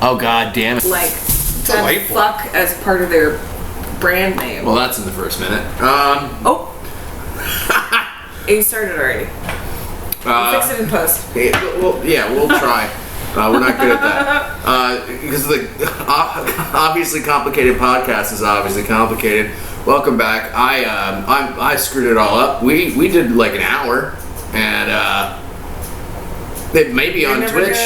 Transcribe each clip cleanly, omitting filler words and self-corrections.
Oh god damn it. Like, Delightful. fuck as part of their brand name. Well, that's in the first minute. Oh. You started already. We'll fix it in post. We'll try. We're not good at that. Because the obviously complicated podcast is obviously complicated. Welcome back. I screwed it all up. We did like an hour, and it may be on Twitch.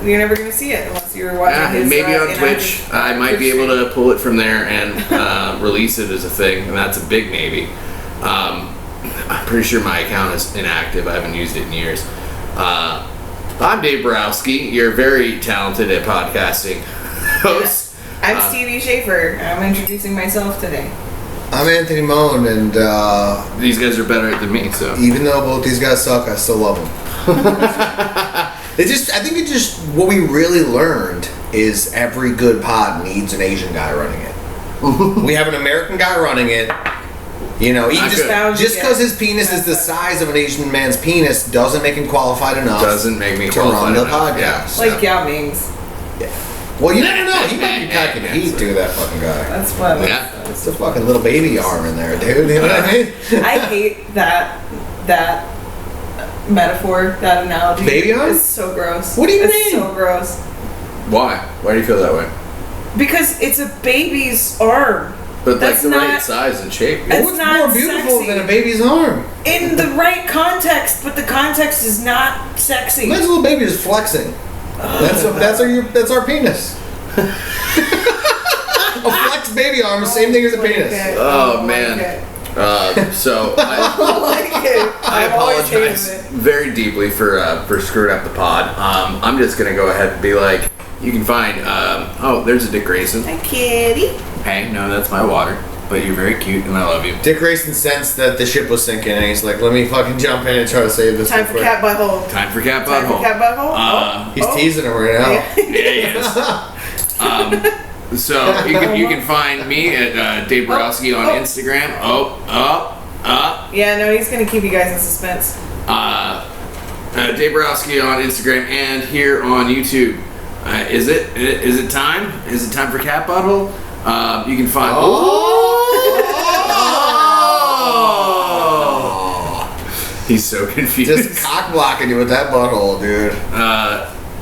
You're never gonna see it unless you're watching It his, may be on Twitch. I might be able to pull it from there and release it as a thing, and that's a big maybe. I'm pretty sure my account is inactive. I haven't used it in years. I'm Dave Borowski. You're very talented at podcasting host. I'm Stevie Schaefer. I'm introducing myself today. I'm Anthony Moan, and These guys are better than me, so. even though both these guys suck, I still love them. What we really learned is every good pod needs an Asian guy running it. We have an American guy running it. You know, just because his penis is the size of an Asian man's penis doesn't make him qualified enough. Doesn't make me to run the qualified podcast. Like Yao Ming's. Yeah. Well, you never know. He might be packing heat to that fucking guy. That's what. Yeah. It's a fucking little baby arm in there, dude. You know what I mean? I hate that metaphor, that analogy. Baby arm? It's so gross. What do you mean? It's so gross. Why? Why do you feel that way? Because it's a baby's arm. But That's like the right not- size and shape. That's What's not more beautiful sexy. than a baby's arm? In the right context, but the context is not sexy. Imagine a little baby just flexing. That's our penis. A flex baby arm, same thing as a penis. Oh, man. So I apologize very deeply for screwing up the pod. I'm just gonna go ahead and be like, you can find. There's a Dick Grayson. Hi, kitty. Hey, no, that's my water. But you're very cute and I love you. Dick Grayson sensed that the ship was sinking, and he's like, "Let me fucking jump in and try to save this." Time for cat butthole. Time for cat Time for butthole. cat butthole. He's teasing her right now. Yeah, he is. So you can find me at Dave Borowski on Instagram. Yeah, no, he's gonna keep you guys in suspense. Dave Borowski on Instagram and here on YouTube. Is it time? Is it time for cat butthole? You can find. He's so confused. Just cock blocking you with that butthole, dude.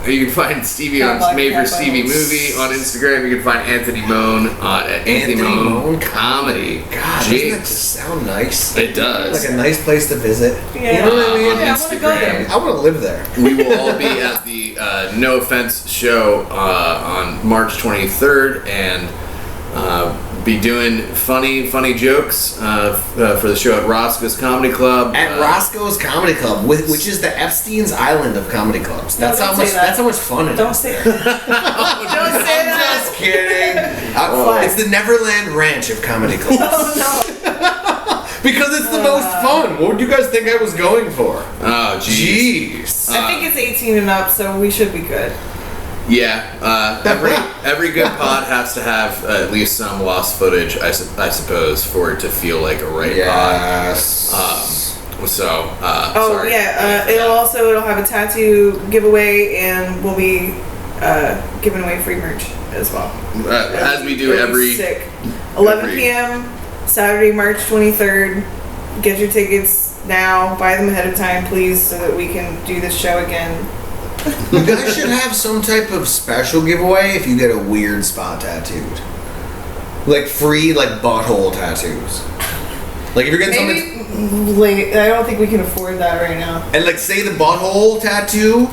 You can find Stevie on Made for Stevie Movie on Instagram. You can find Anthony Moan at Anthony Moan Comedy. God, doesn't that just sound nice? It does. Like a nice place to visit. Yeah. You know what I mean? Yeah, I wanna go there. I want to live there. We will all be at the No Offense show on March 23rd and be doing funny jokes for the show at Roscoe's Comedy Club. At Roscoe's Comedy Club, which is the Epstein's Island of comedy clubs. That's No, how don't much. say that. That's how much fun it is. Don't say that. Don't say that. Just kidding. It's the Neverland Ranch of comedy clubs. Oh no. Because it's the most fun. What would you guys think I was going for? Oh, jeez. I think it's 18 and up, so we should be good. Yeah, every good pod has to have at least some lost footage, I suppose, for it to feel like a right Yes. pod. Sorry. It'll have a tattoo giveaway, and we'll be giving away free merch as well. As we do It'll be every sick. 11 p.m. Saturday, March 23rd. Get your tickets now. Buy them ahead of time, please, so that we can do this show again. You guys should have some type of special giveaway if you get a weird spot tattooed. Like free, butthole tattoos. Like if you're getting something... Maybe I don't think we can afford that right now. And say the butthole tattoo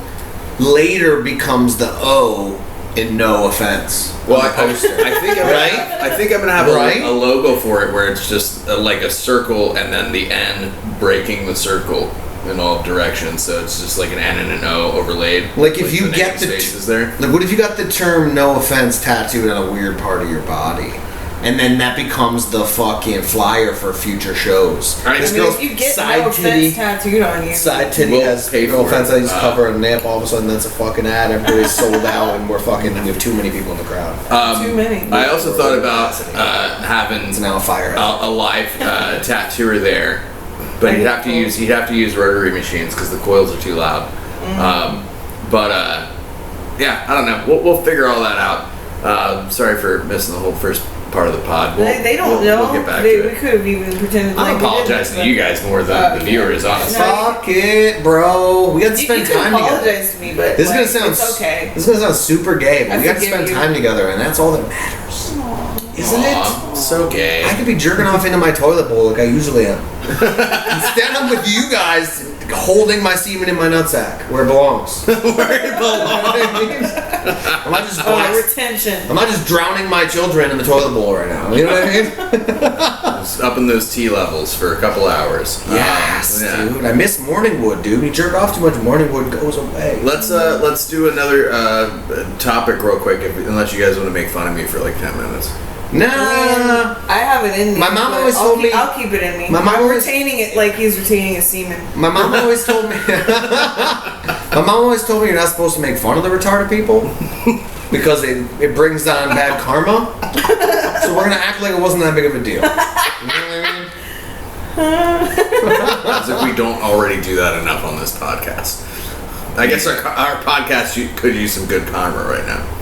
later becomes the O in No Offense. Well, on the poster. I think I'm gonna have a logo for it where it's just like a circle and then the N breaking the circle in all directions, so it's just like an N and an O overlaid. Like if you get the spaces there. Like what if you got the term "no offense" tattooed on a weird part of your body, and then that becomes the fucking flyer for future shows. Right. This I mean, girl's if you get side No titty, Offense tattooed on you, side titty We'll has pay no for offense. it. I just cover a nip. All of a sudden, that's a fucking ad. Everybody's sold out, and we have too many people in the crowd. too many. I also thought about having It's now a fire. a live tattooer there, but he'd have to use rotary machines because the coils are too loud. yeah, I don't know. We'll figure all that out. Sorry for missing the whole first part of the pod. They don't know. We'll get back to it. We could have even pretended I'm like apologizing to you guys more than the viewers, honestly. Fuck it, bro. We got to spend time together. Apologize to me, but this is gonna sound it's okay. This is gonna sound super gay, but we got to forgive spend you. time together, and that's all that matters. Isn't it? So gay. I could be jerking off into my toilet bowl like I usually am. Instead, I'm with you guys holding my semen in my nutsack where it belongs. Where it belongs. I'm not just retention. I'm not just drowning my children in the toilet bowl right now. You know what I mean? Just up in those T levels for a couple hours. Yes, Yeah. dude. I miss morning wood, dude. You jerk off too much, morning wood goes away. Let's do another topic real quick, unless you guys want to make fun of me for like 10 minutes. Nah. I have it in me. My mom but always told me- I'll keep it in me. My mom I'm always- retaining it like he's retaining his semen. My mom always told me. My mom always told me you're not supposed to make fun of the retarded people because it brings on bad karma. So we're gonna act like it wasn't that big of a deal. You know what I mean? As if we don't already do that enough on this podcast. I guess our podcast could use some good karma right now.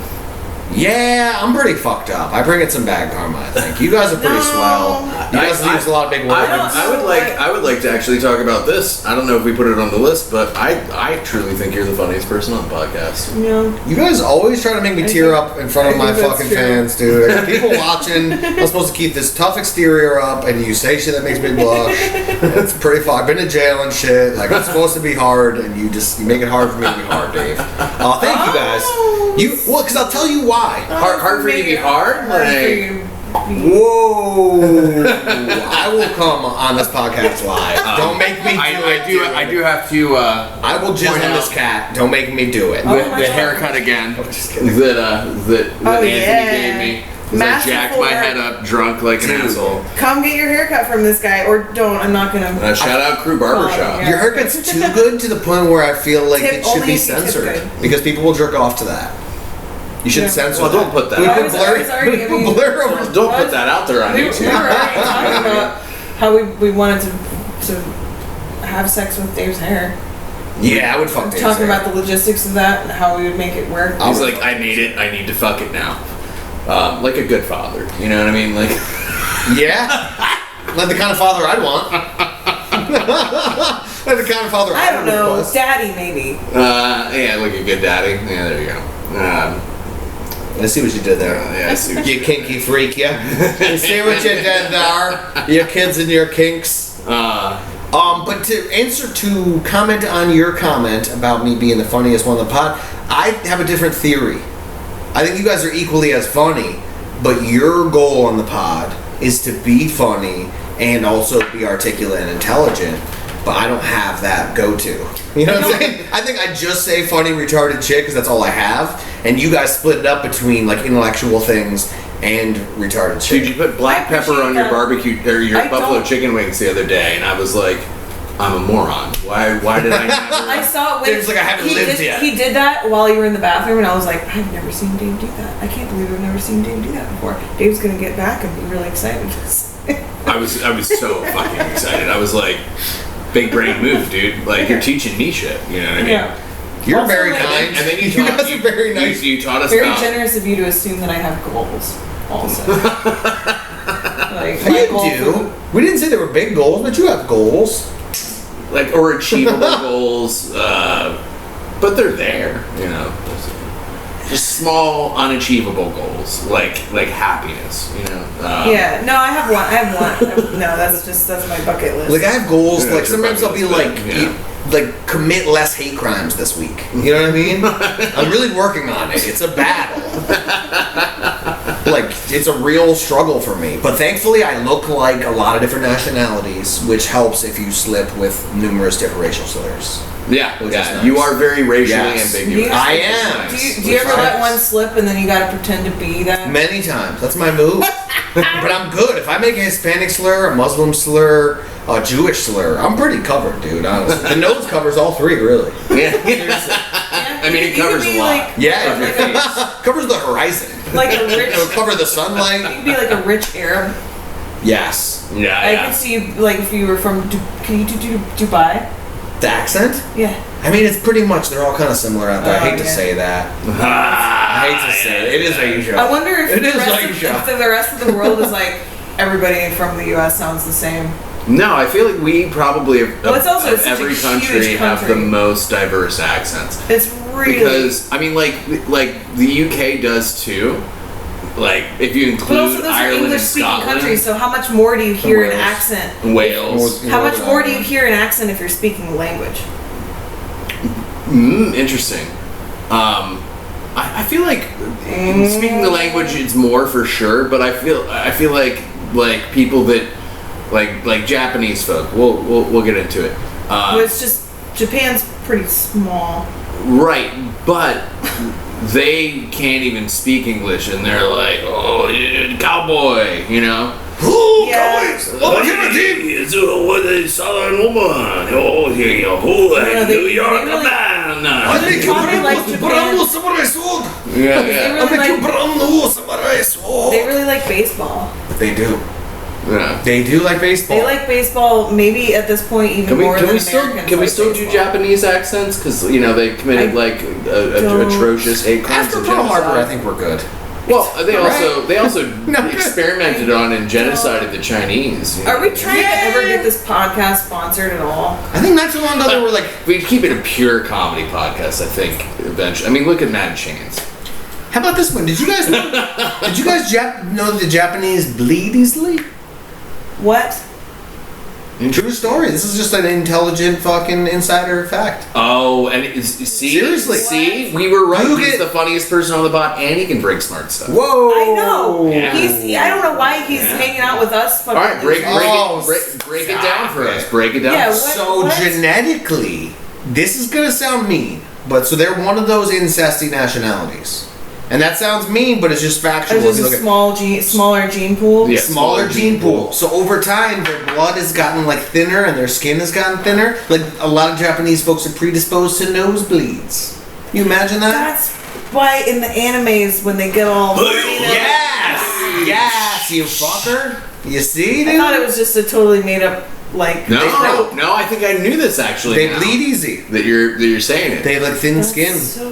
Yeah, I'm pretty fucked up. I bring in some bad karma, I think. You guys are pretty swell. You guys use a lot of big words. I would like to actually talk about this. I don't know if we put it on the list, but I truly think you're the funniest person on the podcast. Yeah. You guys always try to make me tear up in front of my fucking fans, dude. I got people watching. I'm supposed to keep this tough exterior up, and you say shit that makes me blush. It's pretty fun. I've been to jail and shit. Like, I'm supposed to be hard, and you make it hard for me to be hard, Dave. Oh, thank you guys. Because I'll tell you why. Hard for you to be hard? Whoa! I will come on this podcast live. Don't make me do it. I do have to. I will jizz on this cat. Don't make me do it. The haircut again that Anthony gave me. I jacked my head up, drunk like an asshole. Come get your haircut from this guy, or don't. I'm not gonna. Shout out Crew Barbershop. Yeah. Your haircut's too good to the point where I feel like Tip it should only be if you tip censored good. because people will jerk off to that. You should censor. Well, don't put that. We out. could blur over. Don't put that out there on We YouTube. were already talking about how we wanted to have sex with Dave's hair. Yeah, I would fuck Dave's Talking hair. about the logistics of that and how we would make it work. I was like, I need it. I need to fuck it now. Like a good father. You know what I mean? Like, yeah, like the kind of father I'd want. Like the kind of father I don't know, request. daddy maybe. yeah, like a good daddy. Yeah, there you go. I see what you did there. Yeah, I see what You kinky freak, yeah. You see what you did there? Your kids and your kinks. But to comment on your comment about me being the funniest one on the pod, I have a different theory. I think you guys are equally as funny, but your goal on the pod is to be funny and also be articulate and intelligent. But I don't have that go-to. You know what I'm saying? I think I just say funny, retarded shit because that's all I have. And you guys split it up between like intellectual things and retarded shit. Dude, you put black pepper on your barbecue or your buffalo chicken wings the other day, and I was like, I'm a moron. Why did I never? I saw it when It's like I haven't lived yet. He did that while you were in the bathroom, and I was like, I've never seen Dave do that. I can't believe I've never seen Dave do that before. Dave's gonna get back and be really excited. I was so fucking excited. I was like, big brain move, dude. Like, you're teaching me shit. You know what I mean? Yeah. You're Also, very like, kind. And then you guys are very nice. You taught us Very about. generous of you to assume that I have goals. Also, like You do. We didn't say they were big goals, but you have goals. Like, or achievable goals, but they're there, you know. Just small, unachievable goals, like happiness, you know. yeah, no, I have one. No, that's my bucket list. Like I have goals. Yeah, Like sometimes I'll be like, like commit less hate crimes this week. You know what I mean? I'm really working on it. It's a battle. Like it's a real struggle for me. But thankfully, I look like a lot of different nationalities, which helps if you slip with numerous different racial slurs. Yeah, Which is nice. You are very racially Yes. ambiguous. I am. Do you ever let one slip and then you gotta pretend to be that? Many times. That's my move. But I'm good. If I make a Hispanic slur, a Muslim slur, a Jewish slur, I'm pretty covered, dude, honestly. The nose covers all three, really. Yeah. Yeah, I mean, it you covers could be a lot. like- Yeah, like a- covers the horizon. Like a rich. It'll cover the You sunlight. could be like a rich Arab. Yes. Yeah, I could see you like if you were from. Can you do Dubai? The accent? Yeah. I mean, it's pretty much, they're all kind of similar out there. I hate to say that. I hate to say it. It is Asia. I wonder if the rest of the world is like everybody from the U.S. sounds the same. No, I feel like we probably it's also of every country have the most diverse accents. It's really because I mean, like the UK does too. Like if you include but also those Ireland are English-speaking countries, so how much more do you hear an accent? Wales. How much more do you hear an accent if you're speaking the language? Interesting. I feel like speaking the language it's more for sure, but I feel like people that like Japanese folk. We'll get into it. Well, it's just Japan's pretty small. Right, but they can't even speak English, and they're like, "Oh, cowboy," you know. Oh, cowboys! Oh, it's a southern woman. Oh, here you go. New York man. I make you brown samurai sword. Yeah. I make you brown samurai sword. They really like baseball. They do. Yeah. They do like baseball. They like baseball, maybe at this point even more than Americans. Can we still do Japanese accents? Because they committed atrocious hate crimes. After Pearl Harbor, I think we're good. Well, they also experimented on and genocided the Chinese. Are we trying to ever get this podcast sponsored at all? I think not too long ago they were like, we'd keep it a pure comedy podcast. I think eventually. I mean, look at Mad and Chains. How about this one? Did you guys know? Know that the Japanese bleed easily? What? True story. This is just an intelligent fucking insider fact. Oh, and seriously, see, we were right. He's the funniest person on the pod, and he can break smart stuff. Whoa! I know. Yeah. I don't know why he's hanging out with us. All right, break it down for us. Break it down. Yeah, what? Genetically, this is gonna sound mean, but so they're one of those incesty nationalities. And that sounds mean, but it's just factual. It's just a smaller gene pool? Yeah, smaller gene pool. So over time, their blood has gotten thinner and their skin has gotten thinner. Like a lot of Japanese folks are predisposed to nosebleeds. Can you imagine that? That's why in the animes when they get all... Yes, you fucker. You see, dude? I thought it was just a totally made up... No, I think I knew this actually. They bleed easy. That you're saying it. They have thin skin. So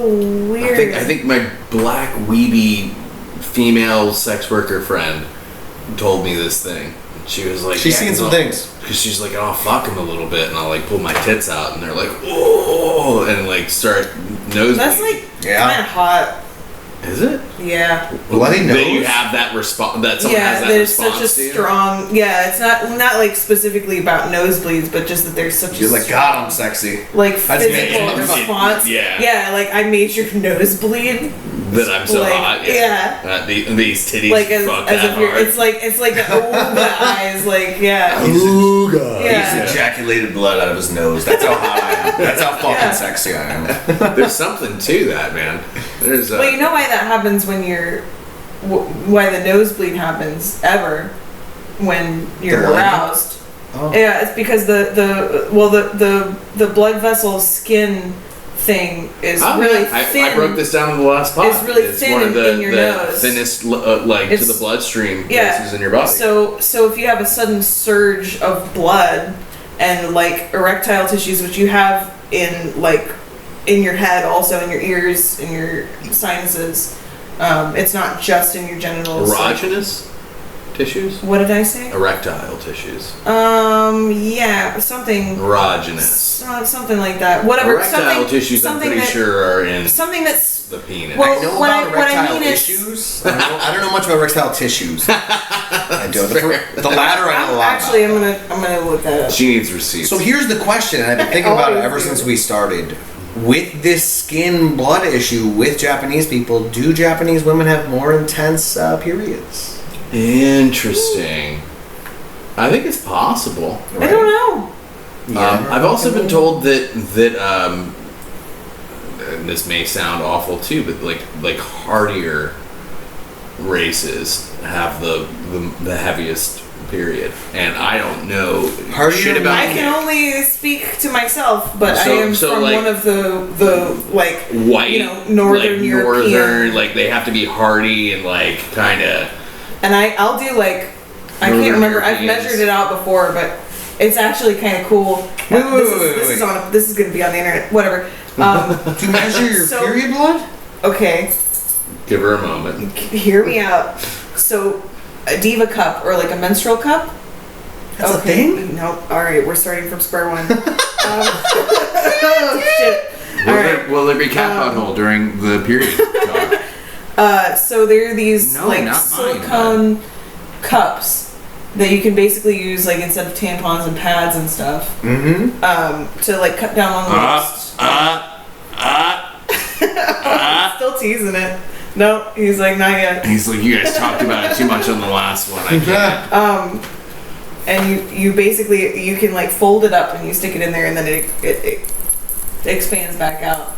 weird. I think my black weeby female sex worker friend told me this thing. She was like, she's seen some things. Because she's like, I'll fuck him a little bit, and I'll pull my tits out, and they're like, oh, and start nosebleeding. That's kind of hot. Is it? Yeah. Bloody nose. That you have that response. That someone has that response. Such a strong. Yeah, it's not specifically about nosebleeds, but just that there's such. You're like, God, I'm sexy. Physical response. Yeah. Yeah, I made your nose bleed. That I'm so hot. Yeah. These titties. As if you're. It's like the ooga eyes. Ooga. Yeah. He's ejaculated blood out of his nose. That's how hot I am. That's how fucking sexy I am. There's something to that, man. There's. Well, you know why that happens when why the nosebleed happens when you're aroused. Oh. Yeah, it's because the blood vessel skin thing is really thin. I broke this down in the last pod. It's really thin in your nose. Thinnest to the bloodstream places in your body. So if you have a sudden surge of blood and erectile tissues, which you have in your head, also in your ears, in your sinuses. It's not just in your genitals. Erogenous tissues? What did I say? Erectile tissues. Yeah, something. Erogenous. Something like that. Whatever. Erectile tissues, I'm pretty sure, are in something that's the penis. Well, I know about erectile tissues. I don't know much about erectile tissues. I do. The latter I know a lot Actually, about. I'm gonna look that up. She needs receipts. So here's the question, and I've been thinking about it ever since we started. With this skin blood issue with Japanese people, do Japanese women have more intense periods? Interesting. I think it's possible. Right? I don't know. Yeah, I've also been told that and this may sound awful too, but hardier races have the heaviest period, and I don't know shit about. I can only speak to myself, but I am from one of the white, northern European. They have to be hardy and kind of. And I'll do I can't remember. I've measured it out before, but It's actually kind of cool. This is going to be on the internet. Whatever. To measure your period blood? Okay. Give her a moment. Hear me out. So, a diva cup or like a menstrual cup. That's a thing? No. All right, we're starting from square one. Oh shit. Will there be cat butthole during the period? So there are these silicone cups that you can basically use like instead of tampons and pads and stuff. Mm-hmm. To like cut down on the still teasing it. No, he's like not yet. He's like, you guys talked about it too much on the last one. I can't. And you basically you can like fold it up and you stick it in there and then it expands back out.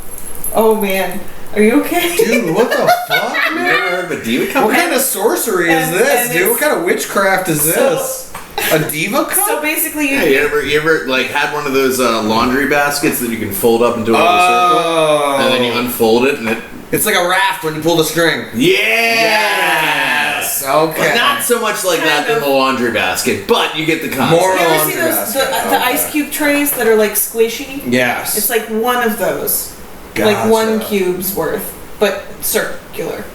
Oh man, are you okay? Dude, what the fuck, man? You never heard of a diva cup? What kind of sorcery is this, dude? What kind of witchcraft is this? A diva cup? So basically, you ever like had one of those laundry baskets that you can fold up into a little circle, and then you unfold it, and it's like a raft when you pull the string. Yes. Okay. But not so much like that in the laundry basket, but you get the concept. More laundry basket. The ice cube trays that are like squishy? Yes. It's like one of those. Gotcha. Like 1 cube's worth, but circular.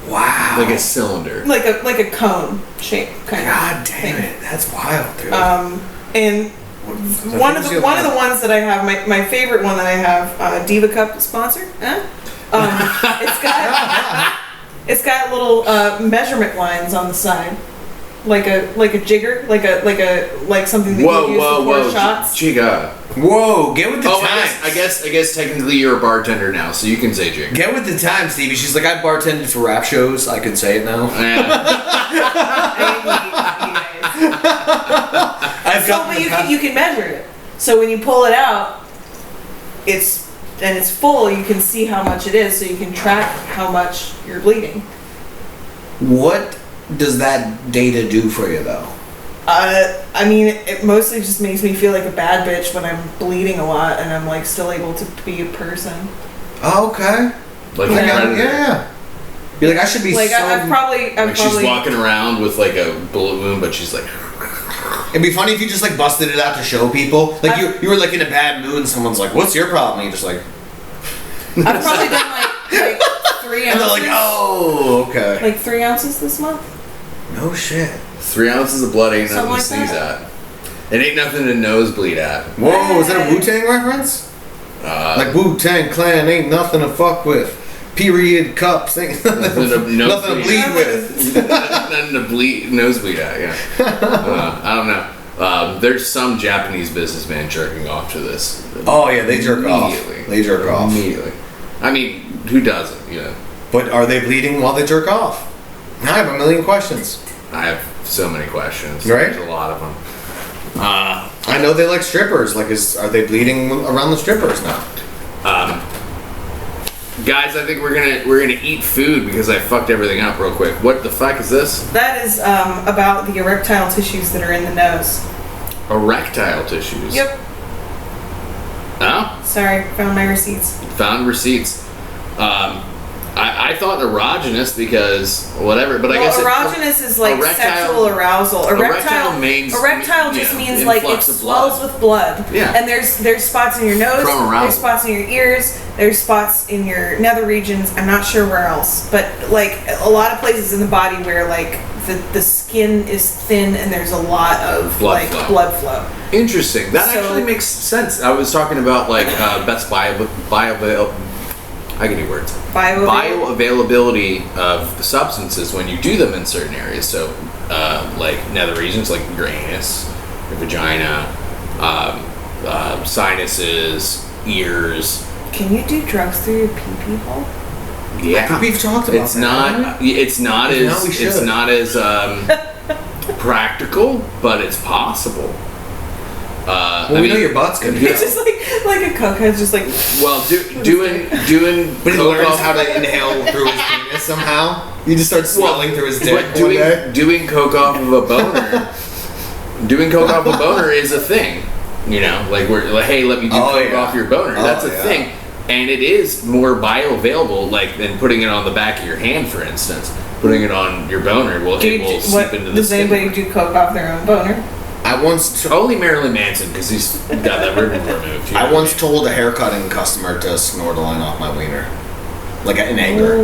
Wow. Like a cylinder. Like a cone shape kind of. God damn it, that's wild, dude. And one of the ones that I have, my favorite one that I have, Diva Cup sponsor. It's got little measurement lines on the side, like a jigger, like something that you use to pour shots. Chica. Whoa, get with the times. I guess technically you're a bartender now, so you can say jig. Get with the times, Stevie. She's like, I bartended for rap shows. I can say it now. You can measure it. So when you pull it out, it's full. You can see how much it is, so you can track how much you're bleeding. What does that data do for you, though? I mean, it mostly just makes me feel like a bad bitch when I'm bleeding a lot and I'm like still able to be a person. Oh, okay. Like yeah. You're like, I should be like I've probably she's walking around with like a bullet wound, but she's like. It'd be funny if you just like busted it out to show people. Like you were like in a bad mood and someone's like, "What's your problem?" And you're just like. I've probably done like 3 ounces. And they're like, "Oh, okay." Like 3 ounces this month. No shit. 3 ounces of blood ain't nothing to sneeze at. It ain't nothing to nosebleed at. Whoa, is that a Wu-Tang reference? Like Wu-Tang Clan ain't nothing to fuck with. Period cups ain't nothing to bleed with. Nothing to nosebleed at, yeah. I don't know. There's some Japanese businessman jerking off to this. Oh yeah, they jerk off. They jerk off. Immediately. I mean, who doesn't, you know? But are they bleeding while they jerk off? I have a million questions. I have so many questions. Right? There's a lot of them. I know they like strippers. Like, are they bleeding around the strippers now? Guys, I think we're gonna eat food because I fucked everything up real quick. What the fuck is this? That is about the erectile tissues that are in the nose. Erectile tissues? Yep. Oh? Sorry, found my receipts. Found receipts. I thought erogenous because whatever, but I guess erogenous is like sexual arousal. Erectile just means like it swells with blood. Yeah. And there's spots in your nose. There's spots in your ears. There's spots in your nether regions. I'm not sure where else, but like a lot of places in the body where like the skin is thin and there's a lot of blood flow. Interesting. That actually makes sense. I was talking about like best I can do words. Bioavailability of substances when you do them in certain areas. So, like nether regions, like your anus, your vagina, sinuses, ears. Can you do drugs through your pee-pee hole? Yeah, we've talked about It's not as practical, but it's possible. We know your butt's gonna. It's just like a cokehead's just like. Well, doing. But he learns how to inhale through his penis somehow. You just start swelling through his dick. But doing coke off of a boner. Doing coke off a boner is a thing. You know, like we're like, hey, let me do coke off your boner. That's a thing, and it is more bioavailable, like than putting it on the back of your hand, for instance. Putting it on your boner will seep into the skin. Does anybody do coke off their own boner? Only Marilyn Manson, because he's got that ribbon removed. I once told a haircutting customer to snort a line off my wiener. Like in anger.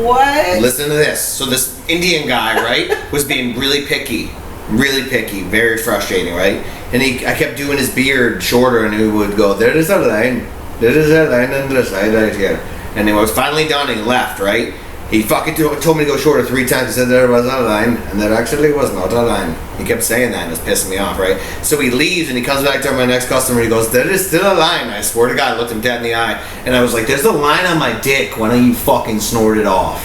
What? Listen to this. So this Indian guy, right, was being really picky, very frustrating, right? And I kept doing his beard shorter, and he would go, there is a line on the side right here. And he was finally done, and he left, right? He fucking told me to go shorter 3 times. He said there was a line, and there actually was not a line. He kept saying that, and it was pissing me off, right? So he leaves, and he comes back to my next customer, and he goes, there is still a line. I swear to God, I looked him dead in the eye, and I was like, there's a line on my dick. Why don't you fucking snort it off?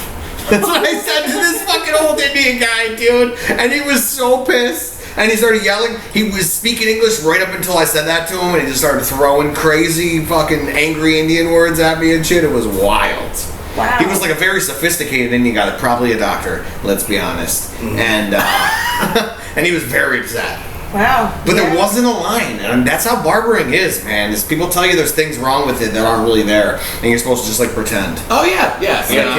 That's what I said to this fucking old Indian guy, dude. And he was so pissed. And he started yelling. He was speaking English right up until I said that to him, and he just started throwing crazy fucking angry Indian words at me and shit. It was wild. Wow. He was like a very sophisticated Indian guy, probably a doctor, let's be honest. Mm-hmm. And and he was very upset. Wow. But there wasn't a line, and that's how barbering is, man. Is people tell you there's things wrong with it that aren't really there, and you're supposed to just like pretend. Oh yeah.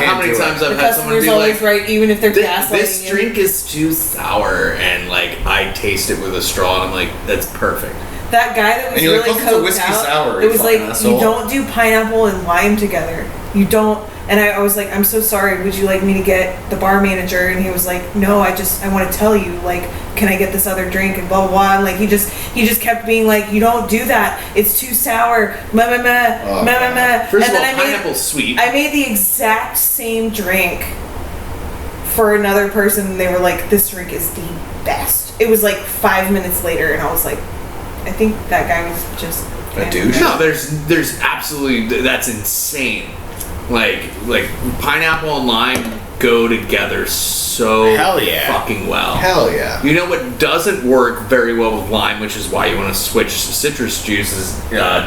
How many times I've had someone be always like, right, even if they're gaslighting. This drink is too sour, and like I taste it with a straw, and I'm like, that's perfect. That guy that was really like, coked out. Sour, it was like, asshole. You don't do pineapple and lime together. You don't. And I was like, I'm so sorry. Would you like me to get the bar manager? And he was like, no, I want to tell you, like, can I get this other drink? And blah blah blah. And like he just kept being like, you don't do that. It's too sour. Meh meh meh meh meh meh. First of all, pineapple's sweet. I made the exact same drink for another person, and they were like, this drink is the best. It was like 5 minutes later, and I was like, I think that guy was just a douche. No, there's absolutely, that's insane. Like pineapple and lime go together so fucking well. Hell yeah. You know what doesn't work very well with lime, which is why you want to switch citrus juices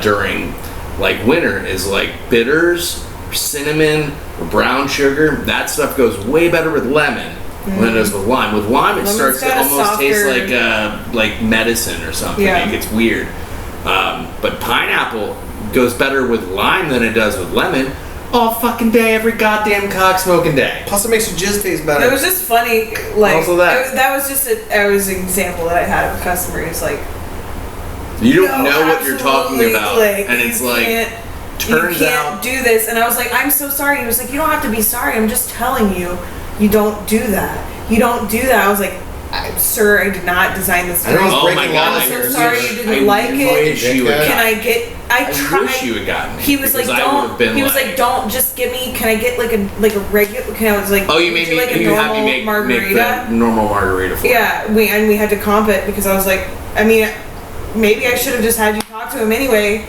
during like winter, is like bitters, cinnamon, or brown sugar. That stuff goes way better with lemon than it does with lime. With lime, it starts to almost taste like medicine or something. Yeah. It gets weird. But pineapple goes better with lime than it does with lemon. All fucking day, every goddamn cock smoking day. Plus, it makes your jizz taste better. It was just funny. Like also that was just an example that I had of a customer who's like, you don't know what you're talking about, like, and it's like, turns out you can't do this. And I was like, I'm so sorry. He was like, you don't have to be sorry. I'm just telling you, you don't do that. You don't do that. I was like, sir, I did not design this drink. Oh my God! I'm so sorry you didn't like it. Can I get? I wish you had gotten me. He was like, don't. He was like, don't. Just get me. Can I get like a regular? I was like, oh, you made me like a normal margarita. Make the normal margarita for yeah, we had to comp it because I was like, I mean, maybe I should have just had you talk to him anyway.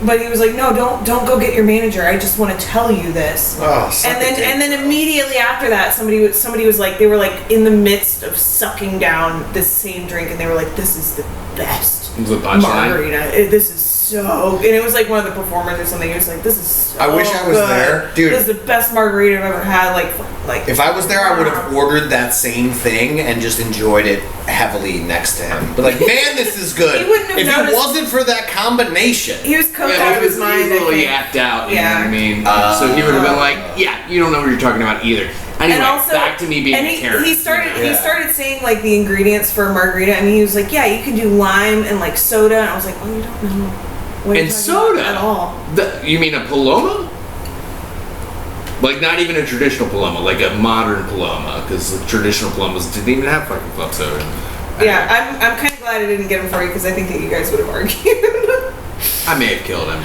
But he was like, no, don't go get your manager. I just want to tell you this. Oh, and then immediately after that, somebody was like, they were like in the midst of sucking down this same drink, and they were like, this is the best margarita. This is so, and it was like one of the performers or something. It was like, this is so I wish I was there, dude. This is the best margarita I've ever had. Like if I was there, I would have ordered that same thing and just enjoyed it heavily next to him. But like, man, this is good. He wouldn't have if noticed. It wasn't for that combination. He was coked out of his mind. He was a little yacked out. You know what I mean? So he would have been like, yeah, you don't know what you're talking about either. Anyway, and also, back to me being a Karen. He started saying like the ingredients for a margarita, and he was like, yeah, you can do lime and like soda, and I was like, oh, you don't know. And soda at all? You mean a Paloma? Like not even a traditional Paloma, like a modern Paloma, because the traditional Palomas didn't even have fucking club soda. Yeah, I'm kind of glad I didn't get him for you because I think that you guys would have argued. I may have killed him.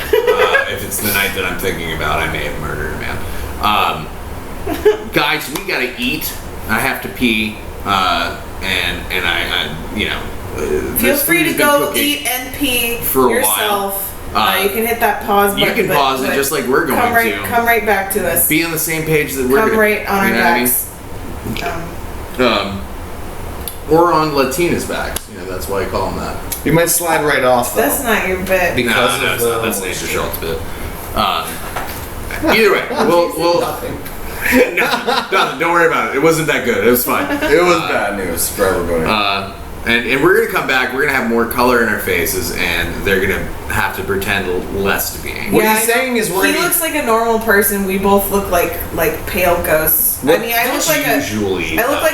If it's the night that I'm thinking about, I may have murdered a man. Guys, we gotta eat. I have to pee, and I you know. Feel free to go eat and pee for a yourself. while. You can hit that pause button. You can pause it just like we're going to. Come right back to us. Be on the same page that we're going to. Come right on our backs. Or on Latina's backs. You know, that's why I call them that. You might slide right off, though. That's not your bit. Because no, it's not. That's Nature Schultz bit. Either way, we'll nothing. Nothing. Don't worry about it. It wasn't that good. It was fine. It was bad news for everybody. And we're gonna come back. We're gonna have more color in our faces, and they're gonna have to pretend less to be angry. What he's saying is he looks like a normal person. We both look like pale ghosts. I mean, I look like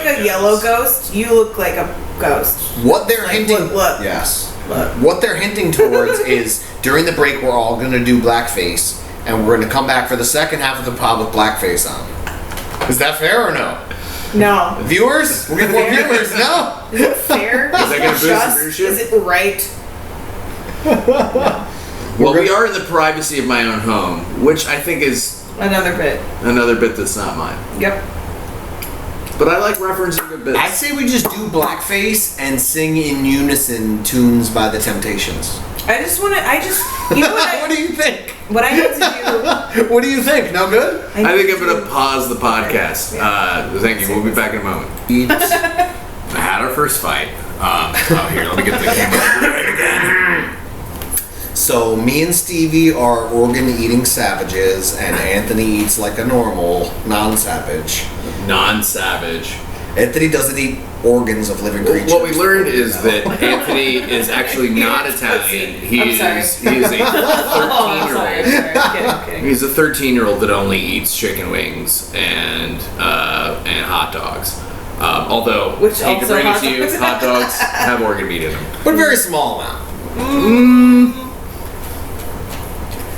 a yellow ghost. You look like a ghost. What they're hinting, look. Yes. Look. What they're hinting towards is during the break we're all gonna do blackface, and we're gonna come back for the second half of the pod with blackface on. Is that fair or no? No. Viewers? We're getting more viewers, no? Is it fair? Is that going to boost the viewership? Is it right? Well, we are in the privacy of my own home, which I think is... Another bit that's not mine. Yep. But I like referencing good bits. I'd say we just do blackface and sing in unison tunes by the Temptations. You know what? What do you think? What I need to do. What do you think? No good? I think I'm going to pause the podcast. Thank you. We'll be back in a moment. I had our first fight. Here, let me get the camera right again. So, me and Stevie are organ-eating savages, and Anthony eats like a normal, non-savage. Non-savage. Anthony doesn't eat organs of living creatures. What we learned is that Anthony is actually not Italian. He is a 13-year-old. He's a 13-year-old that only eats chicken wings and hot dogs. Although, which I hate to bring it to you, hot dogs have organ meat in them. But a very small amount.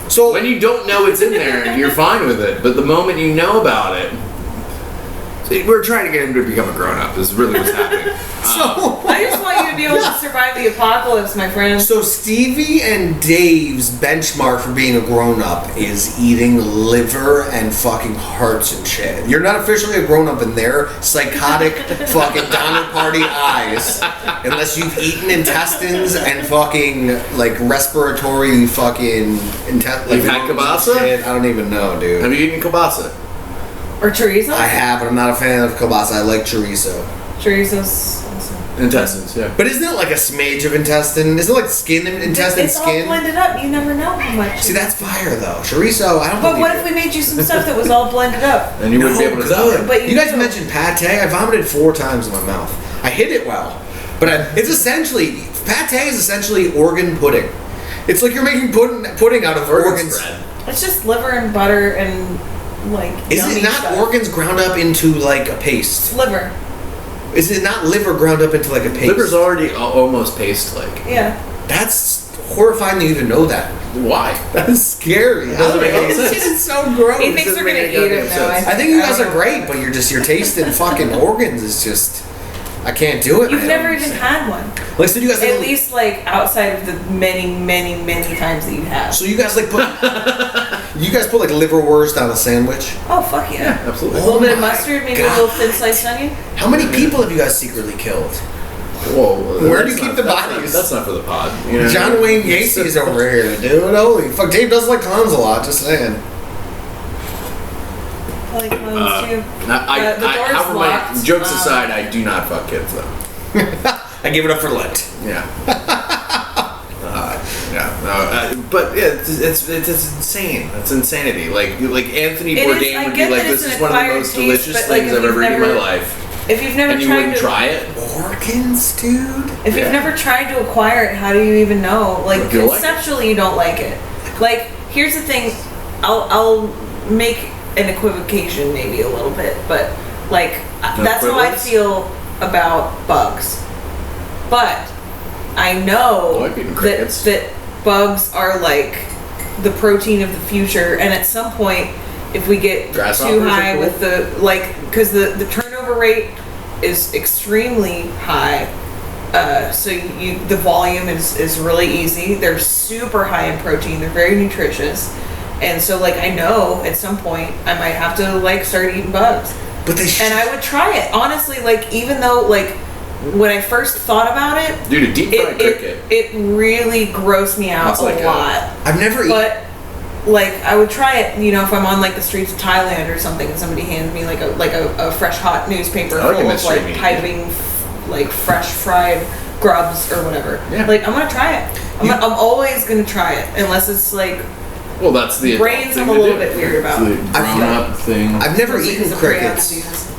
So when you don't know it's in there, you're fine with it. But the moment you know about it, we're trying to get him to become a grown-up. This is really what's happening. I just want you to be able to survive the apocalypse, my friend. So Stevie and Dave's benchmark for being a grown-up is eating liver and fucking hearts and shit. You're not officially a grown-up in their psychotic fucking Donner Party eyes unless you've eaten intestines and fucking like respiratory fucking intestines. You've had kielbasa? I don't even know, dude. Have you eaten kielbasa? Or chorizo? I have, but I'm not a fan of kielbasa. I like chorizo. Chorizo's awesome. Intestines, yeah. But isn't it like a smidge of intestine? Isn't it like skin and intestine skin? It's all blended up. You never know how much. See, that's fire though. Chorizo, I don't. But what if we made you some stuff that was all blended up? And you wouldn't be able to tell it. But you guys mentioned pate. I vomited 4 times in my mouth. I hit it well, but it's essentially pate is essentially organ pudding. It's like you're making pudding out of organs. It's just liver and butter and like. Is it not stuff. Organs ground up into like a paste? Liver. Is it not liver ground up into like a paste? Liver's already almost paste-like. Yeah. That's horrifying to even know that. Why? That's scary. It doesn't make any sense. It's so gross. He thinks we're gonna eat it now. I think you guys are great, but you're tasting fucking organs is just. I can't do it. You've never even had one. Like, so you guys at least like outside of the many times that you have. So you guys like put like liverwurst on a sandwich? Oh fuck yeah, absolutely. A little bit of mustard, maybe a little thin sliced onion. How many people have you guys secretly killed? Whoa, where do you keep the bodies? That's not for the pod. You know? John Wayne Gacy's over here, dude. Holy fuck, Dave does like clowns a lot. Just saying. I like clowns too. The door's locked. Jokes aside, I do not fuck kids though. I give it up for Lent. Yeah. But yeah, it's insane. It's insanity. Like Anthony Bourdain would be like, "This is one of the most delicious things I've ever eaten in my life." If you've never and you tried wouldn't to try it, organs, dude. If you've never tried to acquire it, how do you even know? Like conceptually, you don't like it. Like here's the thing, I'll make an equivocation maybe a little bit, but like that's how I feel about bugs. But I know that bugs are like the protein of the future, and at some point, if we get too high with the because the turnover rate is extremely high, so the volume is really easy. They're super high in protein. They're very nutritious, and so I know at some point I might have to start eating bugs. But and I would try it honestly. Even though when I first thought about it, dude, a deep fried cricket, it really grossed me out a lot. I've never eaten. I would try it, if I'm on the streets of Thailand or something, and somebody hands me a fresh hot newspaper full of piping fresh fried grubs or whatever. Yeah. I'm gonna try it. I'm always gonna try it unless it's well, that's the brains I'm a little bit weird about. Grown-up thing. I've never eaten crickets.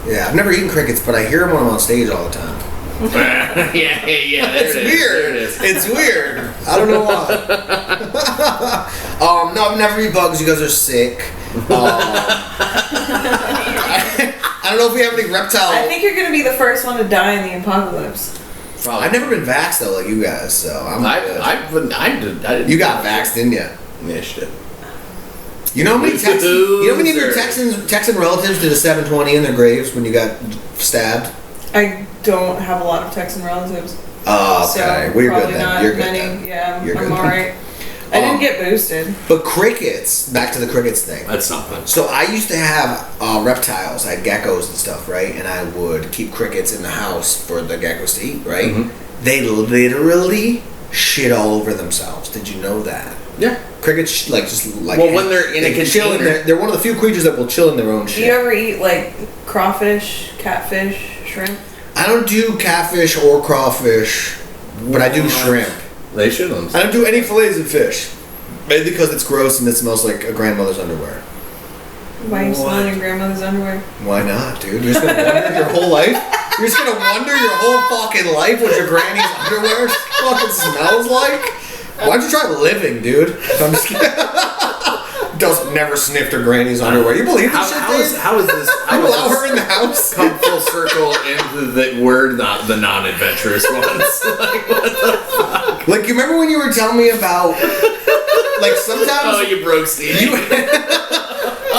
Yeah, I've never eaten crickets, but I hear them when I'm on stage all the time. yeah. It's weird. It's weird. I don't know why. No, I've never eaten bugs. You guys are sick. I don't know if we have any reptile. I think you're gonna be the first one to die in the apocalypse. Probably. I've never been vaxxed though, like you guys. So I did. You got vaxxed, didn't you? Yeah, shit. You know how many Texans? You know how many of your Texan relatives did a 720 in their graves when you got stabbed? I don't have a lot of Texan relatives. Oh, okay. So We're good probably then. not You're good many. then. Yeah, You're I'm good. alright. I didn't get boosted. But crickets, back to the crickets thing. That's something. So I used to have reptiles. I had geckos and stuff, right? And I would keep crickets in the house for the geckos to eat, right? Mm-hmm. They literally shit all over themselves. Did you know that? Yeah. Crickets when they're in a container, they're one of the few creatures that will chill in their own shit. Do you ever eat like crawfish, catfish, shrimp? I don't do catfish or crawfish, but I do shrimp. They shouldn't. I don't do any fillets of fish. Maybe because it's gross and it smells like a grandmother's underwear. Why are you smelling your grandmother's underwear? Why not, dude? You're just gonna wonder your whole life? You're just gonna wonder your whole fucking life what your granny's underwear fucking smells like? Why'd you try living, dude? I'm just kidding. Never sniffed her granny's underwear. You believe this shit, dude? How is this? You allow her in the house? Come full circle into the word, not the non-adventurous ones. Like, what the fuck? Like, you remember when you were telling me about, like, sometimes... Oh, you broke Stevie.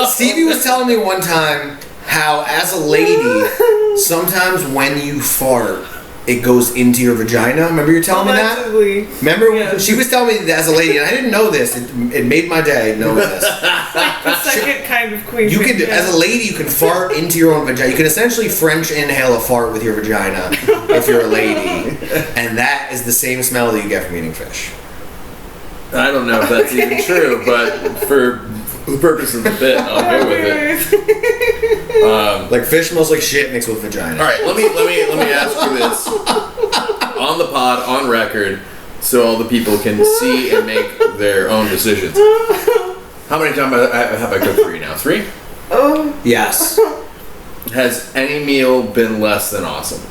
Stevie was telling me one time how, as a lady, sometimes when you fart, it goes into your vagina. Remember you were telling me that? Remember? Yeah. She was telling me that as a lady, and I didn't know this. It made my day knowing this. Like the second kind of queen. You can, as a lady, you can fart into your own vagina. You can essentially French inhale a fart with your vagina if you're a lady, and that is the same smell that you get from eating fish. I don't know if that's even true, but for the purpose of the bit, I'll go with it. Like fish smells like shit mixed with vagina. All right, let me ask you this on the pod, on record, so all the people can see and make their own decisions. How many times have I cooked for you now? 3? Yes. Has any meal been less than awesome?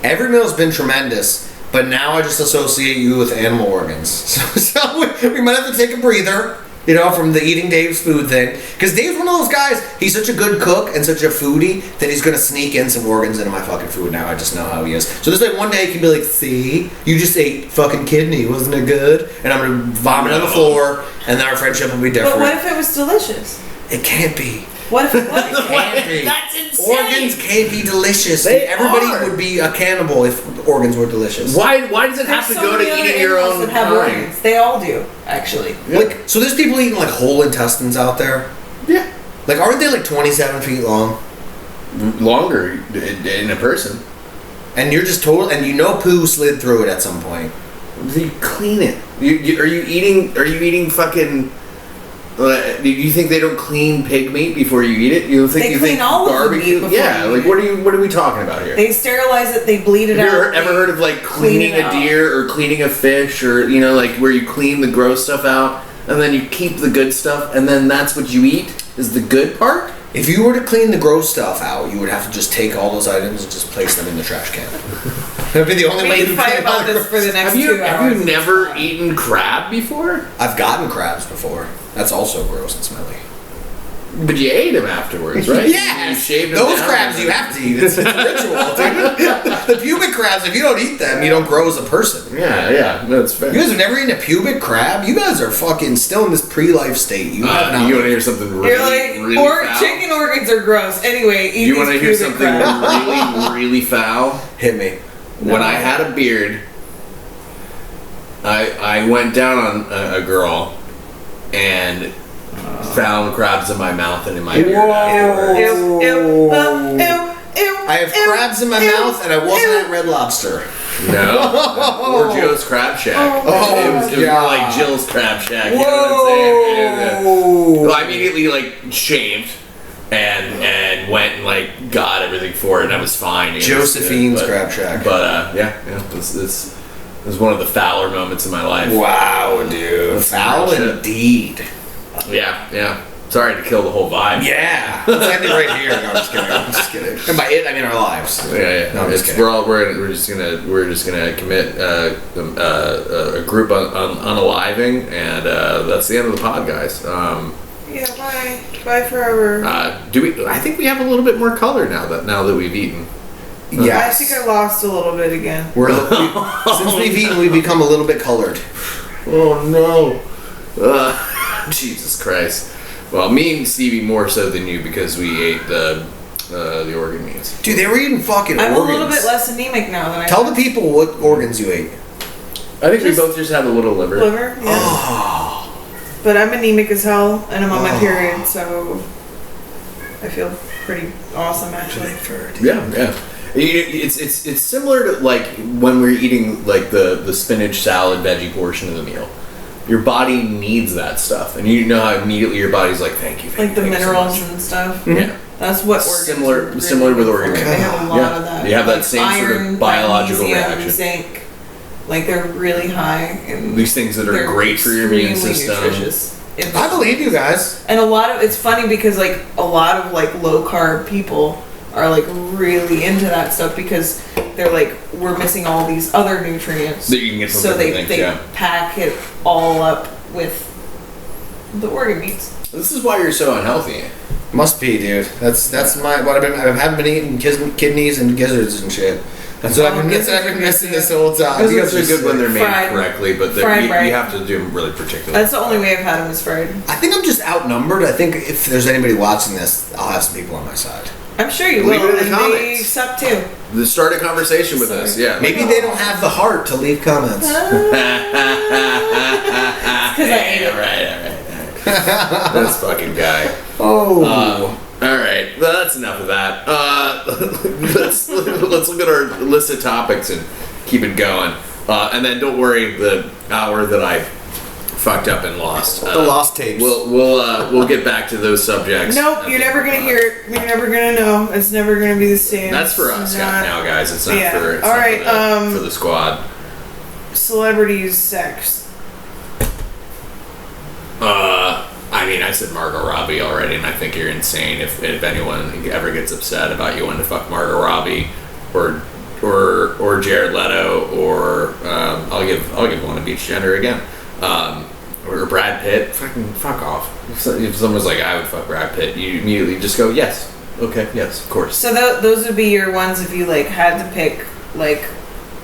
Every meal's been tremendous, but now I just associate you with animal organs. So we might have to take a breather. You know, from the eating Dave's food thing. Because Dave's one of those guys, he's such a good cook and such a foodie that he's going to sneak in some organs into my fucking food now. I just know how he is. So this like one day he can be like, see, you just ate fucking kidney, wasn't it good? And I'm going to vomit on the floor and then our friendship will be different. But what if it was delicious? It can't be. What if it was? It can't be. That's insane. Organs can't be delicious. Everybody would be a cannibal if organs were delicious. Why does it have to go to eating your own kind? They all do, actually. Yeah. Like, so there's people eating like whole intestines out there. Yeah. Like, aren't they like 27 feet long? Longer in a person. And you're just and you know poo slid through it at some point. You clean it. Are you eating fucking? Do you think they don't clean pig meat before you eat it? You think they clean all barbecue? Of the meat before Yeah, like what are we talking about here? They sterilize it. They bleed it out. Have you ever heard of like cleaning a deer or cleaning a fish, or like where you clean the gross stuff out and then you keep the good stuff and then that's what you eat is the good part? If you were to clean the gross stuff out, you would have to just take all those items and just place them in the trash can. That'd be the only way you fight about this for the next 2 hours. Have you never eaten crab before? I've gotten crabs before. That's also gross and smelly. But you ate them afterwards, right? Yeah. You shaved them those down crabs you have to eat. It's a ritual, dude. The pubic crabs, if you don't eat them, you don't grow as a person. Yeah, that's fair. You guys have never eaten a pubic crab? You guys are fucking still in this pre-life state. You have not. You want to hear something really, really foul? Chicken organs are gross. Anyway, eat you want to hear something crab. really foul? Hit me. When I had a beard, I went down on a girl and found crabs in my mouth and in my beard afterwards. Ew. I have crabs in my mouth and I wasn't at Red Lobster. No. Or Joe's Crab Shack. It was more like Jill's Crab Shack. You know what I'm saying? Well, I immediately shaved and went and got everything for it and I was fine. Josephine's Crab Shack. But this was one of the fouler moments in my life. Wow, dude. Foul indeed. Yeah. Sorry to kill the whole vibe. Yeah, let's end it right here. No, I'm just kidding. I'm just kidding. And by it, I mean our lives. Yeah. No, I'm just kidding. We're just gonna commit a group on unaliving, and that's the end of the pod, guys. Yeah, bye forever. Do we? I think we have a little bit more color now that we've eaten. Yeah, I think I lost a little bit again. Since we've eaten, we've become a little bit colored. Oh no! Jesus Christ! Well, me and Stevie more so than you because we ate the organ meats. Dude, they were eating fucking I'm organs. a little bit less anemic now than I Tell was. the people what organs you ate. I think we both just had a little liver. Liver, yeah. Oh. But I'm anemic as hell, and I'm on my period, so I feel pretty awesome actually. Yeah. It's similar to like when we're eating like the spinach salad veggie portion of the meal. Your body needs that stuff, and you know how immediately your body's like, "Thank you." Like the minerals and stuff. Mm-hmm. Yeah, that's what organs similar with organs. They have a lot of that. You have that like same iron, sort of biological magnesium, reaction. Zinc, like they're really high. In, these things that are great for your immune system. Nutritious. I believe you guys. And it's funny because like a lot of like low carb people are like really into that stuff because they're like, we're missing all these other nutrients that you can get from so they things, pack it all up with the organ meats. This is why you're so unhealthy. Must be, dude. That's my what I haven't been eating kidneys and gizzards and shit. That's what I've been missing this whole time. Gizzards are good when they're made fried, correctly, but you have to do them really particular. That's the only way I've had them is fried. I think I'm just outnumbered. I think if there's anybody watching this, I'll have some people on my side. I'm sure you Leave will. it in the And comments. they suck too. Start a conversation with us. Yeah. Maybe they don't have the heart to leave comments. Because I ate it. All right. This fucking guy. Oh. All right. Well, that's enough of that. Let's look at our list of topics and keep it going. And then don't worry, the hour that I fucked up and lost. The lost tapes. We'll get back to those subjects. Nope, you're never gonna hear it. You're never gonna know. It's never gonna be the same. That's for us now, guys. It's not for. It's all right. For the squad. Celebrities, sex. I mean, I said Margot Robbie already, and I think you're insane if anyone ever gets upset about you wanting to fuck Margot Robbie or Jared Leto or I'll give one to each gender again. Or Brad Pitt. Fuck off. If someone's like, I would fuck Brad Pitt, you immediately just go, yes. Okay, yes, of course. So those would be your ones if you like had to pick like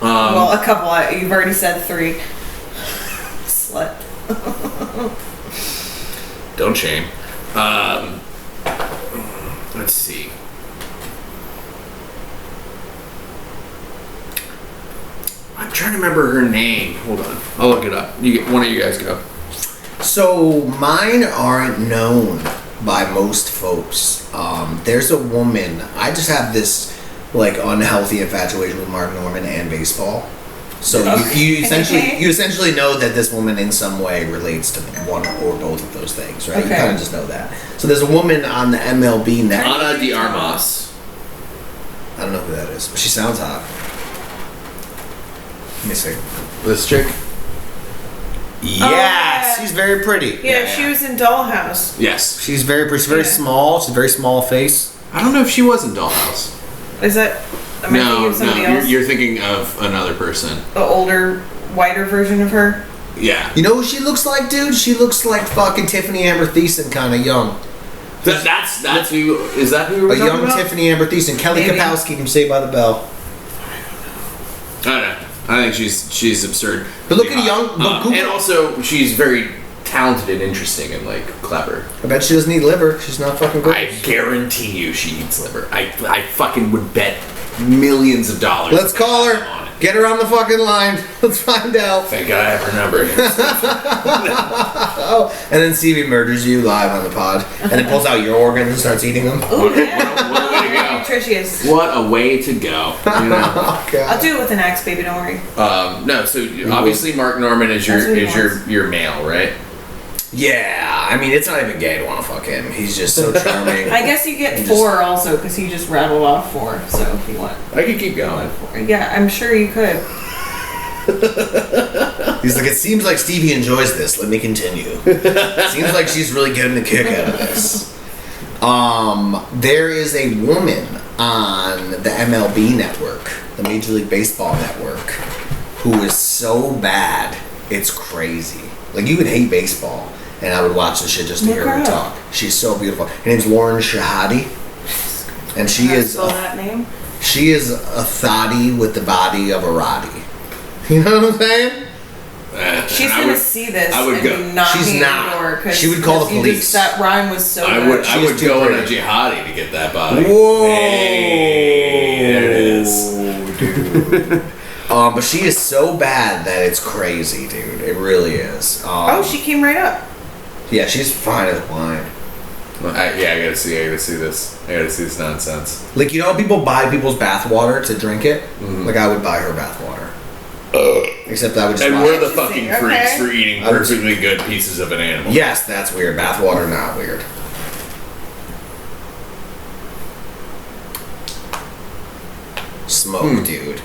a couple. You've already said 3. Slut. Don't shame. Let's see. I'm trying to remember her name. Hold on. I'll look it up. One of you guys go. So mine aren't known by most folks. There's a woman. I just have this like unhealthy infatuation with Mark Norman and baseball. So you essentially know that this woman in some way relates to one or both of those things, right? Okay. You kind of just know that. So there's a woman on the MLB network. Ana de Armas. I don't know who that is, but she sounds hot. Let me see. This chick? Yes, she's very pretty. Yeah, she was in Dollhouse. Yes. She's very pretty. She's very small. She's a very small face. I don't know if she was in Dollhouse. Is that? Am I thinking of somebody else? You're thinking of another person. The older, whiter version of her. Yeah. You know who she looks like, dude? She looks like fucking Tiffany Amber Thiessen, kind of young. That's who. Is that who we're A talking young about? Tiffany Amber Thiessen. Kelly Maybe. Kapowski from Saved by the Bell. I don't know. I think she's absurd. But look at a young. And also, she's very talented and interesting and like clever. I bet she doesn't need liver. She's not fucking good. I guarantee you, she eats liver. I fucking would bet millions of dollars. Let's call her. Get her on the fucking line. Let's find out. Thank God I have her number. Oh, and then Stevie murders you live on the pod, and then pulls out your organs and starts eating them. What a way to go. Nutritious. What a way to go. You know? Oh, God. I'll do it with an axe, baby. Don't worry. No, so obviously Mark Norman is your male, right? Yeah, I mean, it's not even gay to want to fuck him. He's just so charming. I guess you get 4 also because he just rattled off 4. So if you want, I could keep going. yeah, I'm sure you could. He's like, it seems like Stevie enjoys this. Let me continue. Seems like she's really getting a kick out of this. There is a woman on the MLB network, the Major League Baseball network, who is so bad, it's crazy. Like, you would hate baseball, and I would watch this shit just to hear her talk. She's so beautiful. Her name's Lauren Shahadi, and she is that name? She is a thotty with the body of a Roddy. You know what I'm saying? She's gonna see this. I would go. She's not. She would call the police. That rhyme was so I good. I would go on a jihadi to get that body. Whoa! Hey, there it is. Dude. But she is so bad that it's crazy, dude. It really is. She came right up. Yeah, she's fine as wine. I gotta see this. I gotta see this nonsense. Like, you know, people buy people's bathwater to drink it. Mm-hmm. Like, I would buy her bathwater. Except I would just. And we're the fucking freaks for eating perfectly good pieces of an animal. Yes, that's weird. Bathwater, not weird. Smoke, dude.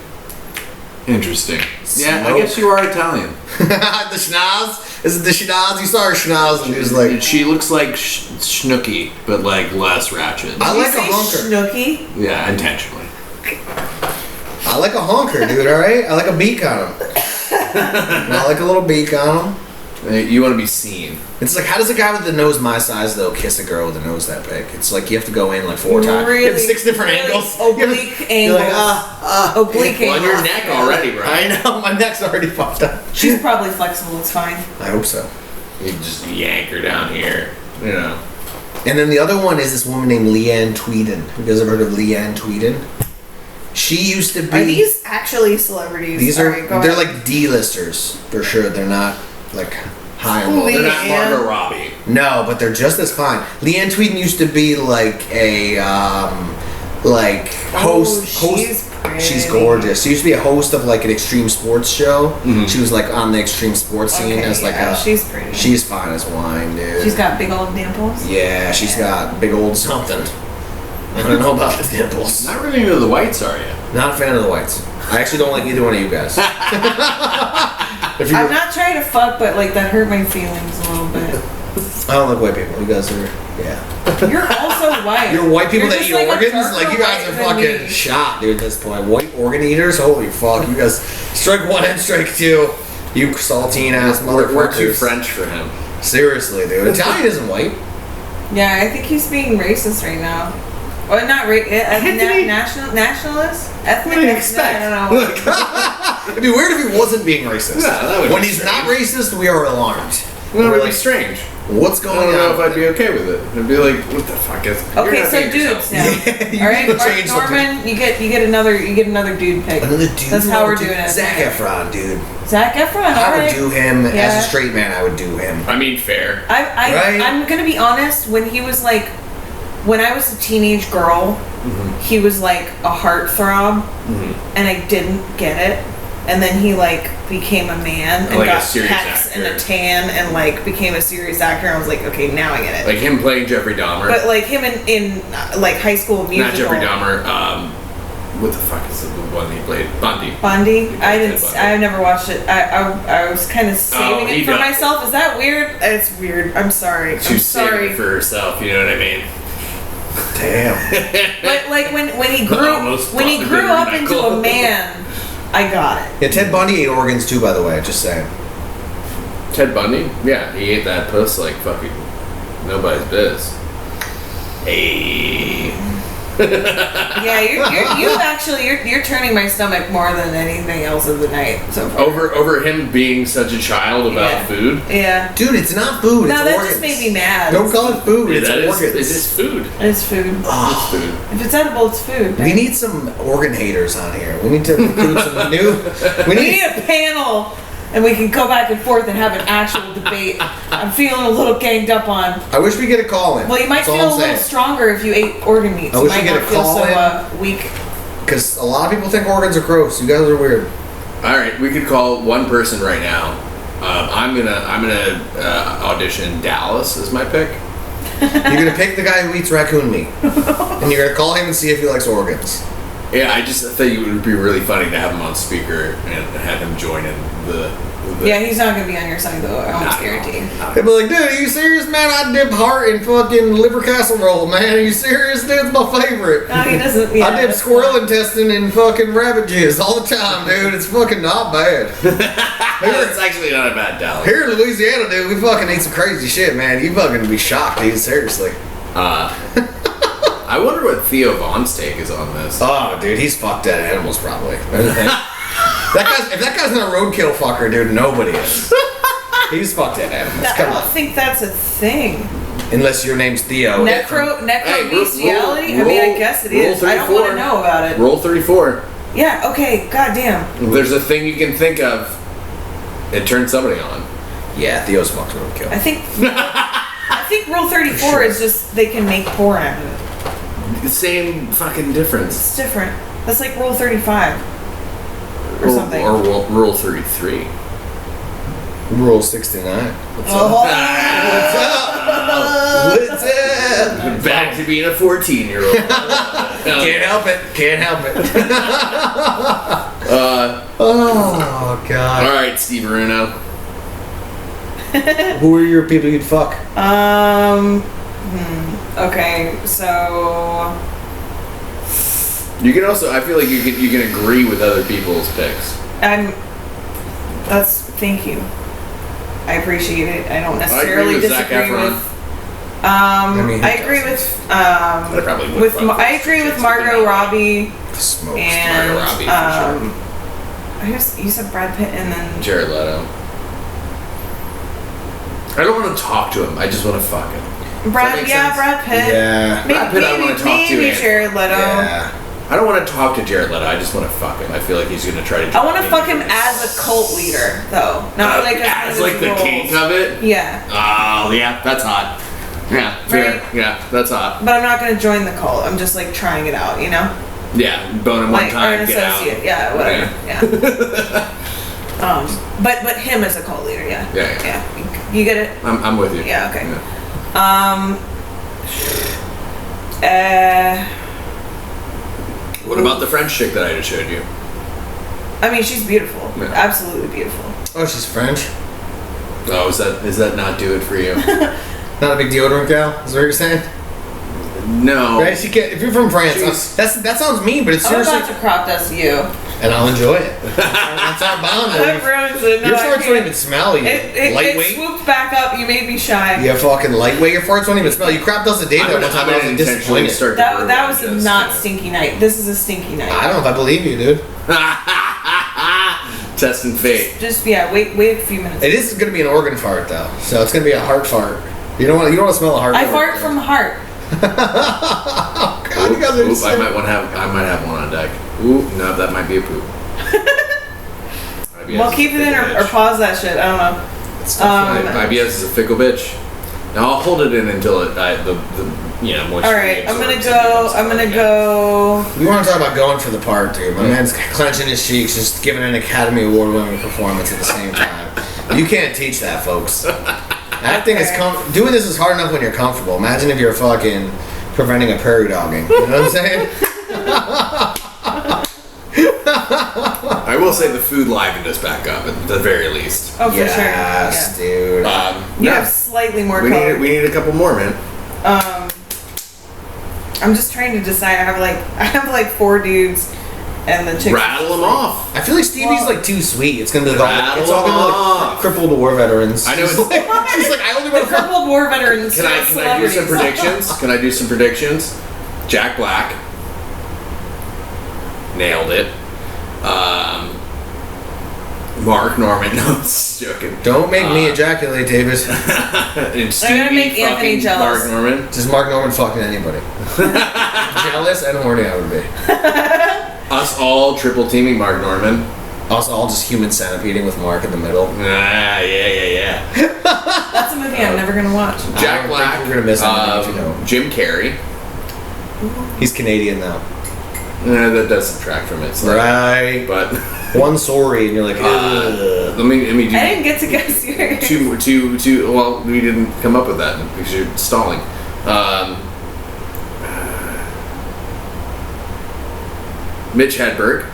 Interesting. Smoke. Yeah, I guess you are Italian. The schnoz? Is it the schnoz? You saw her schnoz and she was like... She looks like Snooki, but like less ratchet. I like a honker. Snooki? Yeah, intentionally. I like a honker, dude, alright? I like a beak on him. I like a little beak on him. You want to be seen. It's like, how does a guy with a nose my size, though, kiss a girl with a nose that big? It's like you have to go in like 4 times. Really, you have 6 different angles. Oblique angles. You're like, oblique angles. On your neck already, bro. I know, my neck's already fucked up. She's probably flexible, it's fine. I hope so. You just yank her down here, you know. And then the other one is this woman named Leanne Tweeden. Have you guys ever heard of Leanne Tweeden? She used to be... Are these actually celebrities? These are... They're like D-listers, for sure. They're not, like... high and low. They're not Margot Robbie. No, but they're just as fine. Leanne Tweeden used to be like a host. She's pretty. She's gorgeous. She used to be a host of like an extreme sports show. Mm-hmm. She was like on the extreme sports scene as like a. She's pretty. She's fine as wine, dude. She's got big old dimples. Yeah, she's got big old something. I don't know about the dimples. Not really into the whites, are you? Not a fan of the whites. I actually don't like either one of you guys. I'm not trying to fuck, but like that hurt my feelings a little bit. I don't like white people. You guys are, yeah. You're also white. You're white people that just eat organs? Like, you guys are fucking shot, dude, at this point. White organ eaters? Holy fuck. You guys, strike 1 and strike 2. You saltine ass motherfuckers. We're too French for him. Seriously, dude. Italian isn't white. Yeah, I think he's being racist right now. Or not nationalist? Ethnic? What do you expect? I don't know. It'd be weird if he wasn't being racist. Yeah, that would when be he's strange. not racist, we are alarmed. Well, We're really like, strange. what's I going on? don't know if I'd be okay with it. I'd be like, what the fuck is? Okay, so dudes now. All right, change Norman, you get another dude pick. Another dude. That's how we're doing it. Zac Efron, dude. Zac Efron. I would do him Yeah. as a straight man. I would do him. I mean, fair. Right? I'm gonna be honest. When he was like, when I was a teenage girl, he was like a heartthrob, and I didn't get it. And then he like became a man and Like a got serious pecs actor. and a tan and like became a serious actor. And I was like, okay, now I get it. Like him playing Jeffrey Dahmer. But like him in like High School Musical. Not Jeffrey Dahmer. What the fuck is the one he played? Bundy. Bundy. I didn't. Bundy. I never watched it. I was kind of saving he it for does. myself. Is that weird? It's weird. I'm sorry. She's I'm sorry. saving it for herself. You know what I mean? Damn. But like when he grew Almost when he busted grew her up knuckle. into a man, I got it. Yeah, Ted Bundy ate organs too, by the way. Just saying. Ted Bundy? Yeah, he ate that puss like fucking nobody's biz. Hey. Yeah, you're turning my stomach more than anything else of the night so far. Over him being such a child about food. Yeah. Dude, it's not food. No, it's that organs. just made me mad. Don't call it food. Yeah, it's that is, organs. it is food. It's food. It's food. If it's edible, it's food. We need some organ haters on here. We need to recruit some new. We need a panel, and we can go back and forth and have an actual debate. I'm feeling a little ganged up on. I wish we get a call in. Well, you might That's all feel a I'm little saying. stronger if you ate organ meats. I You wish might you get not a feel call so in. weak. Because a lot of people think organs are gross. You guys are weird. All right, we could call one person right now. I'm gonna audition Dallas as my pick. You're gonna pick the guy who eats raccoon meat, and you're gonna call him and see if he likes organs. Yeah, I just thought it would be really funny to have him on speaker and have him join in the yeah, he's not gonna be on your side though. I almost guarantee. They'd be like, dude, are you serious, man? I dip heart in fucking liver casserole, man. Are you serious, dude? It's my favorite. No, he doesn't. Yeah, I dip squirrel intestine in fucking rabbit jizz all the time, dude. It's fucking not bad. It's actually not a bad dollar. Here in Louisiana, dude, we fucking eat some crazy shit, man. You fucking be shocked, dude. Seriously. I wonder what Theo Von's take is on this. Oh, dude, he's fucked dead animals, probably. If that guy's not a roadkill fucker, dude, nobody is. He's fucked dead animals. I don't think that's a thing. Unless your name's Theo. Necro-bestiality? I mean, I guess it is. I don't want to know about it. Rule 34. Yeah, okay, goddamn. If there's a thing you can think of, it turns somebody on. Yeah, Theo's fucked roadkill. I think Rule 34 is just they can make porn out of it. The same fucking difference. It's different. That's like Rule 35. Or something. Or Rule 33. Rule 69. What's up? What's up? Back to being a 14-year-old. Can't help it. Can't help it. Oh, God. All right, Steve Aruno. Who are your people you'd fuck? Okay, so... You can also, I feel like you can agree with other people's picks. Thank you. I appreciate it. I don't necessarily disagree with. I agree with. I agree with Margot Robbie. Smokes and Margot Robbie for sure. You said Brad Pitt and then Jared Leto. I don't want to talk to him. I just want to fuck him. Brad Pitt. Yeah. Brad Pitt, I want to talk to. Maybe Jared Leto. Yeah. I don't want to talk to Jared Leto. I just want to fuck him. I feel like he's going to try to. I want to fuck him as a cult leader, though. Not like as like the king of it. Yeah. Oh yeah, that's hot. Yeah, fair. Right? Yeah, that's hot. But I'm not going to join the cult. I'm just like trying it out, you know. Yeah, bone him one time, or an get associate. out. Yeah, whatever. Yeah. But him as a cult leader, yeah. Yeah. You get it? I'm with you. Yeah. Okay. Yeah. What about the French chick that I just showed you? I mean, she's beautiful. Yeah. Absolutely beautiful. Oh, she's French? Oh, is that not do it for you? Not a big deodorant gal? Is that what you're saying? No. Right? If you're from France, that sounds mean, but it's seriously. I'm about to crop dust you. And I'll enjoy it. That's our bond. That ruins it. No, Your farts don't even smell. You lightweight. It swooped back up. You made me shy. Yeah, fucking lightweight. Your farts don't even smell. You crap dust a day that one time. I was disappointed. That was not stinky night. This is a stinky night. I don't know if I believe you, dude. Testing fate. Just wait a few minutes. It is going to be an organ fart though, so it's going to be a heart fart. You don't want to smell a heart. I fart from the heart. Oh, God, you guys are I might have one on deck. Ooh, no, that might be a poop. Well, keep it in or pause that shit. I don't know. IBS is a fickle bitch. Now I'll hold it in until moisture. All right, I'm gonna go. We want to talk about going for the part, dude. My man's clenching his cheeks, just giving an Academy Award-winning performance at the same time. You can't teach that, folks. Acting is doing this is hard enough when you're comfortable. Imagine if you're fucking preventing a prairie dogging. You know what I'm saying? I will say the food livened us back up at the very least. Oh, for sure. Yes, dude. You have slightly more color. We need a couple more, man. I'm just trying to decide. I have like 4 dudes, and the chick. Rattle them off. I feel like Stevie's like too sweet. It's gonna be like it's all gonna be like crippled war veterans. I know. She's like I only want to crippled war veterans. Can I do some predictions? Can I do some predictions? Jack Black. Nailed it. Mark Norman. No, I'm just joking. Don't make me ejaculate, Davis. And I'm gonna make Anthony jealous. Mark Norman. Just Mark Norman fucking anybody. Jealous and horny I would be. Us all triple teaming Mark Norman. Us all just human centipeding with Mark in the middle. Yeah. That's a movie I'm never gonna watch. Jack Black. We're gonna miss him. Jim Carrey. He's Canadian now. That does subtract from it. So right. But one sorry and you're like, let me do. I didn't get to guess yours. Two. Well, we didn't come up with that because you're stalling. Mitch Hedberg.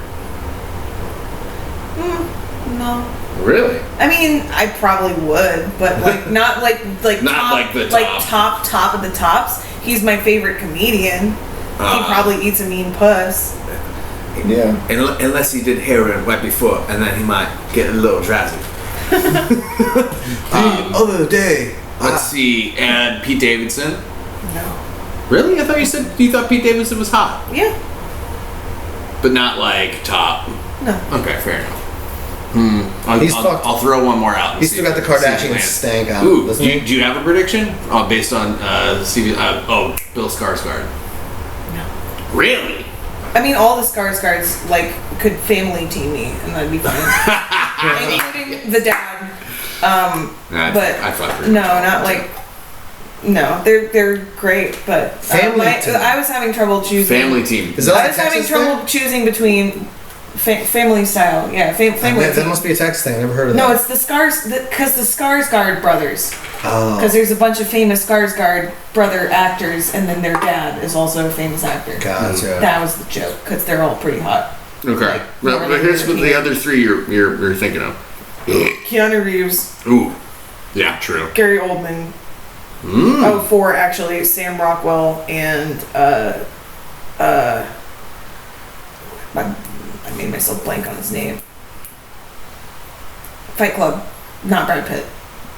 No. Really? I mean, I probably would, but like not like Not top, like the top of the tops. He's my favorite comedian. He probably eats a mean puss. Yeah. Unless he did heroin right before, and then he might get a little drowsy. The other day. Let's see, and Pete Davidson. No. Really? I thought you thought Pete Davidson was hot, Yeah. but not like top. No. Okay, fair enough. I'll throw one more out. He's still got the Kardashian stank on. Ooh, do you have a prediction based on Bill Skarsgård? No. Really? I mean, all the Skarsgårds like could family team me, and that'd be fine, including the dad. But I fuck no, not like. No, they're great, but family team. I was having trouble choosing. Family team. Is that like I was having trouble choosing between family style. Yeah, family. That must be a Texas thing. I never heard of that. No, it's the because the Skarsgård brothers. Oh. Because there's a bunch of famous Skarsgård brother actors, and then their dad is also a famous actor. Gotcha. That was the joke, because they're all pretty hot. Okay. Like, But here's what the other three you're thinking of. Keanu Reeves. Ooh. Yeah, true. Gary Oldman. Oh, 4 actually. Sam Rockwell and I made myself blank on his name. Fight Club. Not Brad Pitt.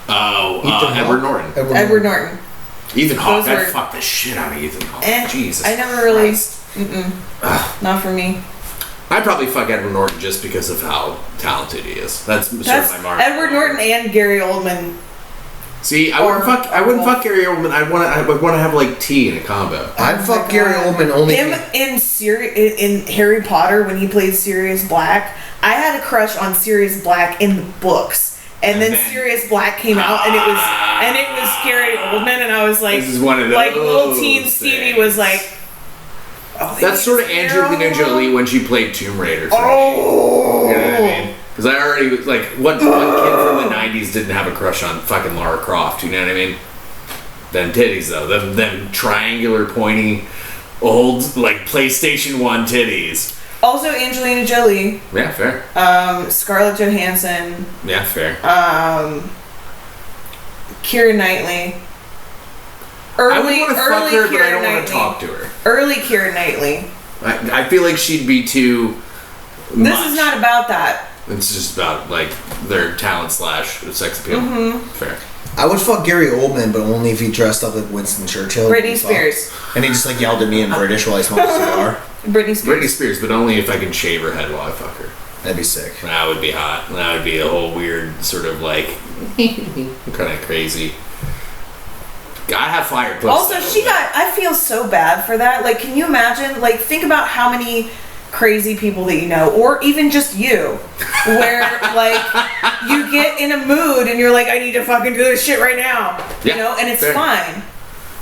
Oh, Edward Norton. Edward Norton. Ethan Hawke. Those I were- fucked the shit out of Ethan Hawke. Jesus. I never really. Not for me. I'd probably fuck Edward Norton just because of how talented he is. That's sort of my mark. Edward Norton and Gary Oldman. See, I wouldn't fuck Gary Oldman. I would want to have like tea in a combo. I'd fuck Gary Oldman only. Him in Harry Potter when he played Sirius Black. I had a crush on Sirius Black in the books, and then Sirius Black came out, and it was Gary Oldman, and I was like, this is one of those like little teen Stevie was like. Oh, that's sort of Angelina Jolie when she played Tomb Raider. Oh. You know what I mean? Because I already was like, what kid from the '90s didn't have a crush on fucking Lara Croft? You know what I mean? Them titties though, them triangular, pointy, old like PlayStation 1 titties. Also Angelina Jolie. Yeah, fair. Scarlett Johansson. Yeah, fair. Keira Knightley. I would want to fuck her, but I Keira don't want Knightley. to talk to her. Early Keira Knightley. I feel like she'd be too much. This is not about that. It's just about like their talent / sex appeal. Fair. I would fuck Gary Oldman, but only if he dressed up like Winston Churchill. Britney Spears. And he just like yelled at me in British while I smoked a cigar. Britney Spears. Britney Spears, but only if I can shave her head while I fuck her. That'd be sick. That would be hot. That would be a whole weird sort of like kind of crazy. I have fire pussy. Also, I feel so bad for that. Like, can you imagine? Like, think about how many crazy people that you know, or even just you, where like you get in a mood and you're like, I need to fucking do this shit right now, you know, and it's fine.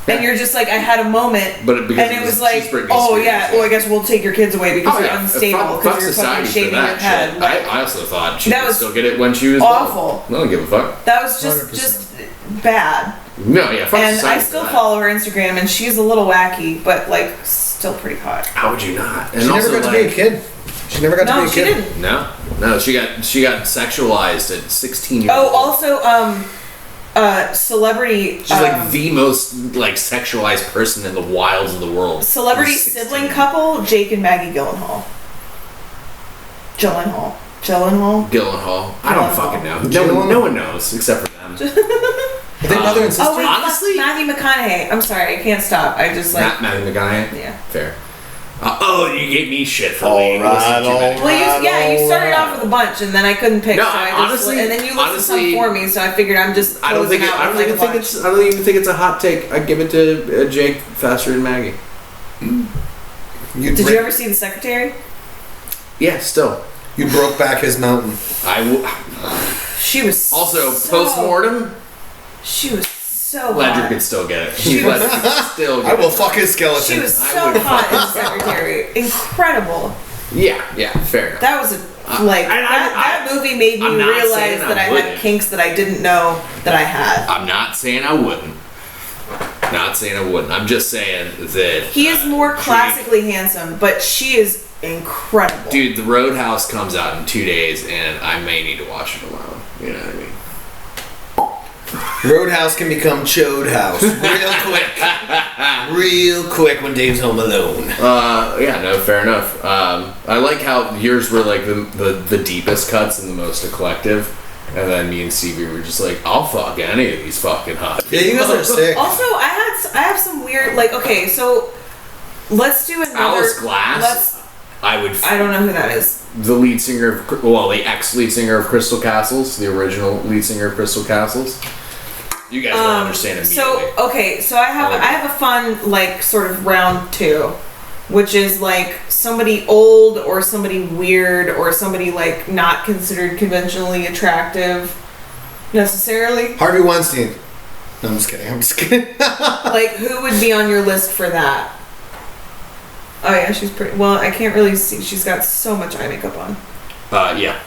And you're just like, I had a moment, but it was like, oh yeah, well I guess we'll take your kids away because you're unstable because you're fucking shaving your head. Like, I also thought she would still get it when she was awful. I don't give a fuck. That was just bad. No, yeah, fuck and society. I still follow her Instagram, and she's a little wacky, but like still pretty hot. How would you not? And she never got to be a kid. She never got to be a kid. No, she didn't. No, she got sexualized at 16 years old. Oh, also, celebrity. She's like the most like sexualized person in the wilds of the world. Celebrity sibling couple: Jake and Maggie Gyllenhaal. Gyllenhaal. I don't fucking know. No one knows except for them. Are they mother and sister? Oh, wait, honestly, Matthew McConaughey. I'm sorry, I can't stop. I just like Matthew McConaughey. Yeah, fair. You gave me shit for all leaving. Right. You started off with a bunch, and then I couldn't pick. No, so I honestly, and then you listed some for me, so I figured I'm just. I don't even think it's a hot take. I'd give it to Jake faster than Maggie. Did you ever see The Secretary? Yeah, still. You broke back his mountain. She was also post-mortem. She was so Ledger hot. could still get it. Ledger could still get I will fuck his skeleton. She was so hot in The Secretary. Incredible. Yeah, fair enough. That was that movie made me realize that I had kinks that I didn't know that I had. I'm not saying I wouldn't. I'm just saying that he is more classically handsome, but she is incredible. Dude, the Roadhouse comes out in 2 days, and I may need to watch it alone. You know what I mean? Roadhouse can become Chode House real quick when Dave's home alone. Yeah, no, fair enough. I like how yours were like the deepest cuts and the most eclectic. And then me and Stevie were just like, I'll fuck any of these fucking hot people. Yeah, you guys are sick. Also, I have some weird, like, okay, so let's do another. Alice Glass. I don't know who that is. The lead singer of, the ex-lead singer of Crystal Castles, the original lead singer of Crystal Castles. You guys will understand immediately. So I have a fun, like, sort of round 2, which is like somebody old or somebody weird or somebody like not considered conventionally attractive necessarily. Harvey Weinstein. No, I'm just kidding. Like, who would be on your list for that? Oh yeah, she's pretty. Well, I can't really see. She's got so much eye makeup on. Yeah.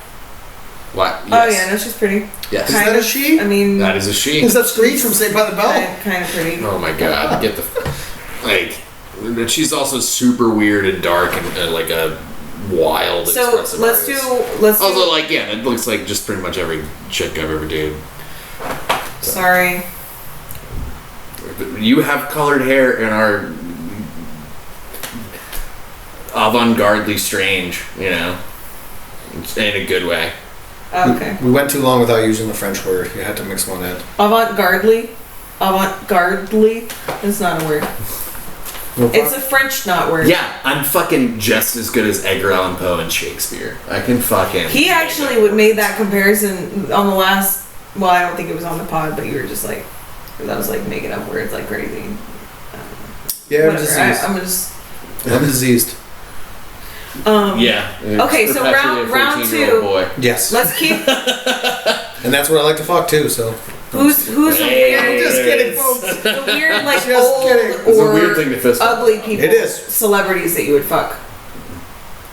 What? Yes. Oh yeah, no, she's pretty. Yes. Is that a she? I mean, that is a she. Is that Screech from Saved by the Bell? Kind of pretty. Oh my god! Get the like. She's also super weird and dark and like a wild. So let's do. Also, like, yeah, it looks like just pretty much every chick I've ever dated. So. Sorry. You have colored hair and are avant-gardely strange, you know, in a good way. Okay. We went too long without using the French word. You had to mix one in. Avant-gardely? Avant-gardely? It's not a word. It's a French not word. Yeah, I'm fucking just as good as Edgar Allan Poe and Shakespeare. I can fucking... He actually made that comparison on the last... Well, I don't think it was on the pod, but you were just like... That was like making up words like crazy. Yeah, I'm diseased. I'm diseased. Yeah. Okay, so round 2. Boy. Yes. Let's keep... And that's what I like to fuck too, so... Who's the weird... I'm just kidding, folks. The weird, like, Just old kidding. It's a or weird thing to fist bump. ugly people... It is. Celebrities that you would fuck.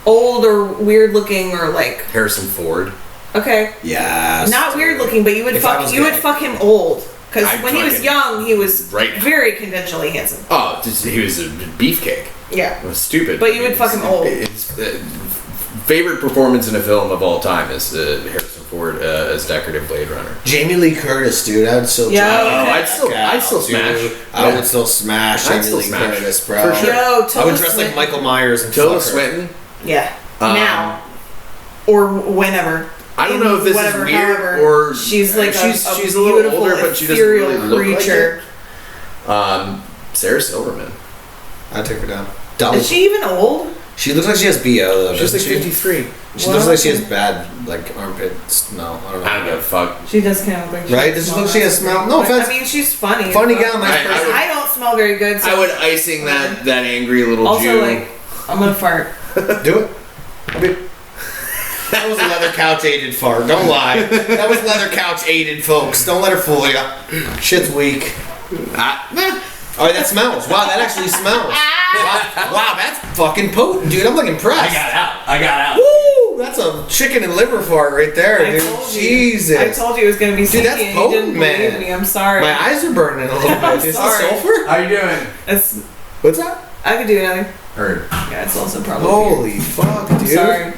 Old or weird looking or like... Harrison Ford. Okay. Yes. Not weird looking, but you would fuck him old. Because when he was young, he was very conventionally handsome. Oh, he was a beefcake. Yeah. It was stupid. But you would fuck him old. His favorite performance in a film of all time is Harrison Ford as decorative Blade Runner. Jamie Lee Curtis, dude. I would still try. I'd still smash. I would still smash Jamie Lee Curtis, bro. For sure. Yo, I would dress like Michael Myers and Tilda Swinton. Yeah. Now. Or whenever. I don't know if this is weird or she's like she's a little older, but she doesn't really look creature. Like it. Sarah Silverman. I'd take her down. Is she even old? She looks like she has BO though. She's like 53. She looks like she has bad like armpits. No, I don't know. I don't give a fuck. She does kind of look like right? Does she look like she has smell? No offense. I mean, she's funny. Funny gal, nice person. I don't smell very good. So I would icing that angry little also, Jew. like, I'm gonna fart. Do it. That was a leather couch aided fart. Don't lie. That was leather couch aided, folks. Don't let her fool you. Shit's weak. Oh, that smells. Wow, that actually smells. Wow, that's fucking potent, dude. I'm like impressed. I got out. Woo! That's a chicken and liver fart right there, dude. Jesus. I told you it was gonna be stinky. Dude, that's potent, man. Me. I'm sorry. My eyes are burning a little bit. Is that sulfur? How you doing? What's that? I could do another. Heard. Yeah, it's also probably. Holy fuck, dude. I'm sorry.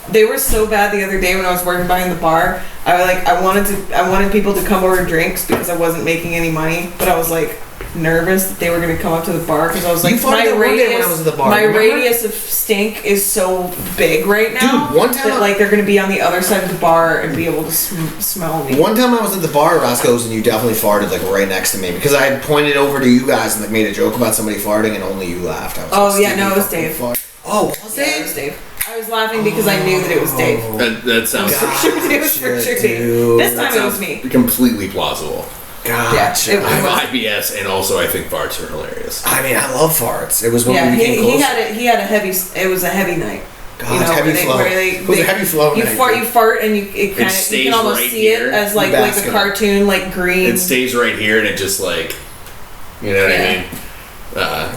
They were so bad the other day when I was working behind the bar. I wanted people to come order drinks because I wasn't making any money, but I was like nervous that they were going to come up to the bar because I was like, my radius of stink is so big right now. Dude, one time that like they're going to be on the other side of the bar and be able to smell me. One time I was at the bar at Roscoe's and you definitely farted like right next to me because I had pointed over to you guys and like made a joke about somebody farting and only you laughed. I was it was Dave. Oh, was it? Yeah, it was Dave. I was laughing because I knew that it was Dave. That sounds it was for sure Dave. This time it was me. Completely plausible. Gotcha. Yeah, I have IBS, and also I think farts are hilarious. I mean, I love farts. It was when we became he close. had a heavy. It was a heavy night. God, heavy flow. It was a heavy flow. You fart, and you can almost right see here. it as like a cartoon, like green. It stays right here, and it just like, you know what I mean.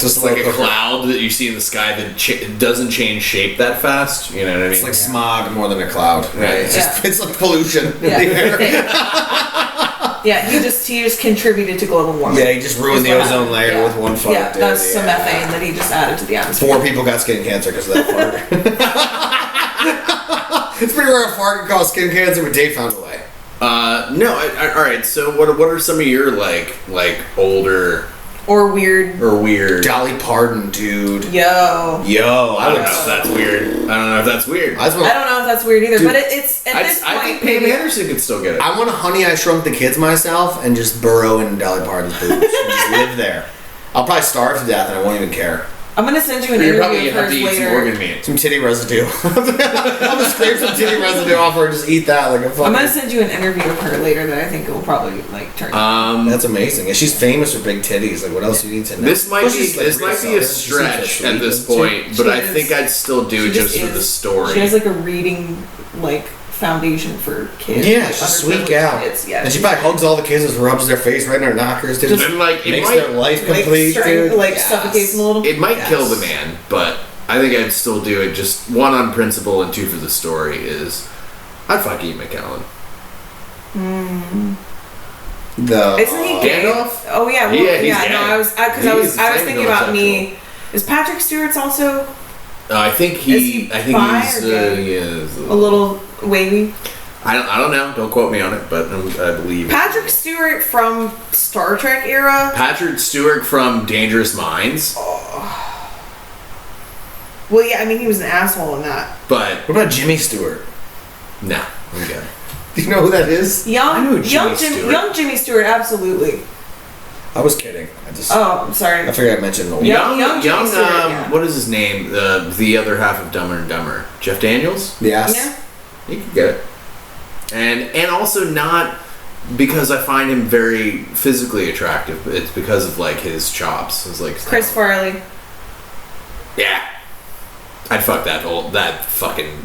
Just like a cloud that you see in the sky that doesn't change shape that fast. You know what I mean? It's like smog more than a cloud, right? It's like pollution in the air. Yeah, he just contributed to global warming. Yeah, he just ruined the ozone layer with one fart. Yeah, that's some methane that he just added to the atmosphere. 4 people got skin cancer because of that fart. It's pretty rare a fart can cause skin cancer, but Dave found a way. No, all right. So what are some of your like older or weird Dolly Parton, dude? Yo, I don't know if that's weird. I don't know if that's weird. I don't know if that's weird either. Dude, but it's at this point. I think Pam Anderson could still get it. I want to Honey I Shrunk the Kids myself and just burrow in Dolly Parton's boobs and just live there. I'll probably starve to death and I won't even care. I'm gonna send you an interview of hers later. Some organ meat. Some titty residue. I'm gonna scrape some titty residue off her and just eat that like a fucking... I'm gonna send you an interview of her later that I think will probably like turn. That's amazing. And she's famous for big titties. Like, what else do you need to know? This might be a stretch at this point, but I think I'd still do it just for the story. She has like a reading foundation for kids. Yeah, she's sweet gal. Yeah, and she probably hugs all the kids and rubs their face right in their knockers, dude. And like, makes their life complete, dude. Like suffocates them a little. It might kill the man, but I think I'd still do it. Just 1 on principle and 2 for the story. I'd fuck Ian McKellen. Isn't he gay? Gandalf? Oh yeah, he's gay. No, I was thinking about me. Is Patrick Stewart's also? I think he's a little wavy. I don't know. Don't quote me on it, but I believe Patrick Stewart from Star Trek era. Patrick Stewart from Dangerous Minds. Well, yeah, I mean he was an asshole in that. But what about Jimmy Stewart? No, I'm good. Do you know who that is? Young Jimmy Stewart, absolutely. I was kidding. I'm sorry. I figured I mentioned the young Jimmy Stewart, yeah. What is his name? The other half of Dumber and Dumber. Jeff Daniels? Yes. Yeah. He could get it. And also not because I find him very physically attractive, but it's because of like his chops. It's like Chris Farley. Yeah. I'd fuck that fucking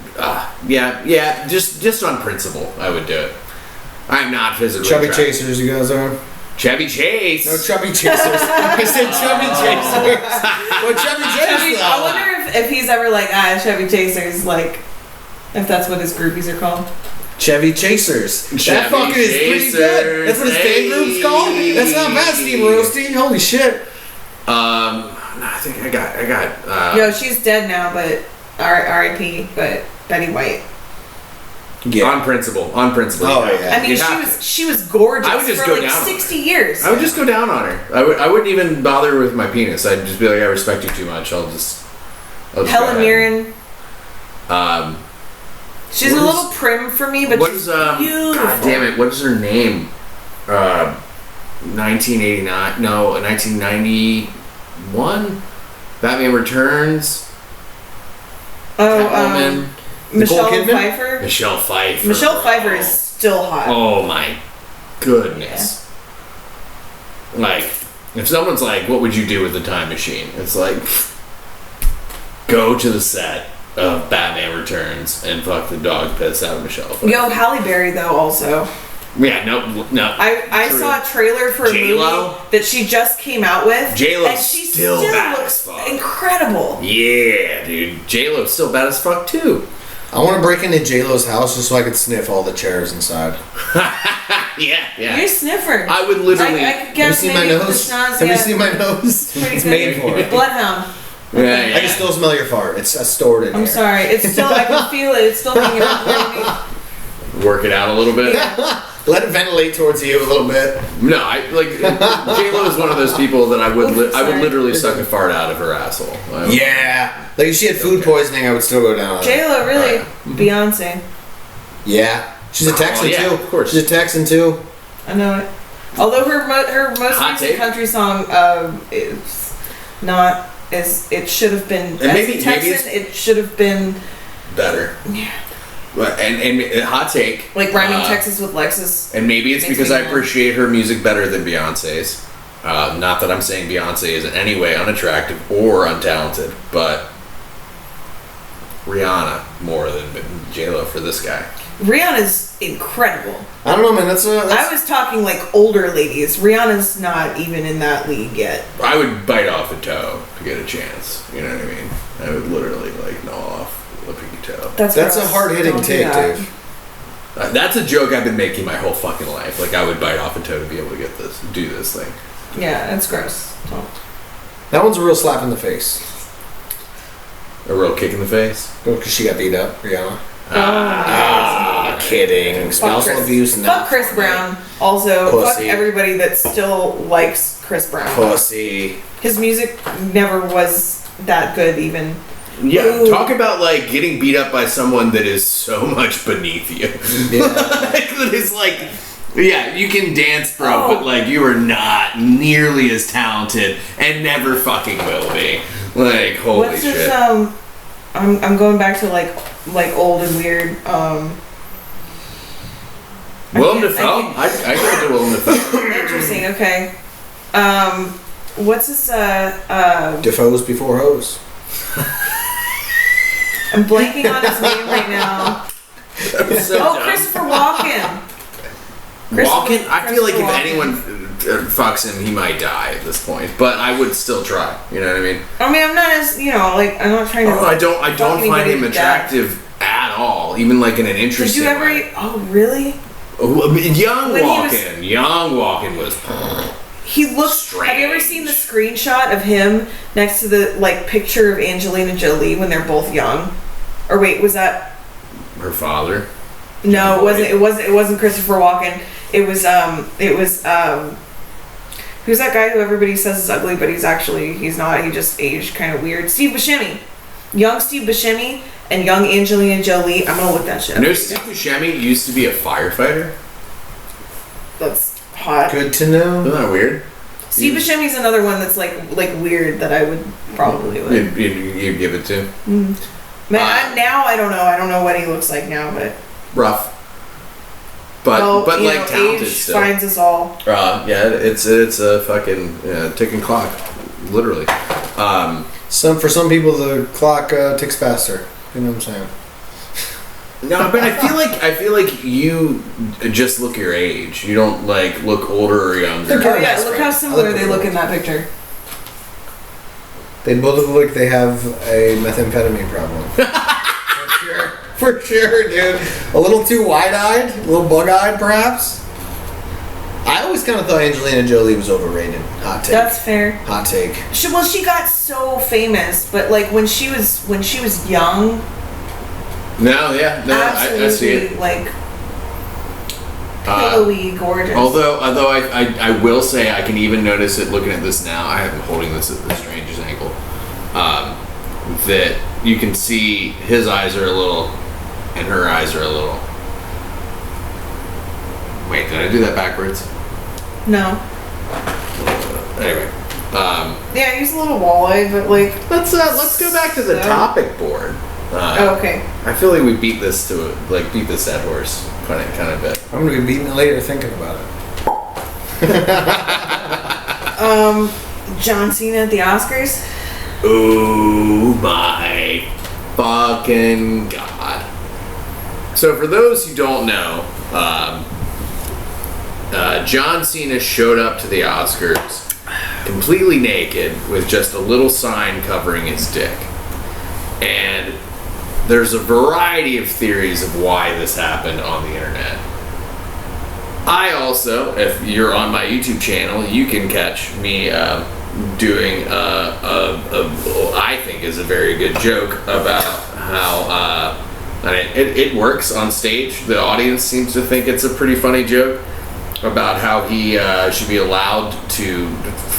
yeah, just on principle I would do it. I'm not physically Chubby attracted. Chasers, you guys are? Chevy Chase. No, Chubby Chasers. I said Chubby Chasers. Well, Chubby Chasers. I wonder if he's ever like, Chevy Chasers, like, if that's what his groupies are called. Chevy Chasers. That fucking is pretty good. That's what his fan group's called? That's not bad, Steve Roasty. Holy shit. I think I got. Yo, she's dead now, but R.I.P. But Betty White. Yeah. On principle. Oh yeah. I mean, she was gorgeous. I would just for go like down 60 years. I would just go down on her. I wouldn't even bother with my penis. I'd just be like, I respect you too much. I'll just Helen Mirren. She's a little prim for me, but she's beautiful. God damn it! What is her name? 1989? No, 1991. Batman Returns. Catwoman. Michelle Pfeiffer. Michelle Pfeiffer. Michelle Pfeiffer is still hot. Oh my goodness! Yeah. Like, if someone's like, "What would you do with the time machine?" It's like, go to the set of Batman Returns and fuck the dog piss out of Michelle Pfeiffer. Yo, Halle Berry though also. Yeah, no. I saw a trailer for a movie that she just came out with. J-Lo and she still bad looks as fuck. Incredible. Yeah, dude. J-Lo's still bad as fuck too. I want to break into J-Lo's house just so I could sniff all the chairs inside. Yeah. You're a sniffer. I would literally. I could guess have you seen my nose? Have you seen my nose? It's made for it. Bloodhound. Yeah. I can still smell your fart. It's stored in here. I'm sorry. It's still. I can feel it. It's still hanging out. Work it out a little bit. Yeah. Let it ventilate towards you a little bit. No, J-Lo is one of those people that I would literally suck a fart out of her asshole. Yeah, like if she had food poisoning, I would still go down on J-Lo, really? Beyonce. Yeah, she's a Texan too. Of course, she's a Texan too. I know it. Although her most recent country song is not as it should have been. Maybe it should have been better. Yeah. And hot take. Like rhyming Texas with Lexus. And maybe it's because I appreciate her music better than Beyonce's. Not that I'm saying Beyonce is in any way unattractive or untalented, but Rihanna more than J-Lo for this guy. Rihanna's incredible. I don't know, man. I was talking like older ladies. Rihanna's not even in that league yet. I would bite off a toe to get a chance. You know what I mean? I would literally gnaw off a pinky toe. That's a hard-hitting take, Dave. That's a joke I've been making my whole fucking life. Like, I would bite off a toe to be able to do this thing. Yeah, it's gross. Don't. That one's a real slap in the face. A real kick in the face? Because she got beat up, Rihanna. Kidding. Fuck Spousal abuse. Fuck Chris Brown. Also, Pussy. fuck everybody that still likes Chris Brown. Pussy. His music never was that good, even. Yeah, Ooh. talk about like getting beat up by someone that is so much beneath you. Yeah. That is like, yeah, you can dance, bro, but like you are not nearly as talented and never fucking will be. Like, holy What's shit. this? I'm going back to like old and weird. Willem Dafoe? I go to Willem Dafoe. Interesting. Okay. What's this? Defoe's before hoes. I'm blanking on his name right now. Christopher Walken. Walken? I feel like if Walken. anyone fucks him, he might die at this point. But I would still try. You know what I mean? I mean, I'm not as like I'm not trying to. I don't find anybody him to attractive at all. Even like in an Did interesting you ever? way. Oh, really? Young When he Walken was. He looks. Strange. Have you ever seen the screenshot of him next to the like picture of Angelina Jolie when they're both young? Or wait, was that Her father. No, it wasn't Christopher Walken. It was who's that guy who everybody says is ugly, but he's not. He just aged kind of weird. Steve Buscemi. Young Steve Buscemi and young Angelina Jolie. I'm gonna look that shit up. You know, Steve Buscemi used to be a firefighter. That's hot. Good to know. Isn't that weird? Steve Buscemi's another one that's like weird that I would probably like. You'd give it to. Man, now I don't know. I don't know what he looks like now, but Rough. But like talented age still. finds us all. Yeah, it's a fucking ticking clock, literally. For some people, the clock ticks faster. You know what I'm saying? No, but I feel like you just look your age. You don't like look older or younger. Oh yeah, look how similar they look in that picture. They both look like they have a methamphetamine problem. For sure, dude. A little too wide-eyed, a little bug-eyed, perhaps. I always kind of thought Angelina Jolie was overrated. Hot take. That's fair. Hot take. She got so famous, but like when she was young. No, I see it. Like pillowy, gorgeous. Although I will say I can even notice it looking at this now. I am holding this at the strangest angle. That you can see his eyes are a little, and her eyes are a little. Wait, did I do that backwards? No. Anyway. Yeah, he's a little wall-eyed, but like. Let's go back to the topic board. Okay. I feel like we beat this dead horse kind of bit. I'm gonna be beating it later thinking about it. John Cena at the Oscars. Oh my fucking god. So for those who don't know, John Cena showed up to the Oscars completely naked with just a little sign covering his dick. And there's a variety of theories of why this happened on the internet. I also, if you're on my YouTube channel, you can catch me doing I think is a very good joke about how it works on stage. The audience seems to think it's a pretty funny joke about how he should be allowed to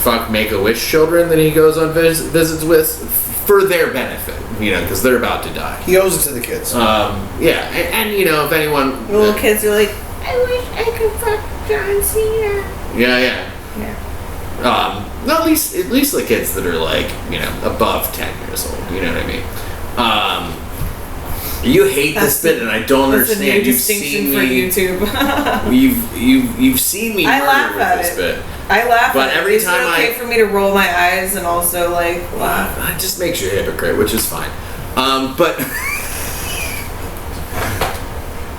fuck Make-A-Wish children that he goes on visits with for their benefit, because they're about to die. He owes it to the kids. Yeah, and if anyone... Little kids are like, I wish I could fuck John Cena. Yeah. Yeah. At least the kids that are like, above 10 years old. You know what I mean? You hate this bit, and I don't understand. That's a new distinction for YouTube. you've seen me murder with this bit. I laugh but at every it. time it's okay for me to roll my eyes and also like laugh. It just makes you a hypocrite, which is fine. But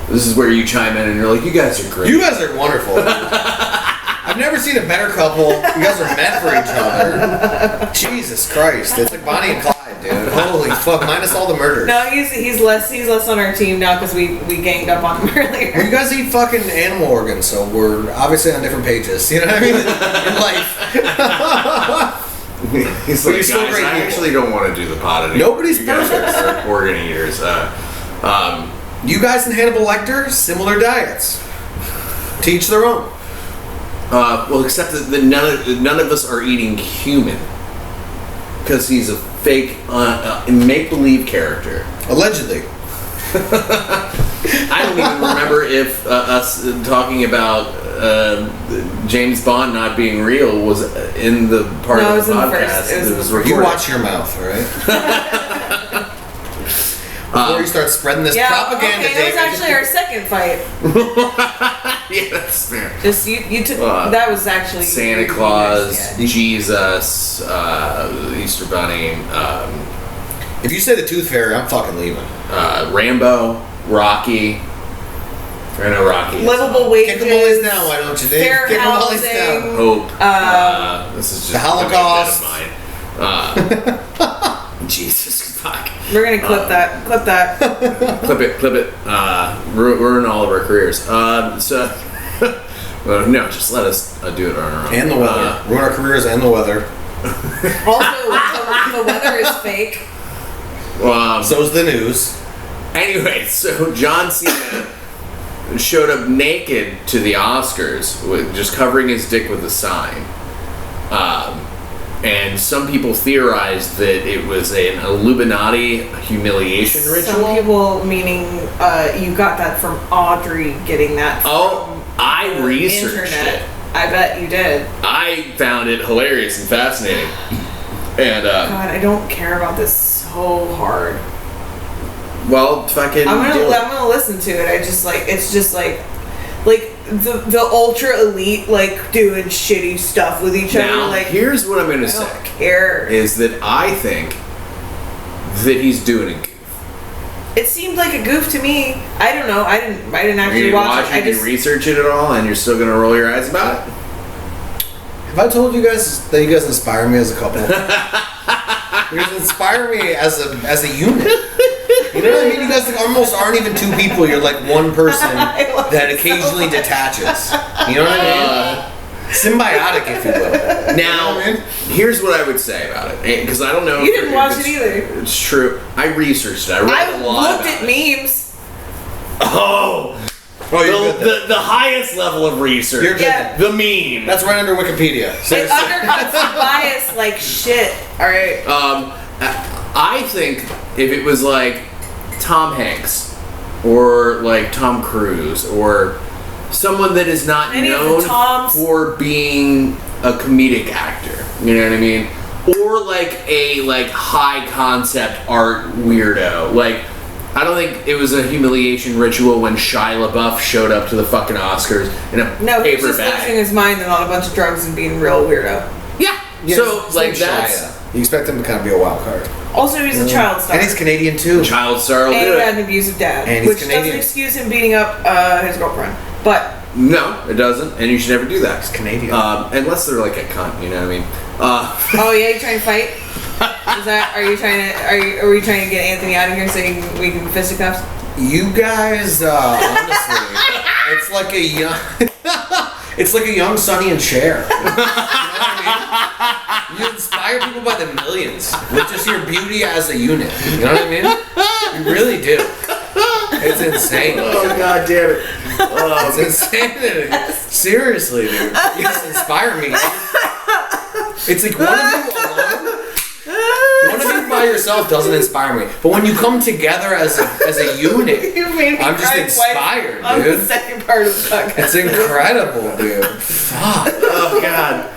this is where you chime in and you're like, you guys are great. You guys are wonderful. I've never seen a better couple. You guys are meant for each other. Jesus Christ. It's like Bonnie and Clyde. dude. Holy fuck! Minus all the murders. No, he's less on our team now because we ganged up on him earlier. Well, you guys eat fucking animal organs, so we're obviously on different pages. You know what I mean? In life. He's like, guys, I actually don't want to do the pod anymore. Nobody's perfect. Are organ eaters. You guys and Hannibal Lecter, similar diets. Teach their own. Well, except that none of us are eating human. Because he's a fake, make-believe character. Allegedly. I don't even remember if us talking about James Bond not being real was in the part of the podcast. It was recorded. You watch your mouth, all right? Before you start spreading this propaganda, okay, that was actually our second fight. Yeah, that's fair. Just you took that was actually Santa Claus, Jesus, Easter Bunny. If you say the Tooth Fairy, I'm fucking leaving. Rambo, Rocky. I know Rocky. Livable wages. Kick them always down, why don't you, Dave? Fair Kick them always housing. down. Hope. This is just the Holocaust. Jesus fuck. We're gonna clip that. Clip that. Clip it. Ruin all of our careers. No, just let us do it on our own. And the weather. Ruin our careers and the weather. Also, the weather is fake. So's the news. Anyway, so John Cena showed up naked to the Oscars, with just covering his dick with a sign. And some people theorized that it was an Illuminati humiliation ritual. Some people meaning you got that from Audrey getting that. I researched it. I bet you did. I found it hilarious and fascinating. And God, I don't care about this so hard. Well, fucking. I'm gonna listen to it. It's just like the ultra elite doing shitty stuff with each other. Like, here's what I'm gonna say. I don't care. Is that I think that he's doing a goof. It seemed like a goof to me. I don't know. I didn't actually watch it. I just research it at all, and you're still gonna roll your eyes about it. Have I told you guys that you guys inspire me as a couple? You guys inspire me as a unit. You know what I mean? You guys almost aren't even two people. You're like one person that occasionally detaches. You know what I mean? Symbiotic, if you will. Now, here's what I would say about it, because I don't know. You didn't watch it either. It's true. I researched it. I read a lot. I looked at memes. The highest level of research. You're good. Yeah. The meme. That's right under Wikipedia. It undercuts the bias like shit. All right. I think if it was like Tom Hanks or like Tom Cruise or someone that is not known for being a comedic actor, you know what I mean? Or like a high concept art weirdo. Like, I don't think it was a humiliation ritual when Shia LaBeouf showed up to the fucking Oscars in a paper bag. He was just losing his mind and on a bunch of drugs and being real weirdo. Yeah. So like that's you expect him to kind of be a wild card. Also, he's a child star. And he's Canadian too. Child star will and do he it. had an abusive dad, and he's which Canadian. doesn't excuse him beating up his girlfriend. But no, it doesn't, and you should never do that. He's Canadian. Unless they're like a cunt, you know what I mean? Oh yeah, you trying to fight? Are we trying to get Anthony out of here so we can fisticuffs? You guys, honestly, it's like a young Sonny and Cher. You know what I mean? You inspire people by the millions with just your beauty as a unit. You know what I mean? You really do. It's insane. Oh god damn it! It's insanity. Seriously, dude. You just inspire me. It's like one of you alone. One of you by yourself doesn't inspire me, but when you come together as a unit, I'm just inspired, on dude. The second part of the podcast. It's incredible, dude. Fuck. Oh god.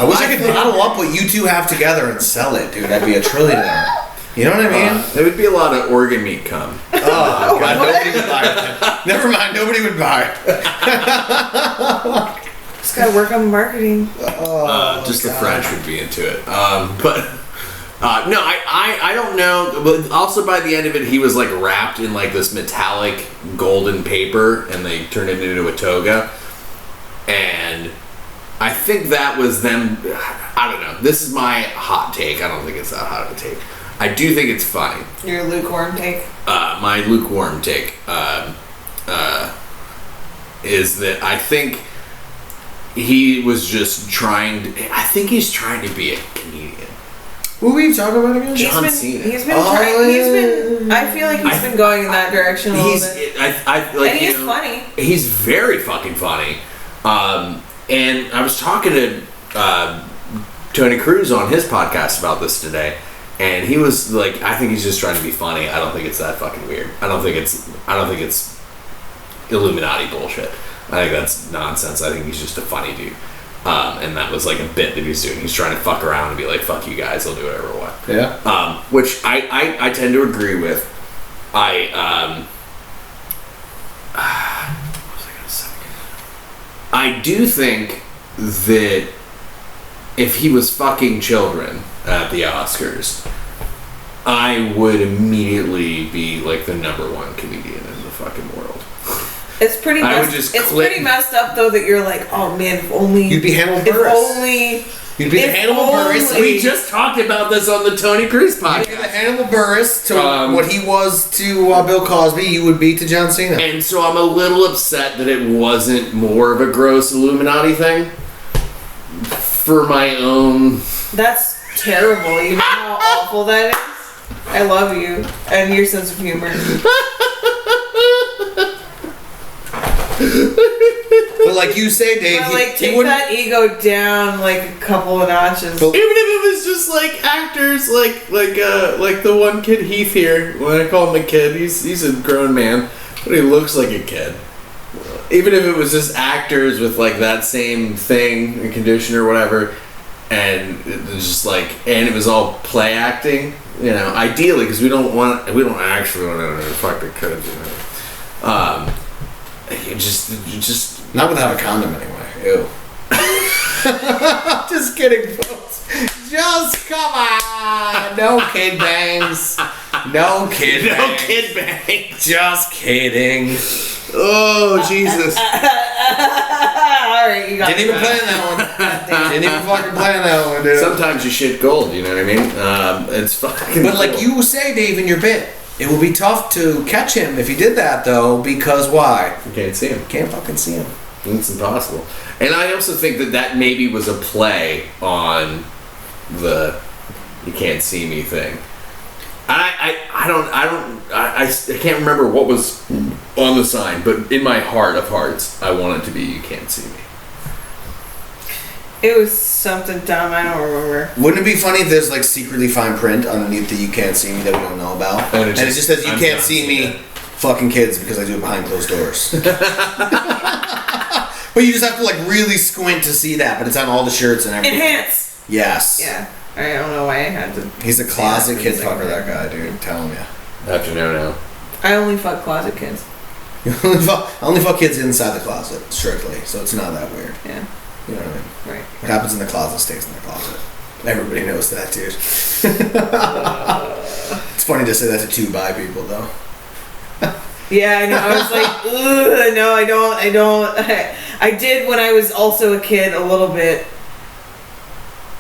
I wish I could bottle up what you two have together and sell it, dude. That'd be a trillionaire. You know what I mean? There would be a lot of organ meat come. Oh god, nobody would buy it. Never mind, nobody would buy it. Just gotta work on the marketing. Just the French would be into it. But no, I don't know. But also by the end of it, he was like wrapped in like this metallic golden paper, and they turned it into a toga. And I think that was them. I don't know. This is my hot take. I don't think it's that hot of a take. I do think it's funny. Your lukewarm take? My lukewarm take is that I think he was just trying to... I think he's trying to be a comedian. Who are you talking about again? John Cena. He's been trying... He's been... I feel like he's been going in that direction a little bit. And he's funny. He's very fucking funny. And I was talking to Tony Cruz on his podcast about this today, and he was like, I think he's just trying to be funny. I don't think it's that fucking weird. I don't think it's Illuminati bullshit. I think that's nonsense. I think he's just a funny dude. And that was like a bit that he's doing. He's trying to fuck around and be like, fuck you guys, I'll do whatever I want. Yeah. Which I tend to agree with. What was I gonna say? I do think that if he was fucking children at the Oscars, I would immediately be like the #1 comedian in the fucking world. It's pretty messed up though that you're like, oh man, if only you'd be Hannibal Buress. You'd be Hannibal Buress. We just talked about this on the Tony Cruz podcast. You'd be the Hannibal Buress to what he was to Bill Cosby. You would be to John Cena. And so I'm a little upset that it wasn't more of a gross Illuminati thing. For my own. That's terrible. You know how awful that is. I love you and your sense of humor. But like you say, Dave, take that ego down like a couple of notches. Even if it was just like actors, like the one kid Heath here. When I call him a kid, he's a grown man, but he looks like a kid. Even if it was just actors with like that same thing and condition or whatever, and it was just like, and it was all play acting, you know. Ideally, because we don't actually want to fuck the kids, you know. You just not without a condom anyway. Ew. Just kidding, folks. Just come on. No kid bangs. No kid bangs. Just kidding. Oh Jesus. Alright, you got Didn't even plan that one. Didn't even fucking plan that one, dude. Sometimes you shit gold, you know what I mean? It's fucking But like you say, Dave, in your bit, it would be tough to catch him if he did that, though, because why? You can't see him. Can't fucking see him. It's impossible. And I also think that maybe was a play on the "you can't see me" thing. I can't remember what was on the sign, but in my heart of hearts, I want it to be "you can't see me." It was something dumb. I don't remember. Wouldn't it be funny if there's like secretly fine print underneath the "you can't see me" that we don't know about, and it just says "you can't see me, fucking kids," because I do it behind closed doors. But you just have to like really squint to see that. But it's on all the shirts and everything. Enhance. Yes. Yeah. I don't know why I had to. He's a closet kid fucker. That guy, dude. I'm telling you. I have to know now. I only fuck closet kids. I only fuck kids inside the closet, strictly. So it's not that weird. Yeah. You know what I mean? Right. What happens in the closet stays in the closet. Everybody knows that, dude. It's funny to say that to two bi people, though. Yeah, I know. I was like, ugh, no, I don't. I did when I was also a kid a little bit.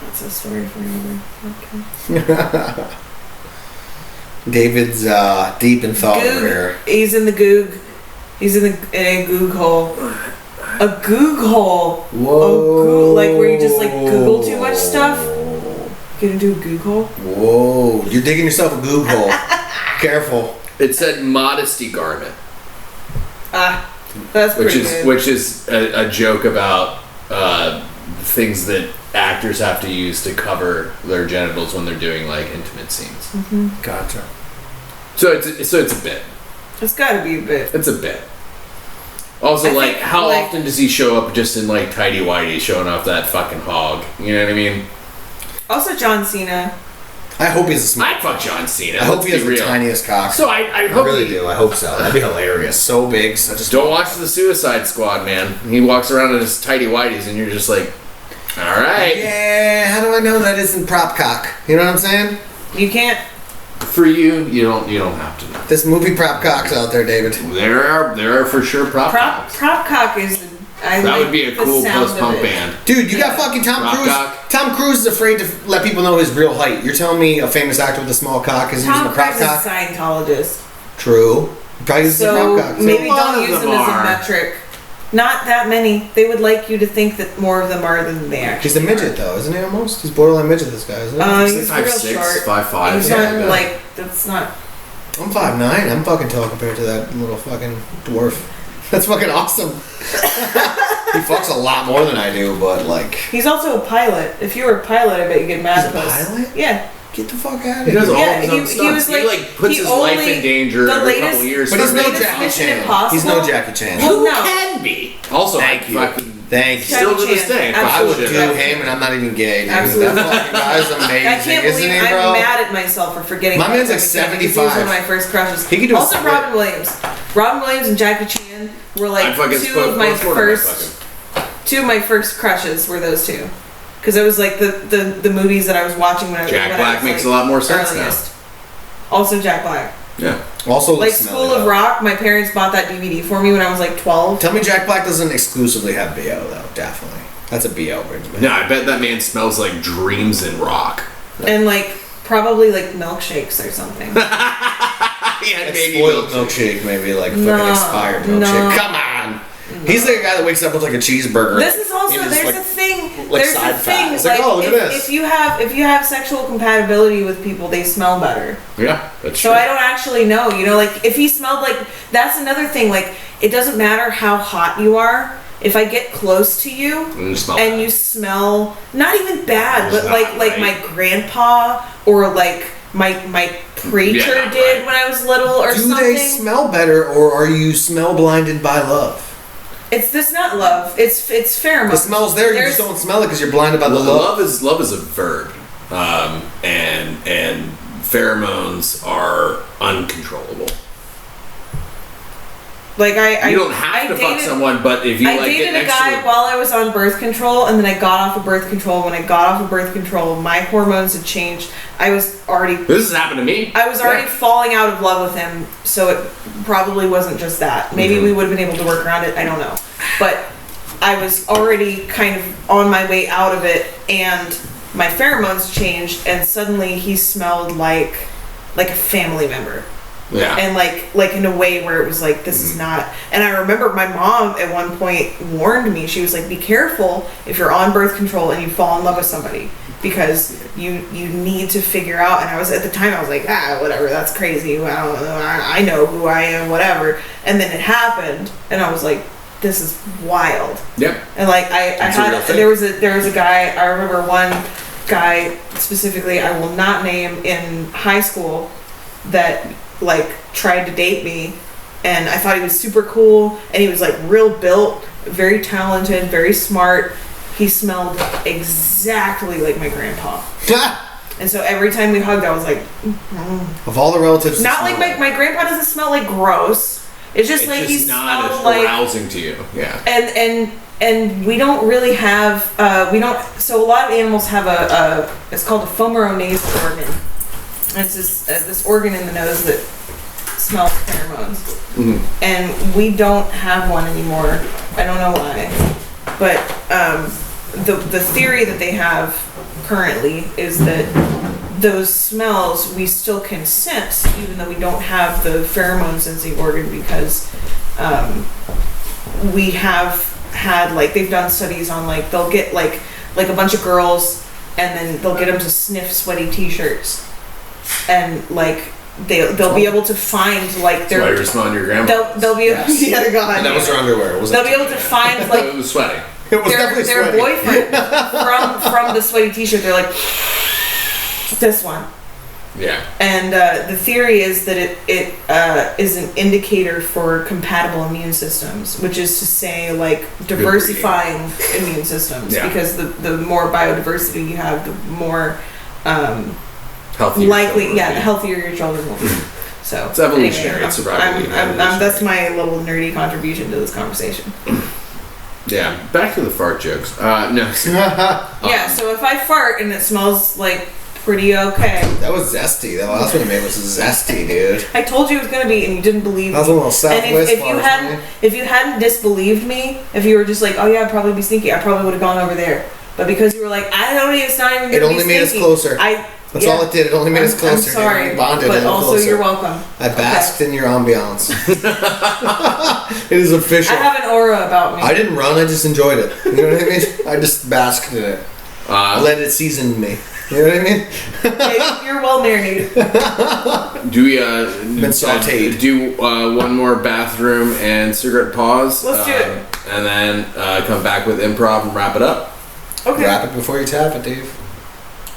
That's a story for another podcast. David's deep in thought over here. He's in the goog. He's in a goog hole. A goog hole. Whoa. Like where you just like Google too much stuff. Get into a goog hole. Whoa. You're digging yourself a goog hole. Careful. It said "modesty garment." That's pretty good. Which is a joke about things that actors have to use to cover their genitals when they're doing like intimate scenes. Mm-hmm. Gotcha. So it's a bit. It's got to be a bit. It's a bit. Also, like, how often does he show up just in like tidy whities, showing off that fucking hog? You know what I mean? Also, John Cena. I hope he's a small. I'd fuck John Cena. I hope he has the tiniest cock. So I hope really do. I hope so. That'd be hilarious. So big. Such a don't watch the Suicide Squad, man. He walks around in his tidy whities, and you're just like, all right. Yeah. How do I know that isn't prop cock? You know what I'm saying? You can't. For you don't have to know. This movie prop cocks out there, David. There are for sure prop cocks. Prop cock is That would be a cool post-punk band. Dude, you got fucking Tom Cruise. Tom Cruise is afraid to let people know his real height. You're telling me a famous actor with a small cock is using a crop cock? Tom Cruise is a Scientologist. True. He probably uses a crop cock. Maybe don't use them as a metric. Not that many. They would like you to think that more of them are than they actually He's a midget, though, isn't he almost? He's borderline midget, this guy, isn't he? He's real 5'6", short. 5'5". He's not, like, that's not... I'm 5'9". I'm fucking tall compared to that little fucking dwarf. That's fucking awesome. He fucks a lot more than I do, but, like... He's also a pilot. If you were a pilot, I bet you'd get mad at us. He's a pilot? Yeah. Get the fuck out of here. He does all his own stunts. He puts his life in danger every couple of years. But he's no Jackie Chan. He's no Jackie Chan. Who can be? Also, thank you. Thank you. Still to this day. I would do him, and I'm not even gay, dude. Absolutely. That fucking guy's amazing, I can't believe isn't he, bro? I'm mad at myself for forgetting. My man's like 75. He was 75. one of my first crushes. He could do also Robin Williams. Robin Williams and Jackie Chan were like two of my first crushes. Were those two? Because it was like the movies that I was watching when I was Jack Black makes a lot more sense now. Also Jack Black. Yeah. Also, like School of Rock, my parents bought that DVD for me when I was like 12. Tell me Jack Black doesn't exclusively have BO, though. Definitely. That's a BO bridge. No, I bet that man smells like dreams in rock. And like, probably like milkshakes or something. Yeah, maybe spoiled milkshake, maybe like fucking expired milkshake. Come on! He's like a guy that wakes up with like a cheeseburger. This is also there's a thing. Like there's a thing. It's like, oh, look at this. If you have sexual compatibility with people, they smell better. Yeah, that's true. So I don't actually know. You know, like if he smelled like that's another thing. Like it doesn't matter how hot you are. If I get close to you and you smell not even bad, but like my grandpa or like my preacher did when I was little or something. Do they smell better, or are you smell blinded by love? It's this not love. It's pheromones. The smell's there. You just don't smell it because you're blinded by the love. Love is a verb, and pheromones are uncontrollable. Like you don't have to fuck someone, but if you I dated a guy while I was on birth control, and then I got off of birth control. When I got off of birth control, my hormones had changed. I was already. This has happened to me. I was already falling out of love with him, so it probably wasn't just that. Maybe we would have been able to work around it. I don't know, but I was already kind of on my way out of it, and my pheromones changed, and suddenly he smelled like a family member. Yeah. And like in a way where it was like, this is not. And I remember my mom at one point warned me. She was like, be careful if you're on birth control and you fall in love with somebody, because you need to figure out. And I was at the time I was like, whatever, that's crazy. I know who I am, whatever. And then it happened, and I was like, this is wild. Yep. And like there was a guy. I remember one guy specifically. I will not name, in high school that like tried to date me, and I thought he was super cool, and he was like real built, very talented, very smart. He smelled exactly like my grandpa. And so every time we hugged, I was like, of all the relatives, not like my grandpa doesn't smell like gross. It's just like he's not as arousing to you. Yeah. And we don't really have so a lot of animals have it's called a fomeronasal organ. And it's this organ in the nose that smells pheromones. Mm-hmm. And we don't have one anymore. I don't know why. But the theory that they have currently is that those smells we still can sense, even though we don't have the pheromone sensing organ, because we have had, like, they've done studies on, like, they'll get like a bunch of girls, and then they'll get them to sniff sweaty t-shirts. And like they'll be able to find like their. That's why you're smelling your grandma. They'll be able. Yes. Yeah, God. And that was her underwear. They'll be able to find like. It was sweaty. It was definitely their boyfriend from the sweaty t-shirt. They're like, this one. Yeah. And the theory is that it is an indicator for compatible immune systems, which is to say, like, diversifying immune systems. Yeah. Because the more biodiversity you have, the more. Healthier likely, the healthier your children will be. So it's evolutionary. Anyway, it's survival. That's my little nerdy contribution to this conversation. Yeah, back to the fart jokes. No. Yeah, so if I fart and it smells like pretty okay. That was zesty. That last one you made was zesty, dude. I told you it was gonna be, and you didn't believe me. That was a little Southwest. And if you hadn't disbelieved me, if you were just like, oh yeah, I'd probably be sneaky, I probably would have gone over there. But because you were like, I don't even, it's not even gonna be It only made us closer. That's all it did. It only made us closer. I'm sorry, we bonded but also closer. you're welcome. I basked in your ambiance. It is official. I have an aura about me. I didn't run. I just enjoyed it. You know what I mean? I just basked in it. Let it season me. You know what I mean? Okay, you're well marinated. Do we been sauteed? Do one more bathroom and cigarette pause? Let's do it. And then come back with improv and wrap it up. Okay. Wrap it before you tap it, Dave.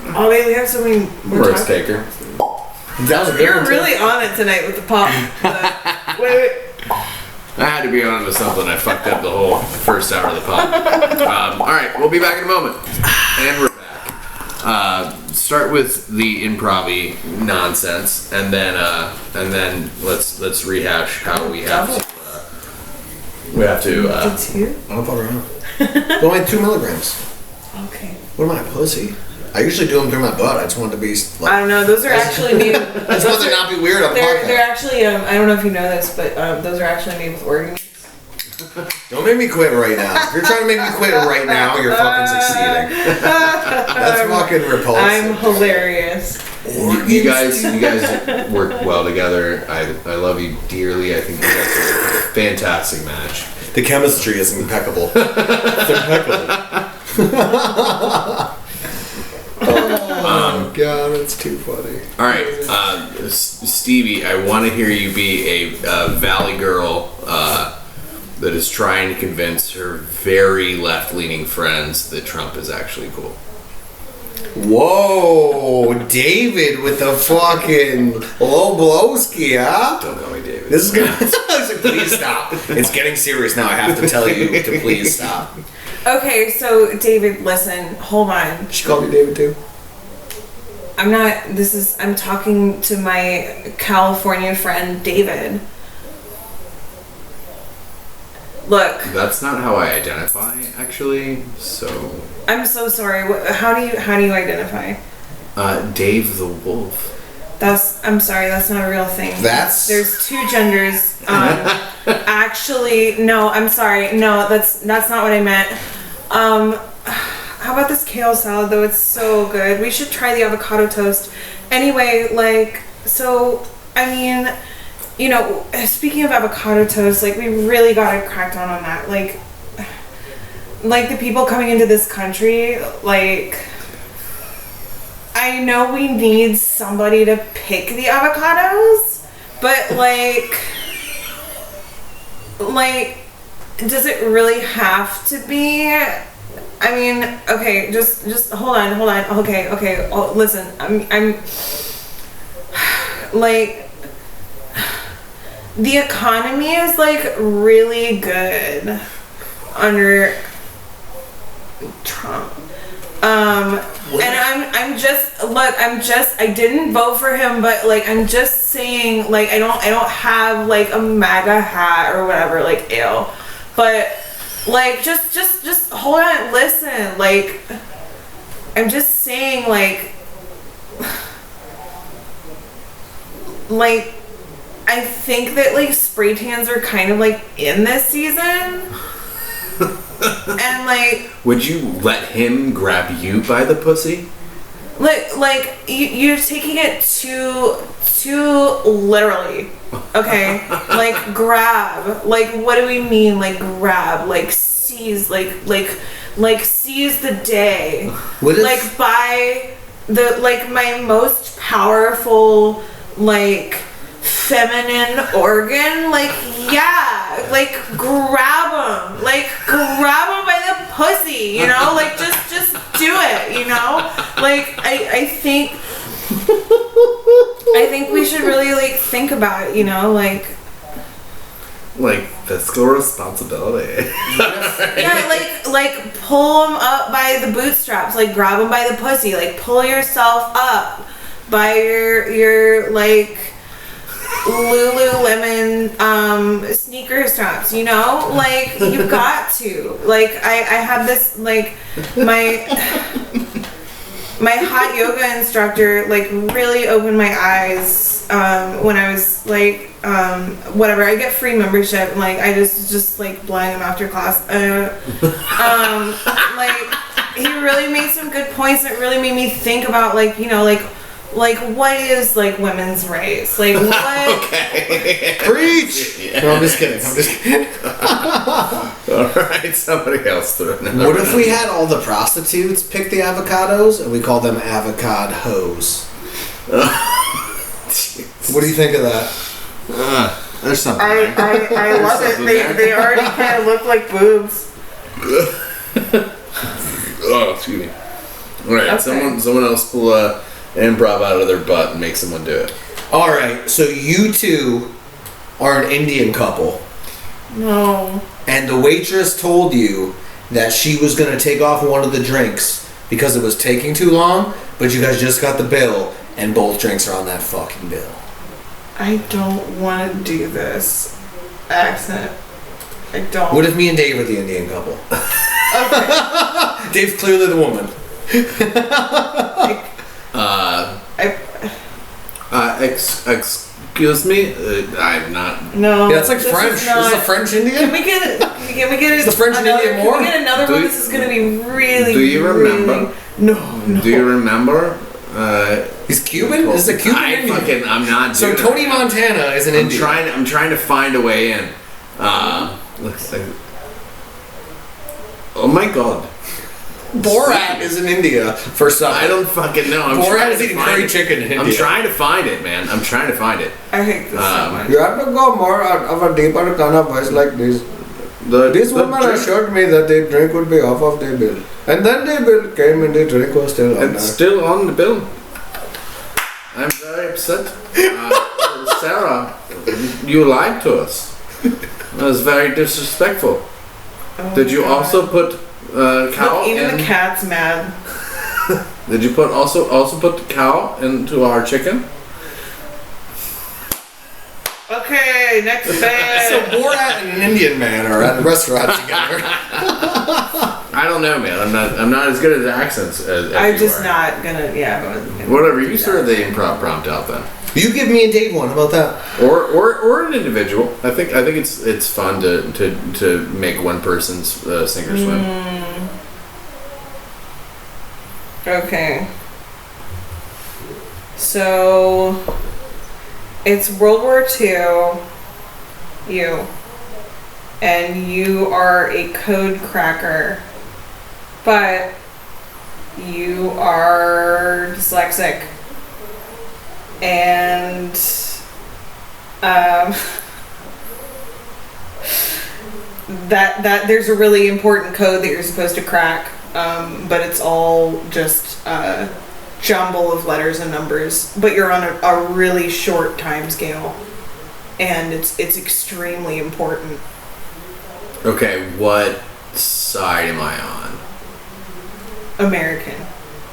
Oh, we have so many. Risk taker. That was a good You're one, really on it tonight with the pop. Wait. I had to be on with something. I fucked up the whole first hour of the pod. All right, we'll be back in a moment, and we're back. Start with the improv-y nonsense, and then let's rehash how we have to. Two? I'll put around. Only 2 milligrams. Okay. What am I, a pussy? I usually do them through my butt. I just want to be like. I don't know. Those are actually made. I just want to not be weird on podcast. They're actually. I don't know if you know this, but those are actually made with organ meats. Don't make me quit right now. If you're trying to make me quit right now, you're fucking succeeding. That's fucking repulsive. I'm hilarious. You guys work well together. I love you dearly. I think you guys are a fantastic match. The chemistry is impeccable. It's impeccable. Oh god, that's too funny. All right, Stevie, I want to hear you be a Valley girl that is trying to convince her very left-leaning friends that Trump is actually cool. Whoa, David with the fucking low blowski, huh? Don't call me David. This is gonna. Please stop. It's getting serious now. I have to tell you to please stop. Okay, so David, listen, hold on. She called you David too. I'm talking to my California friend David. Look. That's not how I identify, actually. So. I'm so sorry. How do you identify? Dave the Wolf. I'm sorry. That's not a real thing. There's 2 genders. Actually, no. I'm sorry. No, that's not what I meant. How about this kale salad though? It's so good. We should try the avocado toast. Anyway, speaking of avocado toast, we really gotta crack down on that. Like the people coming into this country, I know we need somebody to pick the avocados, but does it really have to be? I mean, okay, just hold on. Okay. Oh, listen, I'm the economy is really good under Trump. And I didn't vote for him, but I'm just saying, I don't have a MAGA hat or whatever, ew. But just hold on, listen, I'm just saying, I think that spray tans are kind of in this season. And would you let him grab you by the pussy? You're taking it too literally. Okay? Grab. What do we mean? Grab. Seize. Seize the day. What is by the my most powerful feminine organ, grab him by the pussy, just do it, I think we should really think about it, fiscal responsibility. Yeah, pull him up by the bootstraps, grab him by the pussy, pull yourself up by your Lululemon sneaker straps, you've got to. I have this My hot yoga instructor like really opened my eyes when I was like whatever. I get free membership and like I just like blowing him after class. Like he really made some good points that really made me think about like what is like women's rights? Like what? Okay. Preach! Yeah. No, I'm just kidding. Alright, somebody else threw it. What if we had all the prostitutes pick the avocados and we call them avocado hoes? What do you think of that? There's something. I love it. They already kind of look like boobs. Oh, excuse me. Alright, okay. Someone else pull improv out of their butt and make someone do it. Alright, so you two are an Indian couple. No. And the waitress told you that she was going to take off one of the drinks because it was taking too long, but you guys just got the bill and both drinks are on that fucking bill. I don't want to do this accent. I don't. What if me and Dave are the Indian couple? Okay. Dave's clearly the woman. Excuse me? I'm not. No. Yeah, that's like French. This is a French Indian? Can we get it? Is the French Indian more? Can we get another one? This is going to be really. Do you remember? No. Do you remember? He's Cuban? This is a Cuban Indian. I'm not. So Tony Montana is an Indian. I'm trying to find a way in. Looks like. Oh my God. Borat is in India for supper. I don't fucking know. Borat is eating curry chicken in India. I'm trying to find it, man. I'm trying to find it. I hate this so much. You have to go more of a deeper kind of voice like this. This woman assured me that the drink would be off of the bill. And then the bill came and the drink was still on. It's still on the bill. I'm very upset. Sarah, you lied to us. That was very disrespectful. Oh, Did you also put cow? Look, even the cat's mad. Did you also put the cow into our chicken? Okay, next band. So Borat and an Indian man are at a restaurant together. I don't know, man. I'm not as good at accents as I'm you just are. not gonna. Yeah. Whatever. You serve the improv prompt out then. You give me and Dave one. How about that? Or an individual. I think it's fun to make one person's sink or swim. Okay. So it's World War II. And you are a code cracker, but you are dyslexic. And that there's a really important code that you're supposed to crack, but it's all just a jumble of letters and numbers. But you're on a really short time scale, and it's extremely important. Okay, what side am I on? American.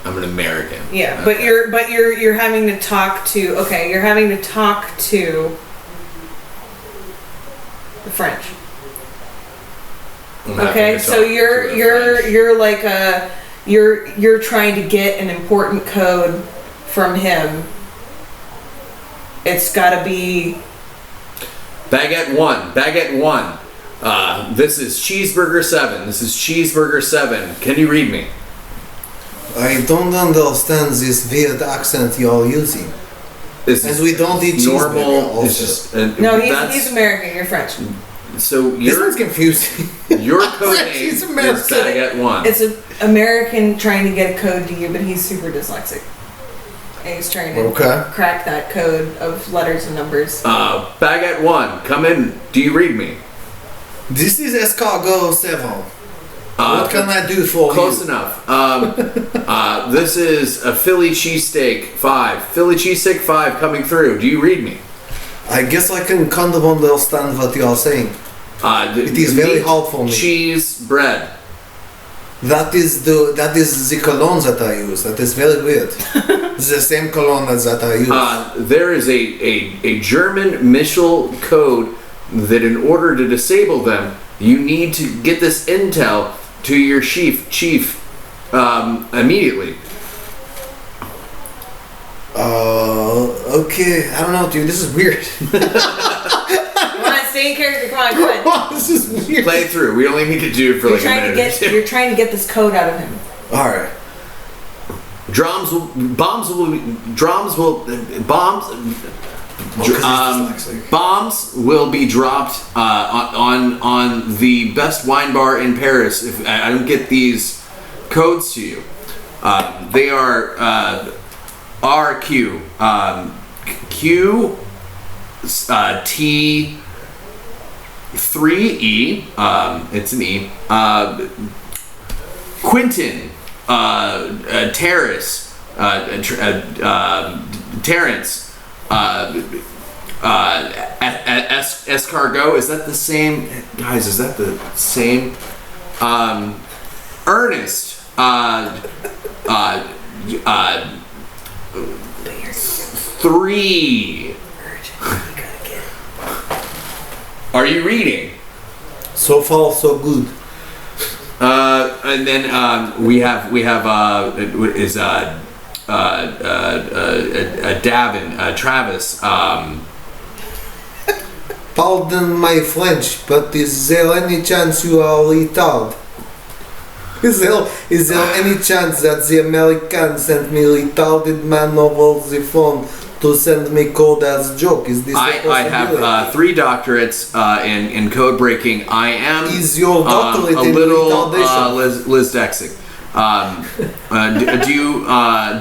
I'm an American. Yeah, okay. but you're having to talk to the French. Okay, so you're like you're trying to get an important code from him. It's got to be Baguette 1. This is cheeseburger 7. This is cheeseburger 7. Can you read me? I don't understand this weird accent you're using. And we don't eat normal. It's just no. He's American. You're French. So this is confusing. Your code name is Baguette 1. It's an American trying to get a code to you, but he's super dyslexic. And he's trying to crack that code of letters and numbers. Baguette 1, come in. Do you read me? This is escargot 7. What can I do for close you? Enough. This is a Philly cheesesteak 5. Philly cheesesteak 5 coming through. Do you read me? I guess I can kind of understand what you are saying. It is very hard for me. Cheese bread. That is the cologne that I use. That is very weird. It's the same cologne that I use. There is a German missile code that in order to disable them, you need to get this intel to your chief immediately. Okay. I don't know, dude. This is weird. Come on, stay in character. Come on, go ahead. This is weird. Play it through. We only need to do it for like a minute. You're trying to get this code out of him. All right. Bombs will be dropped on the best wine bar in Paris if I don't get these codes to you. They are RQ Q T3E. It's an E. Quentin Terrace Terrence Escargot. Is that the same, guys? Is that the same? Ernest. Three. Are you reading? So far, so good. And then we have Davin, Travis. Pardon my French, but is there any chance you are retarded? Is there any chance that the Americans sent me retarded man over the phone to send me code as joke? Is this I have 3 doctorates in code breaking. I am is your doctorate a in little retardation? Liz Dexing.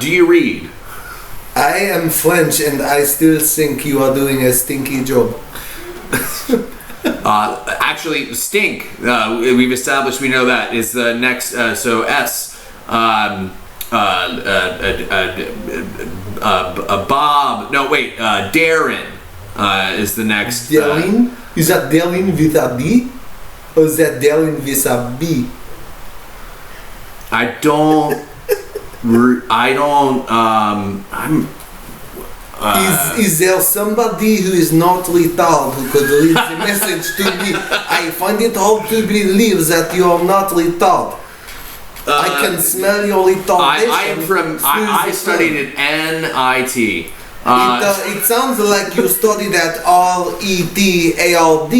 Do you read? I am French and I still think you are doing a stinky job. Actually, stink. We've established we know that is the next. So S. Bob. No, wait. Darren is the next. Darren? Is that Darren with a D? Or is that Darren with a B? I don't. I'm. Is there somebody who is not retarded who could read the message to me? I find it hard to believe that you are not retarded. I can smell your retardation. I am from. I studied at NIT. It sounds like you studied at RETARD.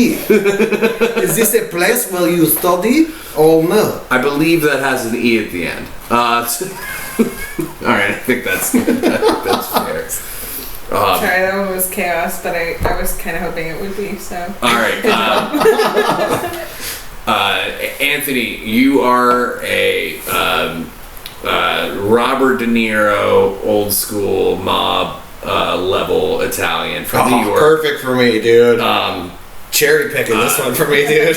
Is this a place where you study or no? I believe that has an E at the end. All right, I think that's fair. Sorry, that one was chaos, but I was kind of hoping it would be, so. All right. Anthony, you are a Robert De Niro, old school mob level Italian from New York. Perfect for me, dude. Cherry picking this one for me, dude.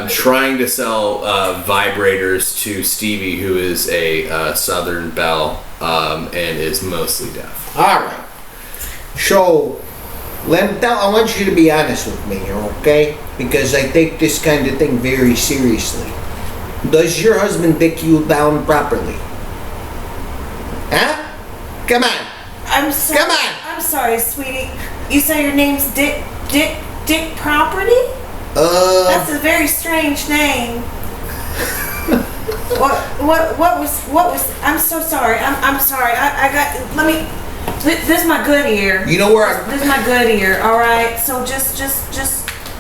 Trying to sell vibrators to Stevie, who is a Southern belle and is mostly deaf. All right. So, I want you to be honest with me here, okay? Because I take this kind of thing very seriously. Does your husband dick you down properly? Huh? Come on. I'm sorry. Come on. I'm sorry, sweetie. You say your name's Dick Property? That's a very strange name. What was? I'm so sorry. I'm sorry. I got. Let me. This is my good ear. You know where This is my good ear. All right. So just.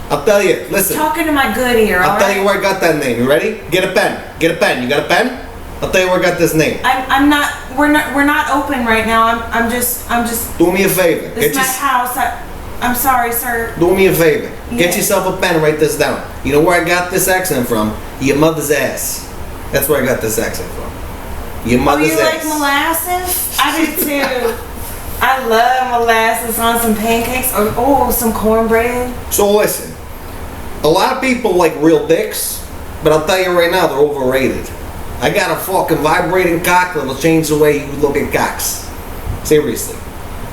I'll tell you. Listen. Talking to my good ear. I'll tell you where I got that name. You ready? Get a pen. You got a pen? I'll tell you where I got this name. I'm not. We're not open right now. I'm just. Do me a favor. This is my house. I'm sorry, sir. Do me a favor. Yeah. Get yourself a pen and write this down. You know where I got this accent from? Your mother's ass. That's where I got this accent from. Your mother's ass. Oh, you like molasses? I do too. I love molasses on some pancakes or some cornbread. So listen, a lot of people like real dicks, but I'll tell you right now, they're overrated. I got a fucking vibrating cock that'll change the way you look at cocks. Seriously.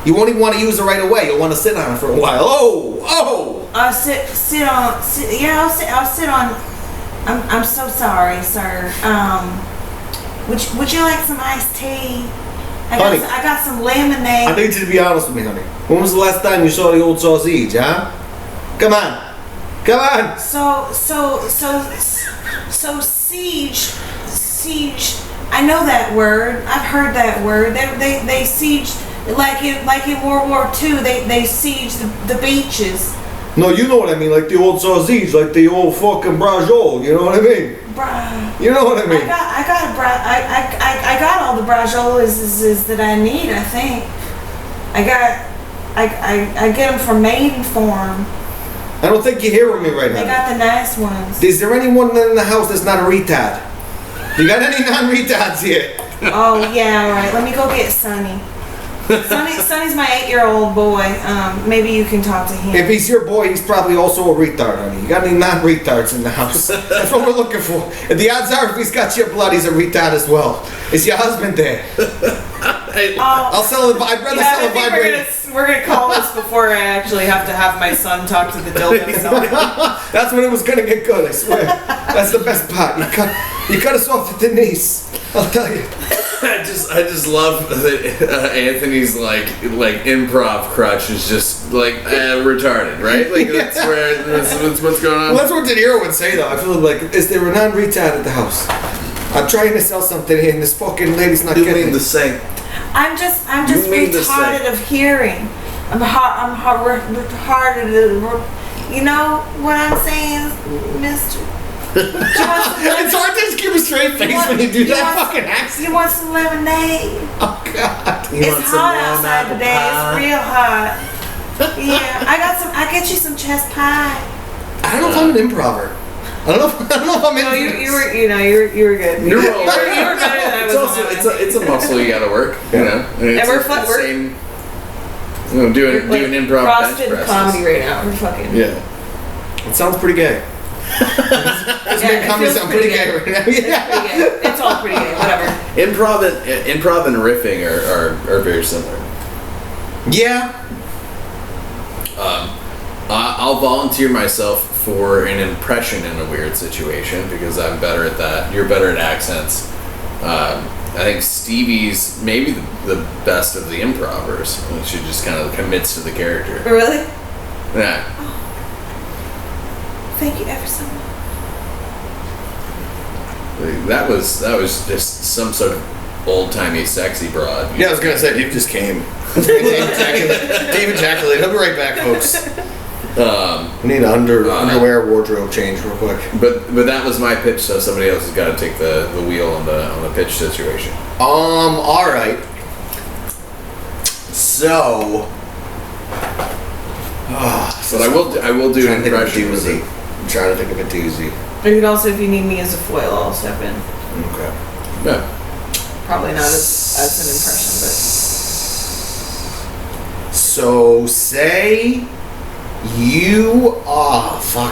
You won't even want to use it right away. You'll want to sit on it for a while. Oh! I'll sit on. I'll sit on. I'm so sorry, sir. Would you like some iced tea? I got some lemonade. I need you to be honest with me, honey. When was the last time you saw the old sausage, huh? Come on. So siege. I know that word. I've heard that word. They siege like in World War II, they sieged the beaches. No, you know what I mean, like the old sausage, like the old fucking brajol, you know what I mean? You know what I mean? I got all the brajolas that I need, I think. I get them from Maidenform. I don't think you're hearing me right now. I got the nice ones. Is there anyone in the house that's not a retard? You got any non-retards here? Oh, yeah, all right. Let me go get Sonny. Sonny's my 8-year-old boy. Maybe you can talk to him. If he's your boy, he's probably also a retard, honey. You got any non-retards in the house? That's what we're looking for. And the odds are, if he's got your blood, he's a retard as well. Is your husband there? I'll sell it. I'd rather sell a vibrator. We're gonna call this before I actually have to have my son talk to the dildo. That's when it was gonna get good, I swear. That's the best part. You cut us off at the knees. I'll tell you. I just love that Anthony's like improv crutch is just like retarded, right? Like that's what's going on. Well, that's what De Niro would say though. I feel like, is there a non-retard at the house? I'm trying to sell something here and this fucking lady's not getting it. You mean the same. I'm just retarded of hearing. I'm retarded. You know what I'm saying, Mister? It's hard to just keep a straight face when you do that fucking accent. You want some lemonade? Oh God! It's hot outside today. It's real hot. Yeah, I get you some chest pie. I don't know if I'm an improver. I don't know if I'm in. No, you were good. You were better than I was. It's a muscle you gotta work. You know, and we're doing improv frosted bench presses. comedy right now. We're fucking. Yeah. It sounds pretty gay. Comedy sounds pretty gay right now. Yeah. It's all pretty gay. Whatever. Improv and riffing are very similar. Yeah. I'll volunteer myself for an impression in a weird situation because I'm better at that. You're better at accents. I think Stevie's maybe the best of the improvers. She just kind of commits to the character. Really? Yeah. Oh. Thank you ever so much. That was just some sort of old-timey sexy broad. Yeah, I was gonna say Dave just came. Dave ejaculated. I'll be right back, folks. We need an underwear wardrobe change real quick. But that was my pitch, so somebody else has got to take the wheel on the pitch situation. All right. So. But I will do an impression. I'm trying to think of a doozy. Or you can also, if you need me as a foil, I'll step in. Okay. Yeah. Probably not as an impression, but. So say you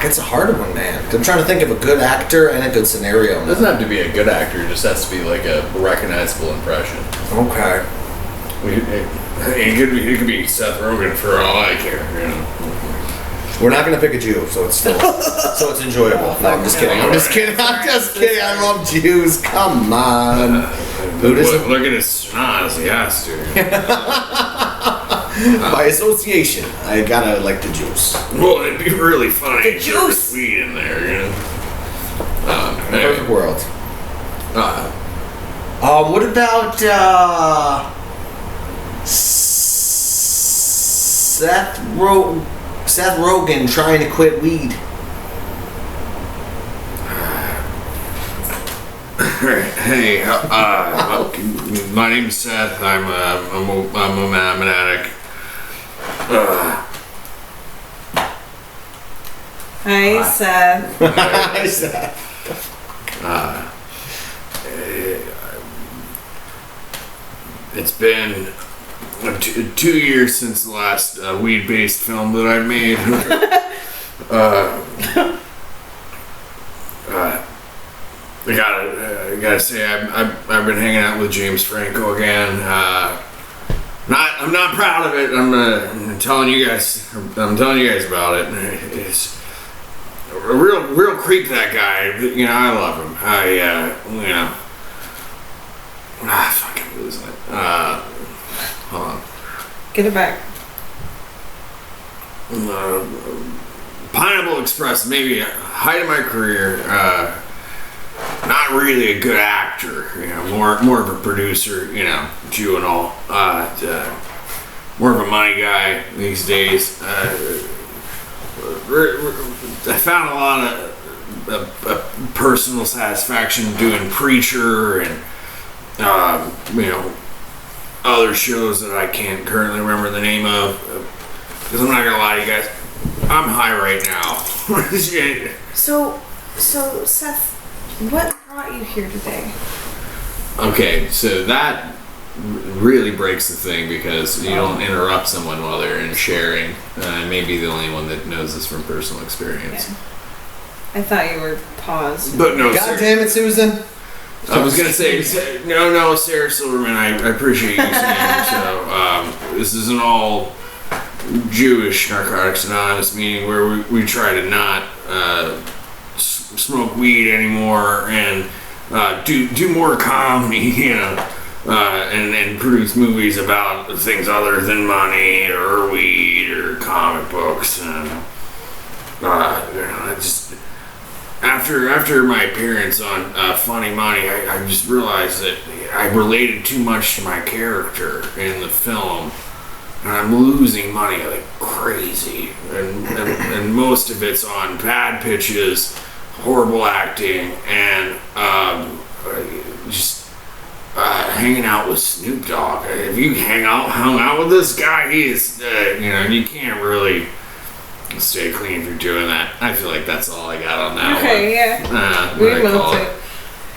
it's a hard one, man. I'm trying to think of a good actor and a good scenario. It doesn't have to be a good actor, it just has to be like a recognizable impression. Okay. It could be Seth Rogen for all I care, you know. We're not gonna pick a Jew, so it's still it's enjoyable. No, I'm just kidding. I'm just kidding. I love Jews. Come on. Buddhism. Look at his schnoz. He has to. By association, I gotta like the Jews. Well, it'd be really funny. The juice. Sweet in there, you know. Perfect world. What about Seth Rogen trying to quit weed? Hey, my name's Seth. I'm an addict. Hi, Seth. Hi, Seth. It's been 2 years since the last weed-based film that I made. I gotta say, I've been hanging out with James Franco again. I'm not proud of it. I'm telling you guys about it. It's a real creep, that guy. You know, I love him. Fucking losing it. Hold on. Get it back. Pineapple Express, maybe height of my career. Not really a good actor, you know, more of a producer, you know, Jew and all. more of a money guy these days. I found a lot of personal satisfaction doing Preacher and other shows that I can't currently remember the name of. Because I'm not gonna lie to you guys, I'm high right now. So Seth, what brought you here today? Okay, so that really breaks the thing because you don't interrupt someone while they're in sharing. I may be the only one that knows this from personal experience. Yeah. I thought you were paused. But no, God damn it, Susan. I was gonna say no, Sarah Silverman. I appreciate you saying so. This isn't all Jewish Narcotics Anonymous meeting where we try to not smoke weed anymore and do more comedy, and produce movies about things other than money or weed or comic books and just. After my appearance on Funny Money, I just realized that I related too much to my character in the film, and I'm losing money like crazy. And most of it's on bad pitches, horrible acting, and just hanging out with Snoop Dogg. If you hung out with this guy, he's you can't really stay clean if you're doing that. I feel like that's all I got on that one. Okay, yeah. We moved it.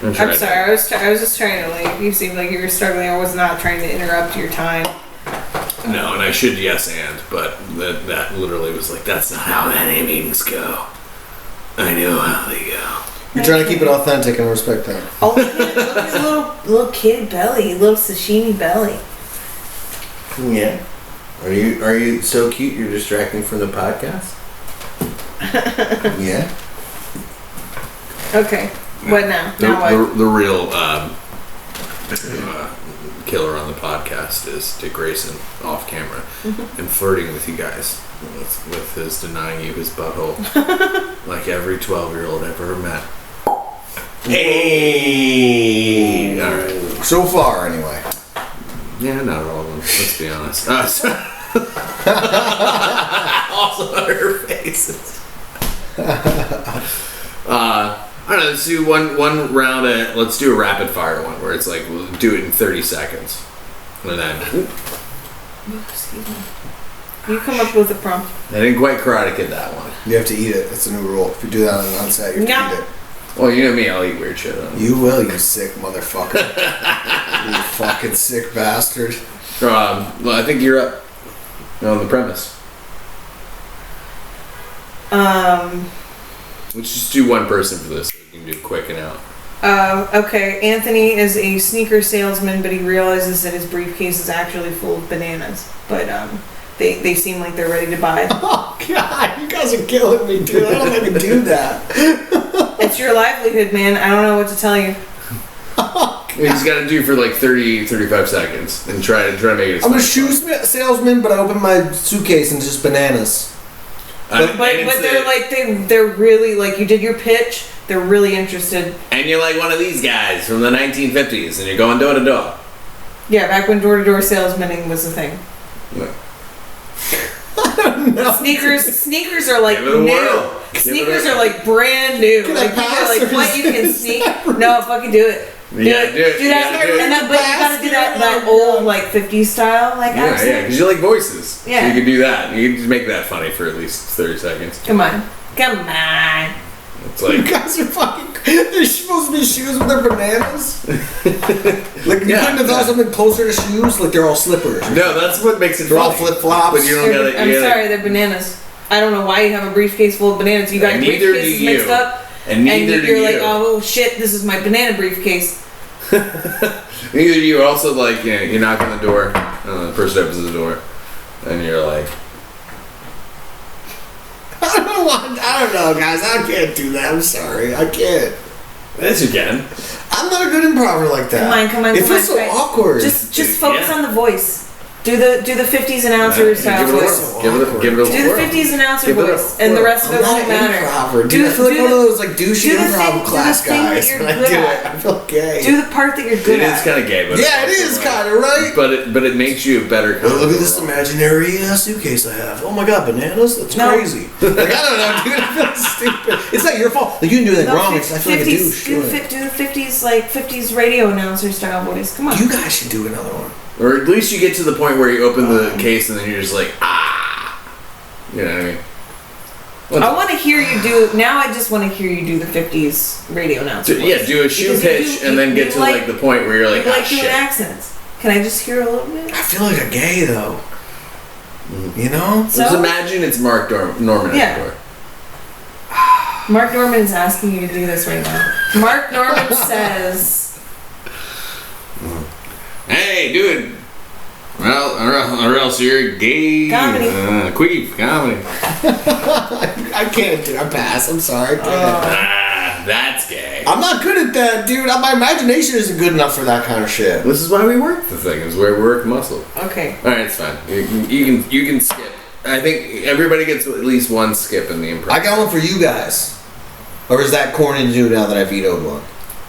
I'm sorry. I was just trying to you seemed like you were struggling. I was not trying to interrupt your time. No, and I should but that literally was like, that's not how NA meetings go. I know how they go. You're trying to keep it authentic and respect that. Oh, look at his little kid belly, little sashimi belly. Yeah. Are you so cute you're distracting from the podcast? Yeah. Okay. What now? Now what? The real killer on the podcast is Dick Grayson off camera and flirting with you guys with his denying you his butthole like every 12-year-old I've ever met. Hey! All right. So far, anyway. Yeah, not all of them. Let's be honest. Also, her faces. I don't know. Let's do one round. Let's do a rapid fire one where it's like we'll do it in 30 seconds, and then. Excuse me. You come up with a prompt. I didn't quite Karate Kid that one. You have to eat it. It's a new rule. If you do that on set, you have to eat it. Well, you know me. I'll eat weird shit on it. You will, you sick motherfucker. You fucking sick bastard. Well, I think you're up on the premise. Let's just do one person for this. So we can do quick and out. Okay. Anthony is a sneaker salesman, but he realizes that his briefcase is actually full of bananas. But they seem like they're ready to buy. Oh God, you guys are killing me, dude. I don't even do that. It's your livelihood, man. I don't know what to tell you. You just got to do for like 35 seconds and try to make it. I'm a shoe salesman, but I open my suitcase and it's just bananas. But they're really like, you did your pitch. They're really interested. And you're like one of these guys from the 1950s, and you're going door to door. Yeah, back when door-to-door salesmaning was a thing. Yeah. No. Sneakers are like new. Sneakers are like brand new. Can like I pass like what you can sneak. No, fucking do it. Do that. And then, but you gotta do that old like 50s style accent. Yeah, because you like voices. Yeah. So you can do that. You can just make that funny for at least 30 seconds. Come on. It's like, you guys are fucking. They're supposed to be shoes with their bananas. Like you couldn't have thought something closer to shoes. Like they're all slippers. No, that's what makes it. They're all flip flops. But you don't gotta. I'm sorry, they're bananas. I don't know why you have a briefcase full of bananas. You got your briefcases mixed up, and you're like, oh shit, this is my banana briefcase. Neither do you. Also, like, you knock on the door, the person opens the door, and you're like, I don't know, guys. I can't do that. I'm sorry. I can't. Yes, you can. I'm not a good improver like that. Come on. It feels so awkward. Just focus on the voice. Do the 50s announcer style voice. Give it a Do the 50s announcer voice, and the rest of it won't matter. Dude, I feel like one of those like douchey improv class guys. When I do it, I feel gay. Do the part that you're good at. It is kind of gay, but yeah, it is kind of right. But it makes you a better. Oh, look at this imaginary suitcase I have. Oh my god, bananas! That's crazy. Like, I don't know, dude. I feel stupid. It's not your fault. Like you can do anything wrong. I feel like a douche. Do the 50s radio announcer style voice. Come on. You guys should do another one. Or at least you get to the point where you open the case and then you're just like, ah. You know what I mean? I want to hear you do. Now I just want to hear you do the 50s radio announcer voice. Yeah, do a shoe pitch and then get to like the point where you're like, like doing accents. Can I just hear a little bit? I feel like a gay though. You know? So? Just imagine it's Mark Norman at the door. Mark Norman is asking you to do this right now. Mark Norman says... Hey, dude. Well, or else you're gay. Comedy. Queef, comedy. I can't do I pass. I'm sorry. That's gay. I'm not good at that, dude. My imagination isn't good enough for that kind of shit. This is why we work the thing. Is where we work muscle. Okay. All right, it's fine. You can skip. I think everybody gets at least one skip in the improv. I got one for you guys. Or is that corny to do now that I vetoed one?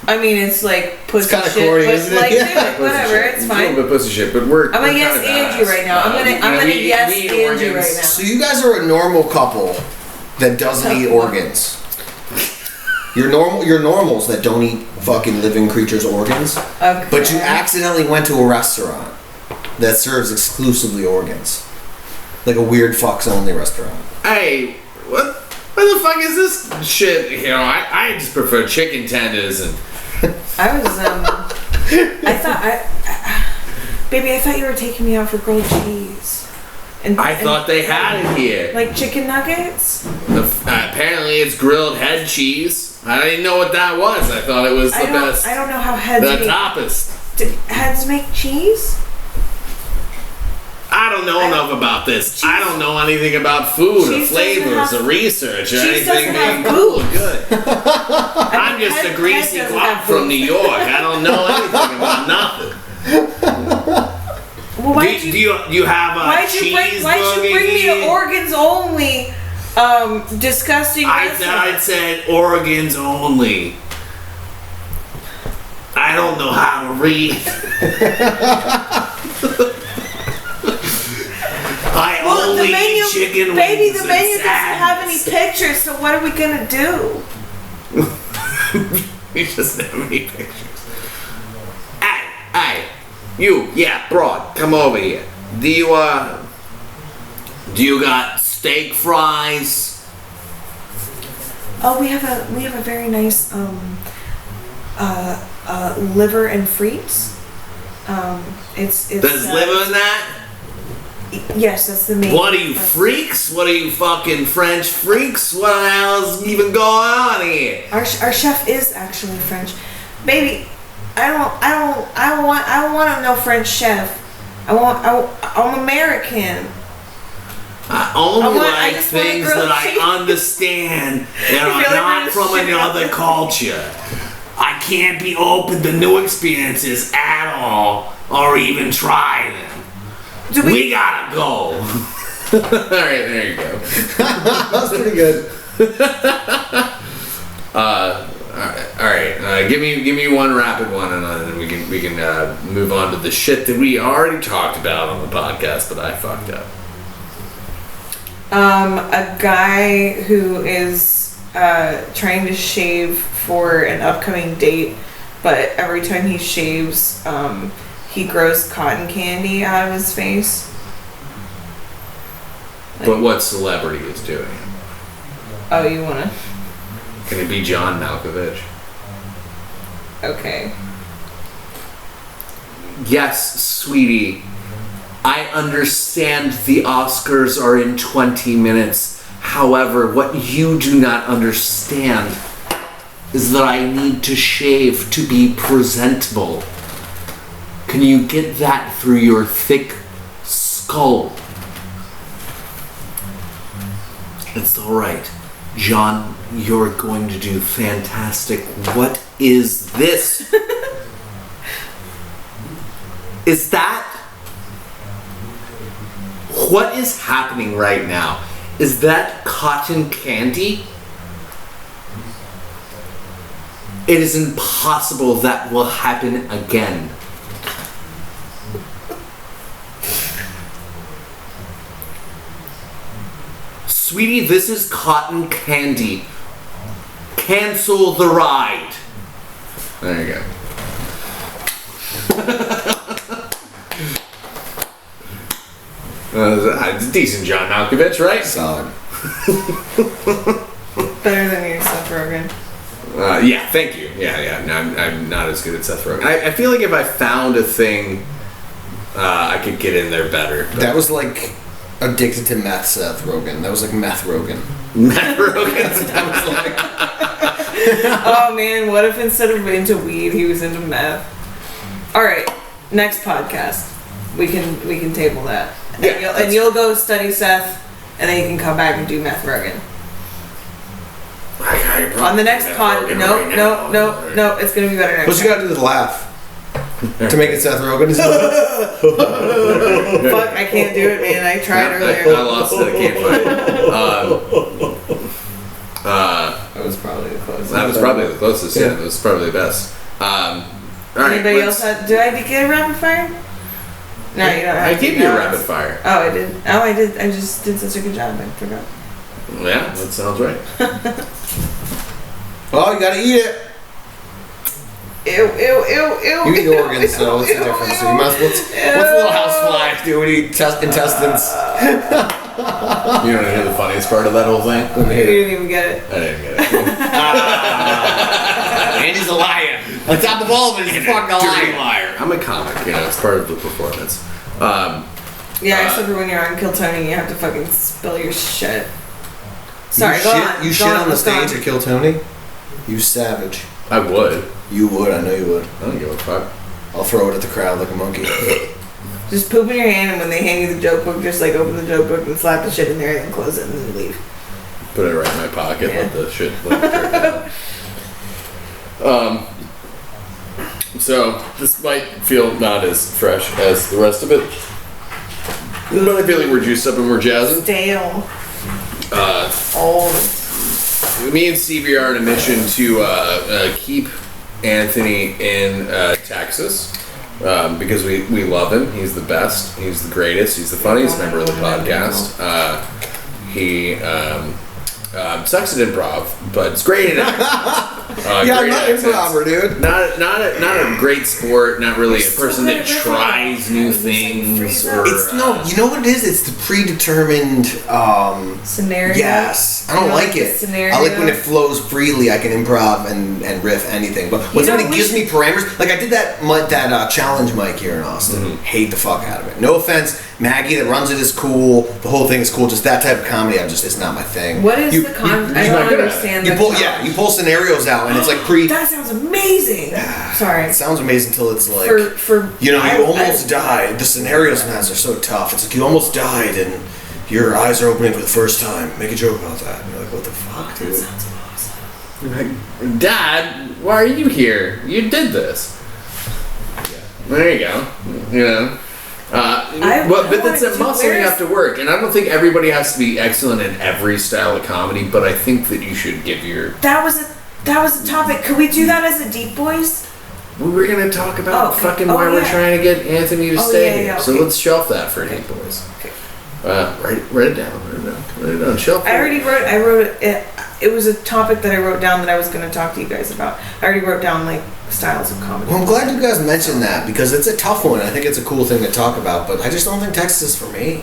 I mean, it's like pussy it's kind of shit, corny, but isn't it? like, Yeah. do it, whatever, it's fine. A little bit pussy shit, but we're. I'm gonna yes and you right now. I'm gonna yes and you right now. So you guys are a normal couple that doesn't eat organs. You're normals that don't eat fucking living creatures' organs. Okay. But you accidentally went to a restaurant that serves exclusively organs. Like a weird fucks only restaurant. Hey, what the fuck is this shit? You know, I just prefer chicken tenders and. I was baby, I thought you were taking me out for grilled cheese. And I thought they had it here. Like chicken nuggets? Apparently it's grilled head cheese. I didn't know what that was. I thought it was the best. I don't know how heads the make... toppest. Do heads make cheese? I don't know enough about this. I don't know anything about food or flavors or research or anything being cool or good. I'm just a greasy guap from New York. I don't know anything about nothing. Well, do you have a cheese? Why'd you bring me to organs only? Disgusting. I thought I'd said organs only. I don't know how to read. I only eat chicken wings. Baby, the menu doesn't have any pictures, so what are we gonna do? We just have any pictures. Hey, you, broad, come over here. Do you got steak fries? Oh, we have a very nice liver and frites. It's There's liver in that? Yes, that's the main. What are you, freaks? What are you, fucking French freaks? What the hell's even going on here? Our chef is actually French, baby. I don't want no French chef. I'm American. I only like things that I understand that are not from another culture. I can't be open to new experiences at all, or even try them. We gotta go. All right, there you go. That was pretty good. All right. Give me one rapid one, and then we can move on to the shit that we already talked about on the podcast, but I fucked up. A guy who is trying to shave for an upcoming date, but every time he shaves, he grows cotton candy out of his face. But what celebrity is doing it? Oh, you wanna? Can it be John Malkovich? Okay. Yes, sweetie. I understand the Oscars are in 20 minutes. However, what you do not understand is that I need to shave to be presentable. Can you get that through your thick skull? It's alright. John, you're going to do fantastic. What is this? Is that what is happening right now? Is that cotton candy? It is impossible that will happen again. Sweetie, this is cotton candy. Cancel the ride. There you go. It's decent John Malkovich, right? Solid. Better than your Seth Rogen. Yeah, thank you. Yeah. No, I'm not as good at Seth Rogen. I feel like if I found a thing, I could get in there better. That was like addicted to meth Seth Rogen. That was like meth Rogen. Meth Rogen? That was like... Oh man, what if instead of into weed, he was into meth? Alright, next podcast. We can table that. Yeah, And you'll go study Seth, and then you can come back and do meth Rogen. On the next pod, no, it's gonna be better next What you gotta do is laugh. To make it Seth Rogen. Fuck, I can't do it, man. I tried earlier. I lost it. I can't find it. That was probably the closest. That was probably the closest. Yeah, that was probably the best. All right. Anybody else? Did I get a rapid fire? No, you don't. I gave you a rapid fire. Oh, I did. Oh, I did. I just did such a good job. I forgot. Yeah, that sounds right. Oh, you gotta eat it. Ew. You eat organs, so what's the difference? So you must, what's the little housefly do when you eat intestines? You don't hear the funniest part of that whole thing? You didn't even get it. I didn't get it. Andy's a liar. On top of all of it, he's a fucking Dirty liar. liar. I'm a comic, it's part of the performance. Yeah, except for when you're on Kill Tony, you have to fucking spill your shit. Sorry, go on. You shit on the stage at Kill Tony? You savage. I would. You would, I know you would. I don't give a fuck. I'll throw it at the crowd like a monkey. Just poop in your hand, and when they hand you the joke book, just like open the joke book and slap the shit in there and then close it and then leave. Put it right in my pocket, Yeah. let the shit So, this might feel not as fresh as the rest of it. But I feel like we're juiced up and we're jazzing. Stale. Old. Me and Stevie are on a mission to keep Anthony in Texas because we love him. He's the best. He's the greatest. He's the funniest member of the podcast. He sucks at improv, but it's great at acting. Yeah, I'm not improver, dude. Not a great sport. Not really a person that tries new things. Or, It's no, you know what it is? It's the predetermined Scenario. Yes, I don't like it. Scenario. I like when it flows freely. I can improv and riff anything. But when somebody gives me parameters, like I did that challenge mic here in Austin. Mm-hmm. Hate the fuck out of it. No offense, Maggie that runs it is cool. The whole thing is cool. Just that type of comedy, it's not my thing. What is the concept? I don't understand. You pull scenarios out, and it's like That sounds amazing. Sorry. It sounds amazing until it's like you almost died. The scenarios sometimes are so tough. It's like you almost died and your eyes are opening for the first time. Make a joke about that. And you're like, what the fuck, dude? That sounds awesome. Like, Dad, why are you here? You did this. There you go. But that's a muscle you have to work, and I don't think everybody has to be excellent in every style of comedy. But I think that you should give your. That was a topic. Could we do that as a Deep Boys? We were gonna talk about why we're trying to get Anthony to stay here. So let's shelf that for Deep Boys. Okay. Write it down. Shelf. I wrote it. It was a topic that I wrote down that I was going to talk to you guys about. I already wrote down like styles of comedy. Well, I'm glad you guys mentioned that because it's a tough one. I think it's a cool thing to talk about, but I just don't think Texas is for me.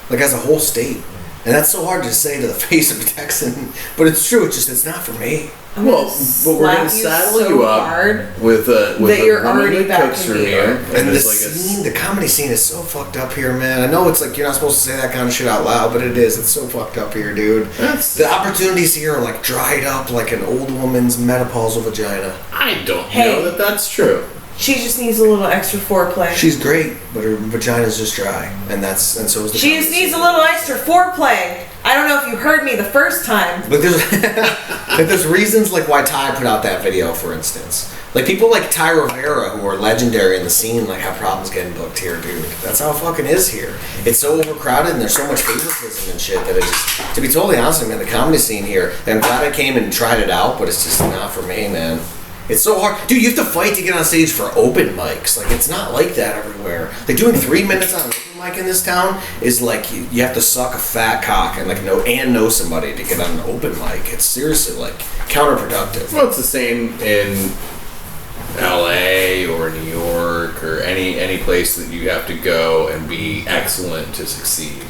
Like as a whole state. And that's so hard to say to the face of a Texan, but it's true. It's not for me. Well, but we're gonna saddle you up with a you're woman already that cooks for you. And the comedy scene is so fucked up here, man. I know it's like you're not supposed to say that kind of shit out loud, but it is. It's so fucked up here, dude. The opportunities here are like dried up like an old woman's menopausal vagina. I don't know that that's true. She just needs a little extra foreplay. She's great, but her vagina's just dry, and so is the. She just needs a little extra foreplay. I don't know if you heard me the first time. But there's reasons like why Ty put out that video, for instance. Like people like Ty Rivera, who are legendary in the scene, like have problems getting booked here, dude. That's how it fucking is here. It's so overcrowded and there's so much favoritism and shit that it's, to be totally honest with you, man, the comedy scene here, and I'm glad I came and tried it out, but it's just not for me, man. It's so hard. Dude, you have to fight to get on stage for open mics. Like, it's not like that everywhere. Like, doing 3 minutes on an open mic in this town is like, you have to suck a fat cock and, like, know somebody to get on an open mic. It's seriously, like, counterproductive. Well, it's the same in LA or New York or any place that you have to go and be excellent to succeed.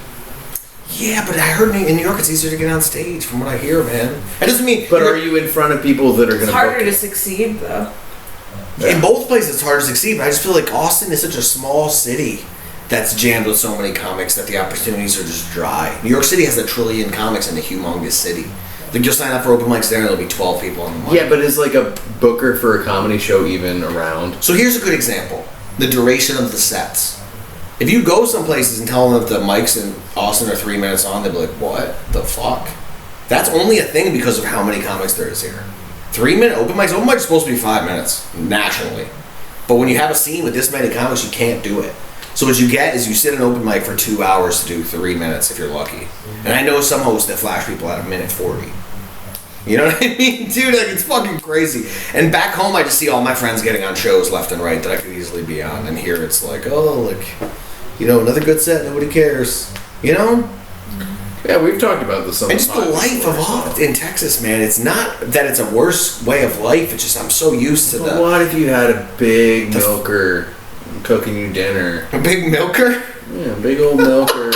Yeah, but I heard in New York it's easier to get on stage, from what I hear, man. That doesn't mean. But are you in front of people that are going to? It's harder to succeed, though. In both places, it's hard to succeed. But I just feel like Austin is such a small city that's jammed with so many comics that the opportunities are just dry. New York City has 1 trillion comics in a humongous city. Like, you'll sign up for open mics there, and there'll be 12 people on the mic. Yeah, but is like a booker for a comedy show even around? So here's a good example: the duration of the sets. If you go some places and tell them that the mics in Austin are 3 minutes on, they'll be like, what the fuck? That's only a thing because of how many comics there is here. 3 minute open mics are supposed to be 5 minutes nationally. But when you have a scene with this many comics, you can't do it. So what you get is you sit an open mic for 2 hours to do 3 minutes if you're lucky. And I know some hosts that flash people at 1:40. You know what I mean? Dude, like, it's fucking crazy. And back home, I just see all my friends getting on shows left and right that I could easily be on. And here it's like, oh, like, you know, another good set, nobody cares. You know? Yeah, we've talked about this on the And just the life of Austin in Texas, man. It's not that it's a worse way of life. It's just I'm so used to But what if you had a big milker cooking you dinner? A big milker? Yeah, big old milker.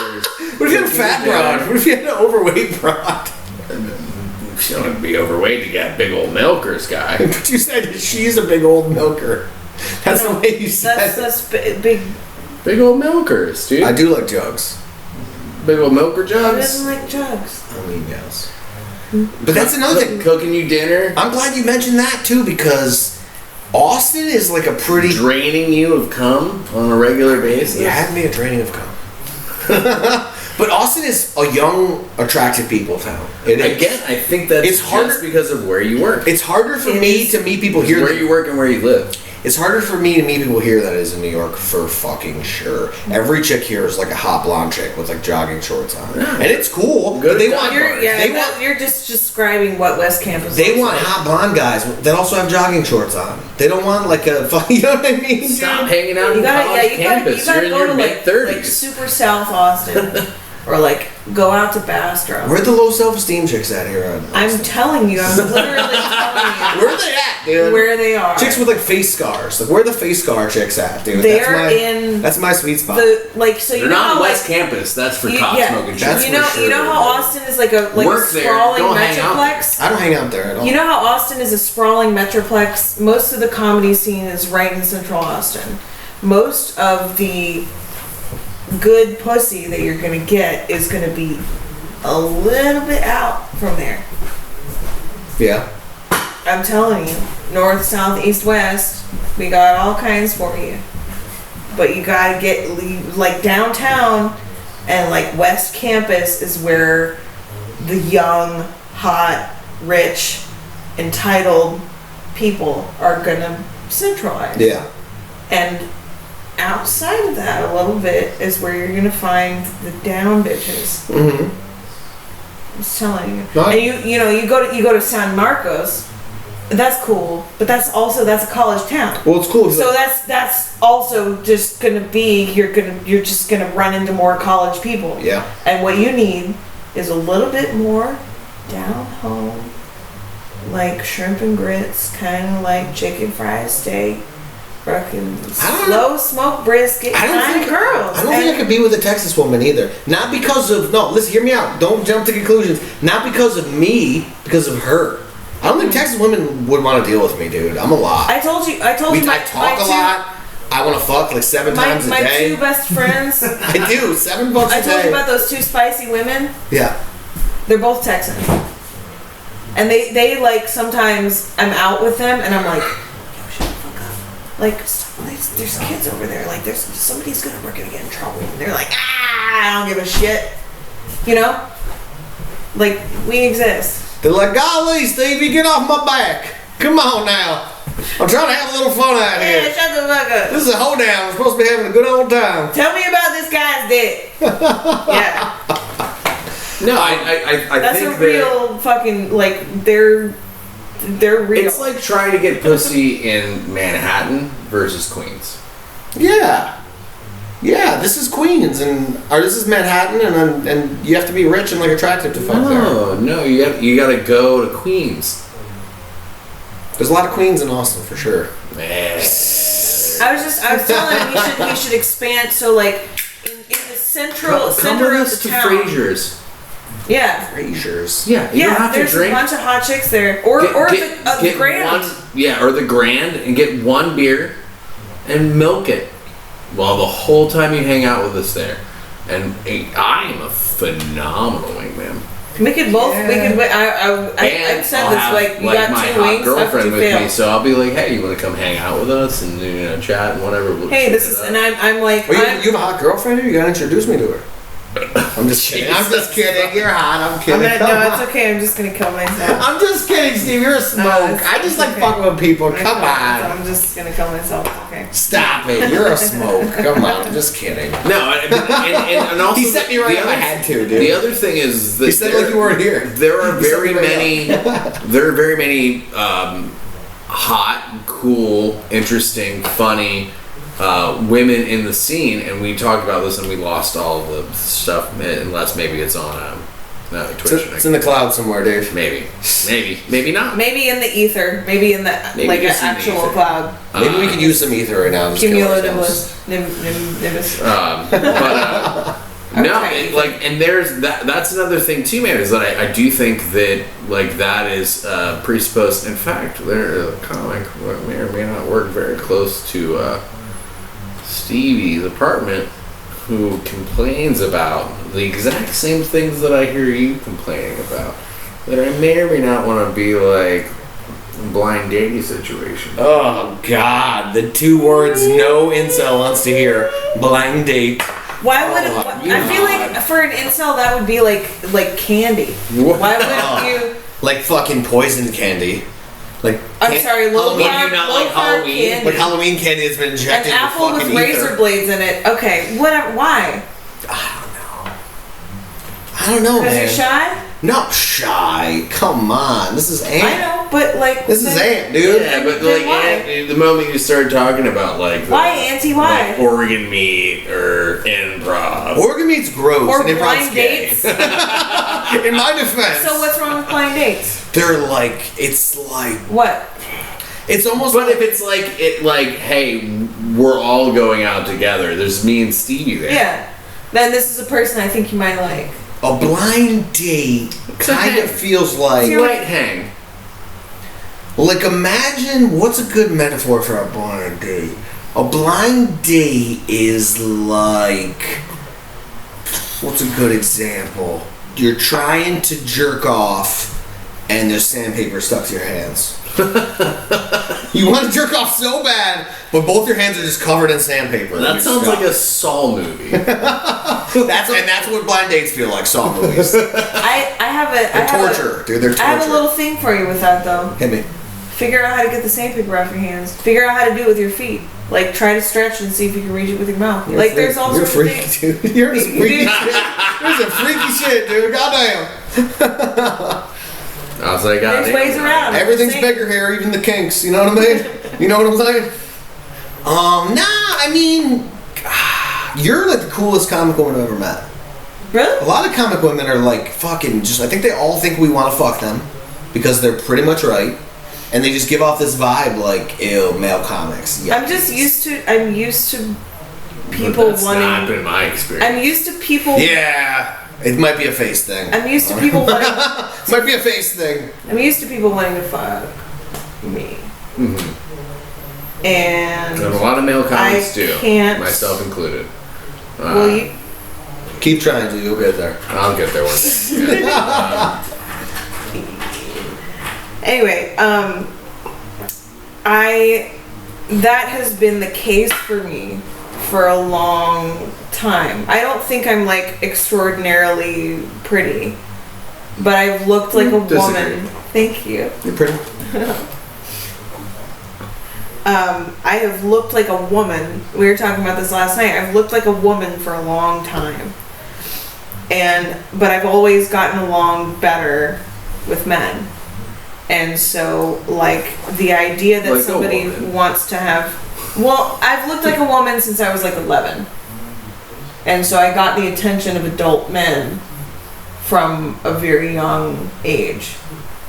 What if you had a fat broad? What if you had an overweight broad? You don't have to be overweight to get big old milkers, guy. But you said she's a big old milker. That's the way you said it. That's big. Big old milkers, dude. I do like jugs. Big old milker Who jugs. doesn't like jugs? I mean, yes. But that's another thing. Cooking you dinner. I'm glad you mentioned that too, because Austin is like a pretty Draining you of cum on a regular basis. Yeah, had me a draining of cum. But Austin is a young, attractive people town. Again, I think that's it's harder just because of where you work. It's harder for me to meet people here. Where you work and where you live. It's harder for me to meet people here than it is in New York, for fucking sure. Every chick here is like a hot blonde chick with like jogging shorts on, and it's cool. Good. But they want You're just describing what West Campus. They want like. hot blonde guys that also have jogging shorts on. They don't want like a fucking, you know what I mean? Stop hanging out on college campus. You're in your mid-30s. Like super South Austin, or like go out to Bastrop. Where are the low self-esteem chicks at here? I'm telling you, I'm literally telling you. Where are they at, dude? Where they are. Chicks with like face scars. Like, where are the face scar chicks at, dude? That's my sweet spot. They're not West Campus. That's for cop smoking chicks. You know how Austin is like a sprawling metroplex. I don't hang out there at all. You know how Austin is a sprawling metroplex. Most of the comedy scene is right in Central Austin. Most of the good pussy that you're gonna get is gonna be a little bit out from there. Yeah. I'm telling you, north, south, east, west, we got all kinds for you. But you gotta get like downtown, and like West Campus is where the young, hot, rich, entitled people are gonna centralize. Yeah. And outside of that a little bit is where you're gonna find the down bitches. Mm-hmm. I'm just telling you. And you go to San Marcos. That's cool, but that's a college town. Well, it's cool. So that's also just gonna be you're just gonna run into more college people. Yeah. And what you need is a little bit more down home, like shrimp and grits, kind of like chicken fried steak. Fucking slow smoke brisket kind of girls. I don't think I could be with a Texas woman either. Not because of listen, hear me out. Don't jump to conclusions. Not because of me, because of her. I don't think Texas women would want to deal with me, dude. I'm a lot. I told you. I talk a lot. I want to fuck like 7 times a day. My two best friends. I do 7 bucks a day. I told you about those 2 spicy women. Yeah. They're both Texan, and they like sometimes I'm out with them and I'm like, like, there's kids over there. Like, somebody's gonna work and get in trouble. And they're like, I don't give a shit. You know? Like, we exist. They're like, golly, Stevie, get off my back. Come on now. I'm trying to have a little fun out Yeah, here. shut the fuck up. This is a hoedown. We're supposed to be having a good old time. Tell me about this guy's dick. Yeah. No, I That's think a real fucking, like, they're real. it's like trying to get pussy in Manhattan versus Queens. Yeah. Yeah, this is Queens, or this is Manhattan, and you have to be rich and, like, attractive to fuck there. No, you gotta go to Queens. There's a lot of Queens in Austin, for sure. Man. I was telling him he should expand, so, like, in the center of the town. Frasier's. Yeah. Frasier's. Yeah, you don't have to there's drink. a bunch of hot chicks there. Or the Grand. Or the Grand, and get one beer and milk it. Well, the whole time you hang out with us there. And I'm a phenomenal wingman. We could both. Yeah. We could. I said this like you got my 2 hot wings. girlfriend with me, so I'll be like, hey, you want to come hang out with us and chat and whatever. Hey, this is, and I'm like, you have a hot girlfriend here? You gotta introduce me to her. I'm just kidding. I'm just kidding. You're hot. I'm kidding. No, it's okay. I'm just gonna kill myself. I'm just kidding, Steve. You're a smoke. I just like fucking with people. Come on. I'm just gonna kill myself. Okay. Stop it. You're a smoke. Come on. I'm just kidding. No, and also he set me right if I had to, dude. The other thing is that he said like you weren't here. There are very many. There are very many hot, cool, interesting, funny. Women in the scene, and we talked about this and we lost all the stuff unless maybe it's on Twitch. It's in the cloud somewhere, Dave. Maybe not. Maybe in the ether. Maybe in the like an actual cloud. Maybe we could use some ether right now. Cumulonimbus. No, and there's that's another thing too, man, is that I do think that like that is presupposed. In fact, there's a comic that may or may not work very close to Stevie's apartment, who complains about the exact same things that I hear you complaining about, that I may or may not want to be like a blind dating situation. Oh God, the 2 words no incel wants to hear: blind date. Why would I feel like for an incel that would be like candy? Why wouldn't you like fucking poison candy? Like I'm sorry, low carb, Halloween. candy. Like Halloween candy has been injected. An apple with razor blades in it. Okay, whatever. Why? I don't know, man. Because you're shy? Not shy. Come on, this is Ant. I know, but like this is Ant, dude. Yeah, but like Ant, the moment you start talking about like why Auntie? Why like organ meat or improv? Organ meat's gross. Or and blind dates. In my defense. So what's wrong with blind dates? They're like it's like what? It's almost. But if it's hey, we're all going out together. There's me and Stevie there. Yeah. Then this is a person I think you might like. A blind date kind of feels like light hang. Like imagine what's a good metaphor for a blind date? A blind date is like what's a good example? You're trying to jerk off and there's sandpaper stuck to your hands. You want to jerk off so bad, but both your hands are just covered in sandpaper. That sounds like a Saw movie. That's what blind dates feel like. Saw movies. I have torture, dude. They're torture. I have a little thing for you with that though. Hit me. Figure out how to get the sandpaper off your hands. Figure out how to do it with your feet. Like try to stretch and see if you can reach it with your mouth. There's all sorts of things. Dude. You're some freaky shit. You're some freaky shit, dude. Goddamn. I was like, there's ways around. Everything's bigger here, even the kinks. You know what I mean? You know what I'm saying? I mean, you're like the coolest comic woman I've ever met. Really? A lot of comic women are like fucking just. I think they all think we want to fuck them because they're pretty much right, and they just give off this vibe like, ew, male comics. Yeah. I'm used to people that's wanting. Not been my experience. I'm used to people. Yeah. It might be a face thing. I'm used to people wanting. Might be a face thing. I'm used to people wanting to fuck me. Mm-hmm. And a lot of male comics do, myself included. Well, you keep trying to. You'll get there. I'll get there one day. Anyway, that has been the case for me for a long time. I don't think I'm like extraordinarily pretty, but I've looked like a woman. Thank you. You're pretty. I have looked like a woman. We were talking about this last night. I've looked like a woman for a long time. But I've always gotten along better with men. And so, like, the idea that like somebody wants to have... Well, I've looked like a woman since I was, like, 11. And so I got the attention of adult men from a very young age.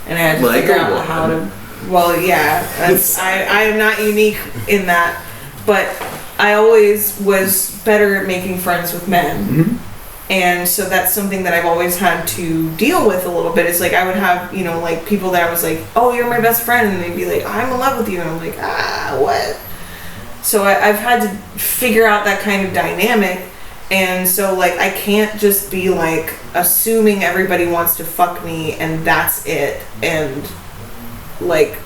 And I had to figure out how to... Well, yeah. I am not unique in that. But I always was better at making friends with men. Mm-hmm. And so that's something that I've always had to deal with a little bit. It's like I would have, you know, like people that I was like, oh, you're my best friend. And they'd be like, I'm in love with you. And I'm like, what? So I've had to figure out that kind of dynamic. And so, like, I can't just be, like, assuming everybody wants to fuck me and that's it. And, like,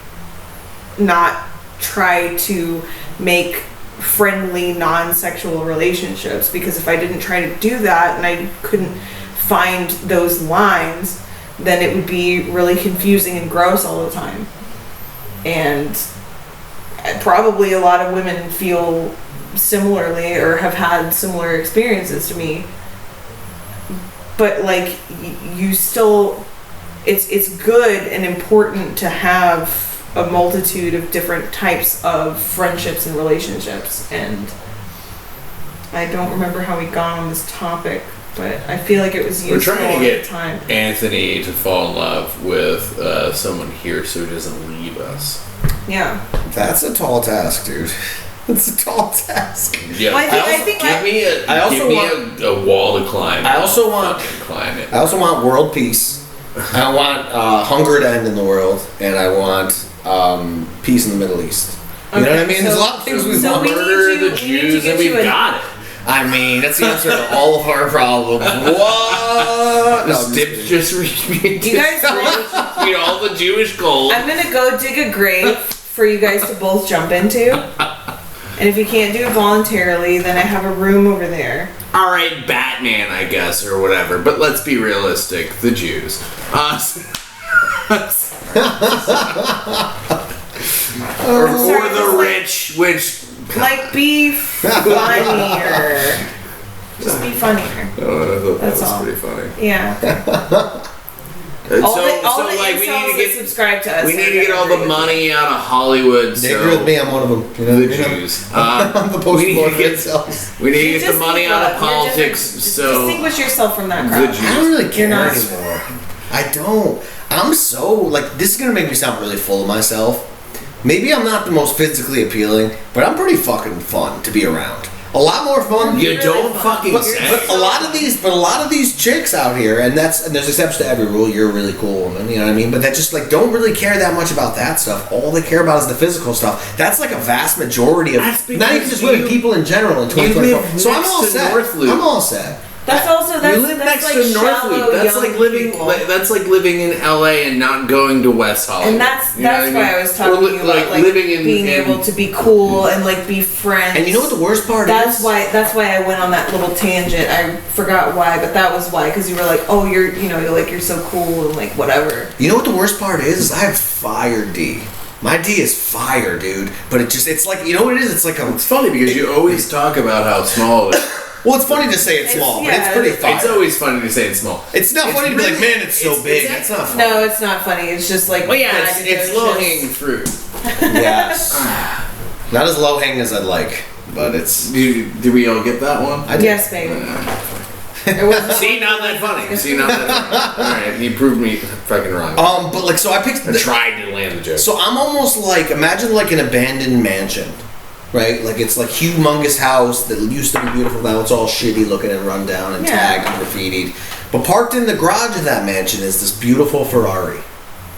not try to make friendly, non-sexual relationships, because if I didn't try to do that and I couldn't find those lines, then it would be really confusing and gross all the time. And probably a lot of women feel similarly or have had similar experiences to me. But like, you still, it's good and important to have a multitude of different types of friendships and relationships. And I don't remember how we got on this topic, but I feel like it was useful We're trying to get time. Anthony to fall in love with someone here so he doesn't leave us. Yeah. That's a tall task, dude. That's a tall task. Yeah. Well, I think give me a wall to climb. I also want climb it. I also want world peace. I want hunger to end in the world, and I want peace in the Middle East. You know what I mean? There's a lot of things we want. Murder the Jews, and we've got it. I mean, that's the answer to all of our problems. What? No, just read you guys read all the Jewish gold. I'm gonna go dig a grave for you guys to both jump into. And if you can't do it voluntarily, then I have a room over there. All right, Batman, I guess, or whatever. But let's be realistic. The Jews. Or the rich, which... Like, be funnier. Just be funnier. Oh, I thought That's that was all. pretty funny. Yeah. All the incels that subscribe to us. We need to get all the money out of Hollywood. They agree with me. I'm one of them. You know, the Jews. I'm the we need to post-mortem get incels. We need to get the money out of politics. So distinguish yourself from that crowd. I don't really care anymore. I don't. I'm so like, this is gonna make me sound really full of myself. Maybe I'm not the most physically appealing, but I'm pretty fucking fun to be around. A lot more fun. You don't fucking say. But a lot of these chicks out here, and there's exceptions to every rule. You're a really cool woman, you know what I mean? But that just like don't really care that much about that stuff. All they care about is the physical stuff. That's like a vast majority of not even just women, people in general in 2024. So I'm all set. I'm all set. That's also that's, you live that's next like to North shallow, Loop. That's young like living. people. That's like living in LA and not going to West Hollywood. And that's You know what why I was talking to you about like living in being able to be cool and like be friends. And you know what the worst part that's is? That's why I went on that little tangent. I forgot why, but that was why, because you were like, oh, you're so cool and like whatever. You know what the worst part is? I have fire D. My D is fire, dude. But it's like, you know what it is? It's like It's funny because you always talk about how small it is. Well, it's funny to say it's small, but it's pretty fire. It's always funny to say it's small. It's not funny to be like, man, it's so big. That's not funny. No, it's not funny. It's just like, Well, yeah, it's low-hanging fruit. Yes. Not as low-hanging as I'd like, but it's... Did we all get that one? Yes, baby. See, not that funny. Alright, you proved me fucking wrong. But like, so I picked... I tried to land the joke. So I'm almost like, imagine like an abandoned mansion. Right? Like it's like humongous house that used to be beautiful, now it's all shitty looking and run down and tagged and graffitied. But parked in the garage of that mansion is this beautiful Ferrari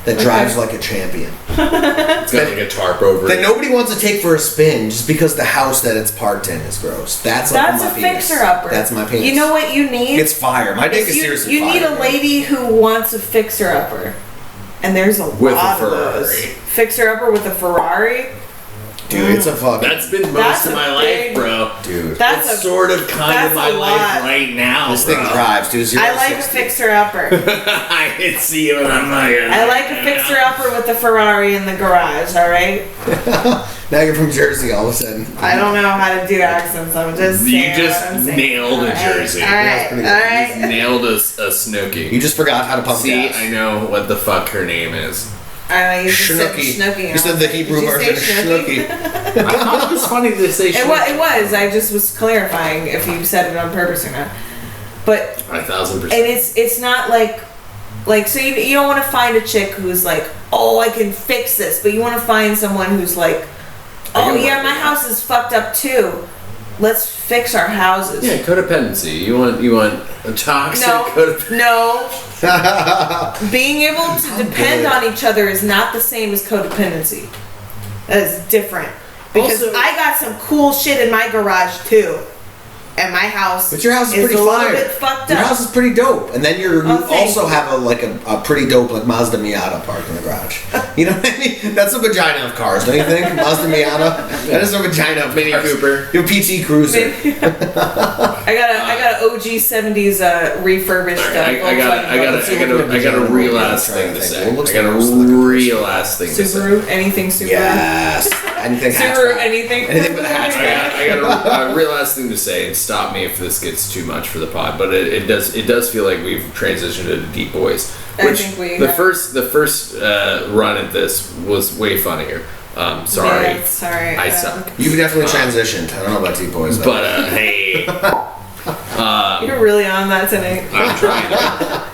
that drives like a champion. It's got like a tarp over that it. nobody wants to take for a spin just because the house that it's parked in is gross. That's a penis. fixer-upper. That's my penis. You know what you need? It's fire. My dick is seriously you fire. need a lady who wants a fixer-upper. And there's a lot of those. Fixer-upper with a Ferrari. Dude, it's a fucking... That's been most That's of a my big- life, bro. Dude. That's sort of kind of my a life lot. right now. This bro. thing drives, dude. 0 I to like a 60. fixer-upper. I can see it when I'm like. I like a fixer-upper with the Ferrari in the garage, alright? Now you're from Jersey all of a sudden. I don't know how to do accents, I'm just You saying just what I'm saying. nailed a Jersey. Alright, pretty good. alright. Nailed a Snooki. You just forgot how to pump See, gas. I know what the fuck her name is. I you just said Schnooky. Schnooky. You said the Hebrew Did you version say of Schnooky? Schnooky. I thought it was funny to say It was. I just was clarifying if you said it on purpose or not. But 1000%. and it's not like so you don't want to find a chick who's like, oh, I can fix this, but you want to find someone who's like, oh can yeah, work my with house is fucked up too. Let's fix our houses. Yeah, codependency. You want a toxic codependency. No. Being able to depend on each other is not the same as codependency. That is different. Because Also- I got some cool shit in my garage too. And my house But your house is pretty a little fire. bit fucked Your up. house is pretty dope. And then you thank also you. have a pretty dope like Mazda Miata parked in the garage. You know what I mean? That's a vagina of cars, don't you think? Mazda Miata? That is a vagina of Mini cars. Cooper. Your PT Cruiser. I got an OG 70s refurbished. I got a real ass thing to say. What looks I got a like most of the real ass thing to say. Subaru, anything Subaru. Yes. Anything Subaru, hatchback. anything. Anything but a hatchback. I got a real last thing to say, and stop me if this gets too much for the pod, but it does feel like we've transitioned into Deep Boys. I Which think we the have. first run at this was way funnier. Sorry, Yeah, sorry. I suck. You've definitely transitioned. I don't know about T-Boys though. But hey, You're really on that tonight. I'm trying.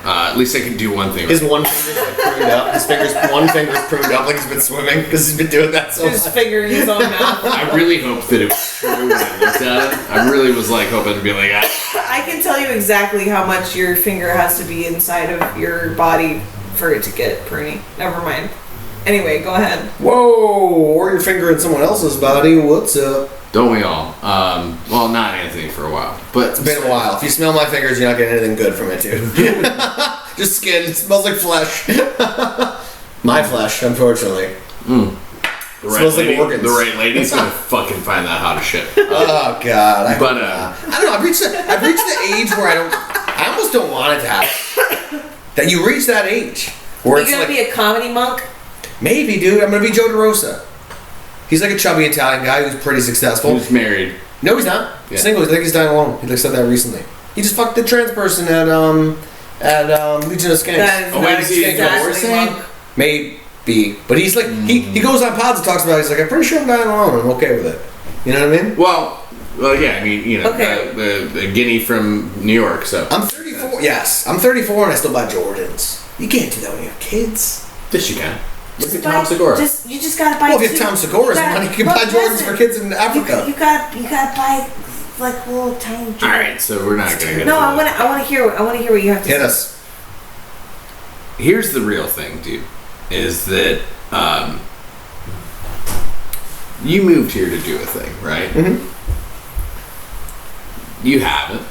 At least I can do one thing. His one finger's like pruned up. One finger's pruned up like he's been swimming because he's been doing that so Just much. figuring his own mouth. I really hoped that it was true when I looked at it. I really was like hoping to be like, I can tell you exactly how much your finger has to be inside of your body for it to get pruny. Never mind. Anyway, go ahead. Whoa! Or your finger in someone else's body. What's up? don't we all? Well, not Anthony for a while, but It's been a while. If you smell my fingers, you're not getting anything good from it, dude. Just skin. It smells like flesh. My flesh, unfortunately. The right Smells like lady, organs. the right lady's gonna fucking find that hot as shit. Oh God! I But, don't know. I've reached the age where I almost don't want it to happen. That you reach that age where Are you it's gonna like be a comedy monk? maybe, dude. I'm gonna be Joe DeRosa. He's like a chubby Italian guy who's pretty successful. Who's married? No, he's not. Yeah. Single. I think he's dying alone. He like said that recently. He just fucked the trans person at Legion of Skanks. That is Oh, not wait, is he exactly divorcing? monk. Maybe, but he's like he goes on pods and talks about it. He's like, I'm pretty sure I'm dying alone. I'm okay with it. You know what I mean? Well, yeah. I mean, you know, Okay. the guinea from New York. So I'm 34. Yes, I'm 34 and I still buy Jordans. You can't do that when you have kids. Yes, you can. Look at Buy- Tom Segura. You just gotta buy. Well, if you two- have Tom Segura's gotta- money, you can look, buy Jordans listen, for kids in Africa. You gotta buy like little tiny. All right, so we're not gonna get. No, into I wanna hear what you have to Hit say. us. Here's the real thing, dude. Is that you moved here to do a thing, right? Mm-hmm. You haven't.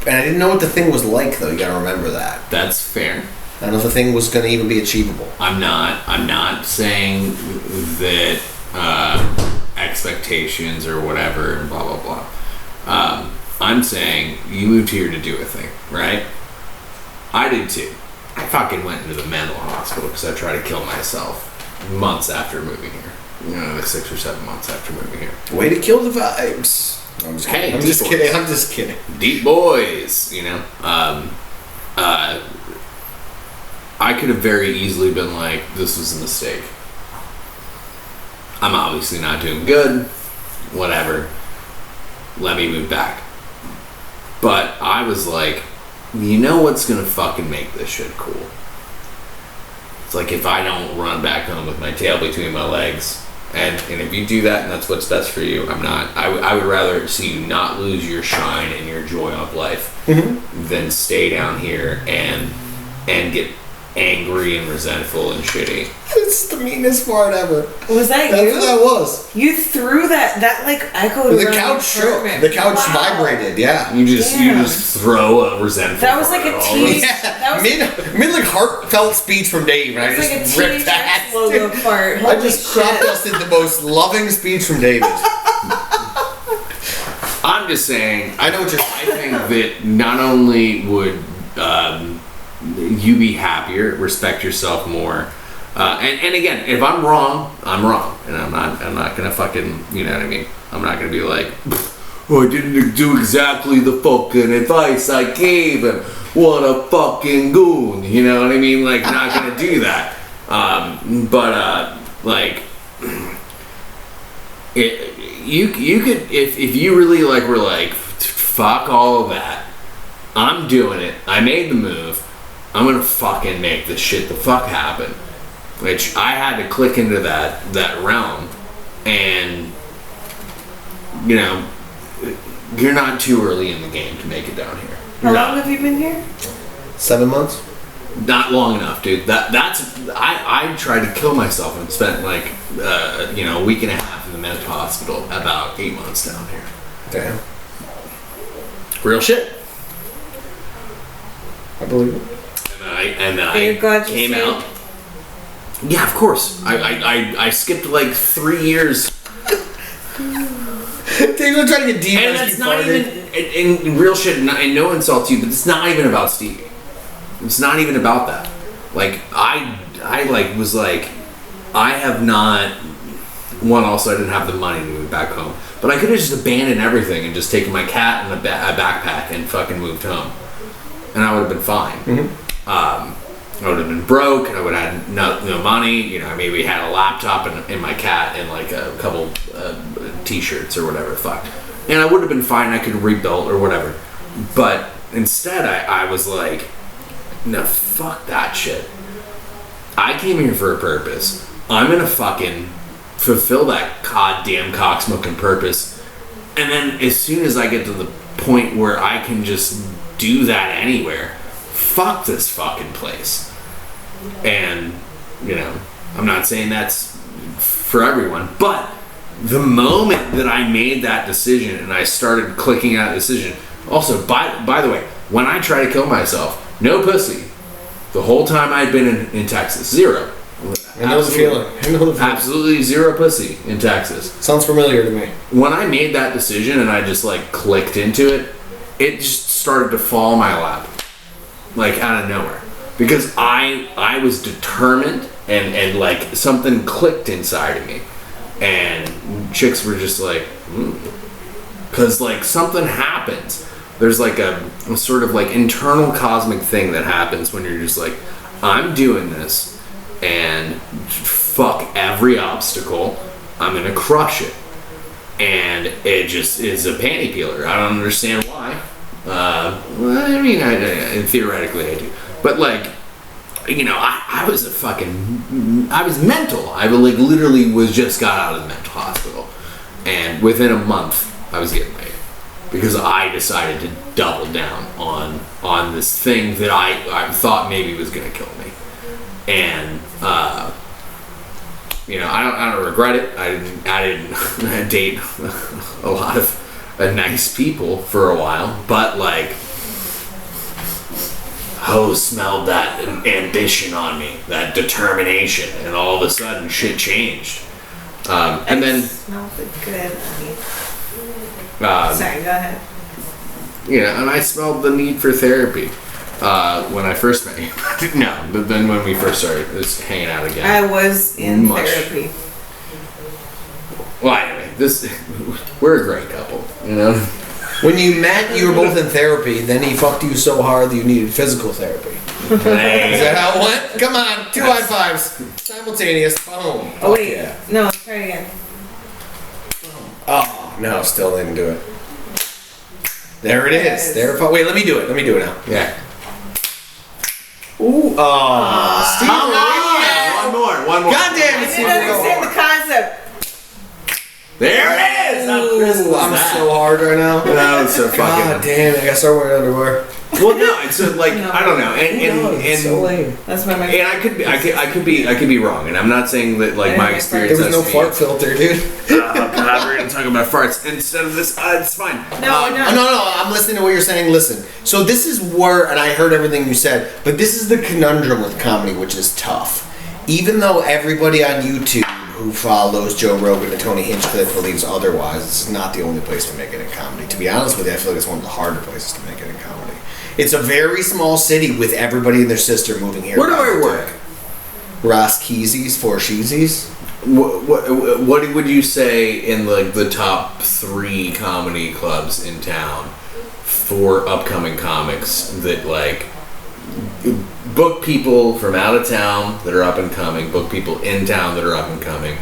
And I didn't know what the thing was like, though. You gotta remember that. That's fair. I don't know if the thing was gonna even be achievable. I'm not saying that expectations or whatever and blah blah blah. I'm saying you moved here to do a thing, right? I did too. I fucking went into the mental hospital because I tried to kill myself months after moving here. You know, like 6 or 7 months after moving here. Way to kill the vibes. I'm just Hey, kidding. I'm deep just boys. kidding. I'm just kidding. Deep boys, you know. I could have very easily been like, this was a mistake. I'm obviously not doing good. Whatever. Let me move back. But I was like, you know what's gonna fucking make this shit cool? It's like if I don't run back home with my tail between my legs. And if you do that and that's what's best for you, I'm not. I would rather see you not lose your shine and your joy of life than stay down here and get angry and resentful and shitty. It's the meanest part ever. Was that That's you? what that was. You threw that like echoed. The around couch shook. apartment. The couch Wow. vibrated. Yeah. You Damn. just throw a resentful. That was like fart a all tease. over. That was mid like heartfelt speech from Dave, and I It's like a just ripped teenage that. logo fart. I just crop dusted the most loving speech from David. I'm just saying. I know what you're I think that not only would you be happier, respect yourself more, and again, if I'm wrong, I'm wrong, and I'm not gonna fucking, you know what I mean? I'm not gonna be like, oh, I didn't do exactly the fucking advice I gave him. What a fucking goon, you know what I mean? Like, not gonna do that. Like, you could, if you really like were like, fuck all of that, I'm doing it, I made the move, I'm gonna fucking make this shit the fuck happen. Which I had to click into that realm, and you know, you're not too early in the game to make it down here. How long have you been here? 7 months. Not long enough, dude. I tried to kill myself and spent like a week and a half in the mental hospital. About 8 months down here. Damn. Real shit. I believe it. And then I came out. Yeah, of course. I skipped like 3 years. Dave's been trying to get deep. And that's not even in real shit. And no insult to you, but it's not even about Stevie. It's not even about that. Like I was like, I have not. One, also I didn't have the money to move back home, but I could have just abandoned everything and just taken my cat and a backpack and fucking moved home, and I would have been fine. Mm-hmm. I would have been broke, and I would have had no money. You know, I maybe had a laptop and my cat and like a couple t-shirts or whatever the fuck, and I would have been fine. I could rebuild or whatever, but instead I was like, no, fuck that shit. I came here for a purpose. I'm gonna fucking fulfill that goddamn cock-smoking purpose, and then as soon as I get to the point where I can just do that anywhere, fuck this fucking place. And you know, I'm not saying that's for everyone, but the moment that I made that decision and I started clicking that decision. Also, by the way, when I try to kill myself, no pussy. The whole time I'd been in Texas, zero. I know the feeling. Absolutely zero pussy in Texas. Sounds familiar to me. When I made that decision and I just like clicked into it, it just started to fall in my lap, like out of nowhere, because I was determined and like something clicked inside of me, and chicks were just like, because like something happens. There's like a sort of like internal cosmic thing that happens when you're just like, I'm doing this, and fuck every obstacle, I'm gonna crush it. And it just is a panty peeler. I don't understand why. I mean, theoretically I do. But like, you know, I was I was mental. I like literally just got out of the mental hospital. And within a month, I was getting laid. Because I decided to double down on this thing that I thought maybe was going to kill me. And, you know, I don't regret it. I didn't date a lot of nice people for a while, but like, hoes smelled that ambition on me, that determination, and all of a sudden shit changed. And then smells good. sorry, go ahead. You know, and I smelled the need for therapy when I first met you. No, but then when we first started hanging out again. I was in therapy. Well, anyway, we're a great couple, you know? When you met, you were both in therapy, then he fucked you so hard that you needed physical therapy. Is that how it went? Come on, 2 high fives. Simultaneous. Boom. Oh, wait. Yeah. No, let's try it again. Oh, no, still didn't do it. There it is. Wait, let me do it now. Yeah. Ooh. Oh, Steve. One more. God damn it, I didn't understand the concept. There it is. Ooh, I'm so hard right now. No, it's so fucking. God damn it, I gotta start wearing underwear. Well, no, it's like I don't know, and so lame. That's my. And I could be wrong, and I'm not saying that like my experience. There was no fart filter, dude. God, we're gonna talk about farts instead of this. It's fine. No. I'm listening to what you're saying. Listen, so this is where, and I heard everything you said, but this is the conundrum with comedy, which is tough. even though everybody on YouTube who follows Joe Rogan and Tony Hinchcliffe believes otherwise, this is not the only place to make it in comedy. To be honest with you, I feel like it's one of the harder places to make it in comedy. It's a very small city with everybody and their sister moving here. Where do I work? Ross Keezy's, Four Sheezy's. What would you say in like the top 3 comedy clubs in town for upcoming comics that like book people from out of town that are up and coming, book people in town that are up and coming,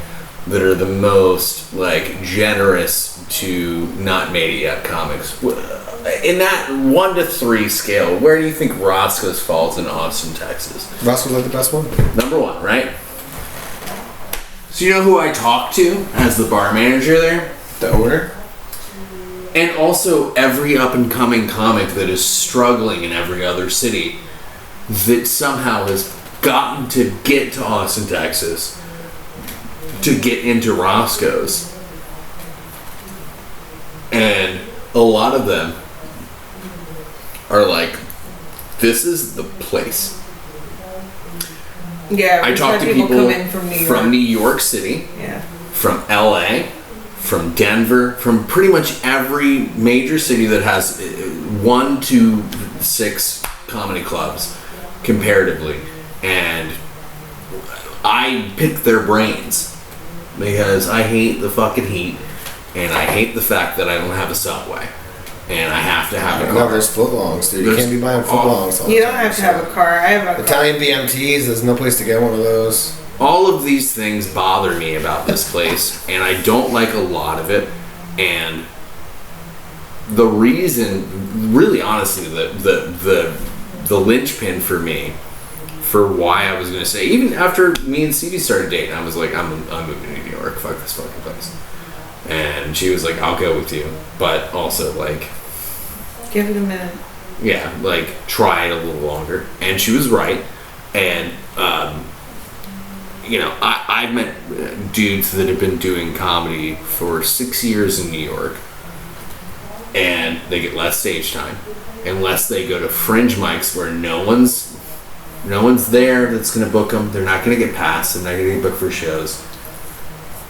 that are the most like generous to not made it yet comics? In that 1 to 3 scale, where do you think Roscoe's falls in Austin, Texas? Roscoe's like the best one. Number 1, right? So you know who I talked to as the bar manager there? The owner? And also every up and coming comic that is struggling in every other city that somehow has gotten to get to Austin, Texas to get into Roscoe's. And a lot of them are like, this is the place. Yeah, I talked to people come in from New York City, yeah, from LA, from Denver, from pretty much every major city that has 1 to 6 comedy clubs comparatively. And I picked their brains because I hate the fucking heat and I hate the fact that I don't have a subway and I have to have a car. No, there's footlongs, dude. You can't be buying footlongs. You don't have to have a car. I have a Italian BMTs, there's no place to get one of those. All of these things bother me about this place, and I don't like a lot of it. And the reason, really honestly, the linchpin for me, for why I was going to say, even after me and CD started dating, I was like, I'm moving to New York, fuck this fucking place. And she was like, I'll go with you, but also like, give it a minute. Yeah, like try it a little longer. And she was right. And you know, I've met dudes that have been doing comedy for 6 years in New York, and they get less stage time unless they go to fringe mics where no one's there that's going to book them. They're not going to get passed. They're not going to get booked for shows.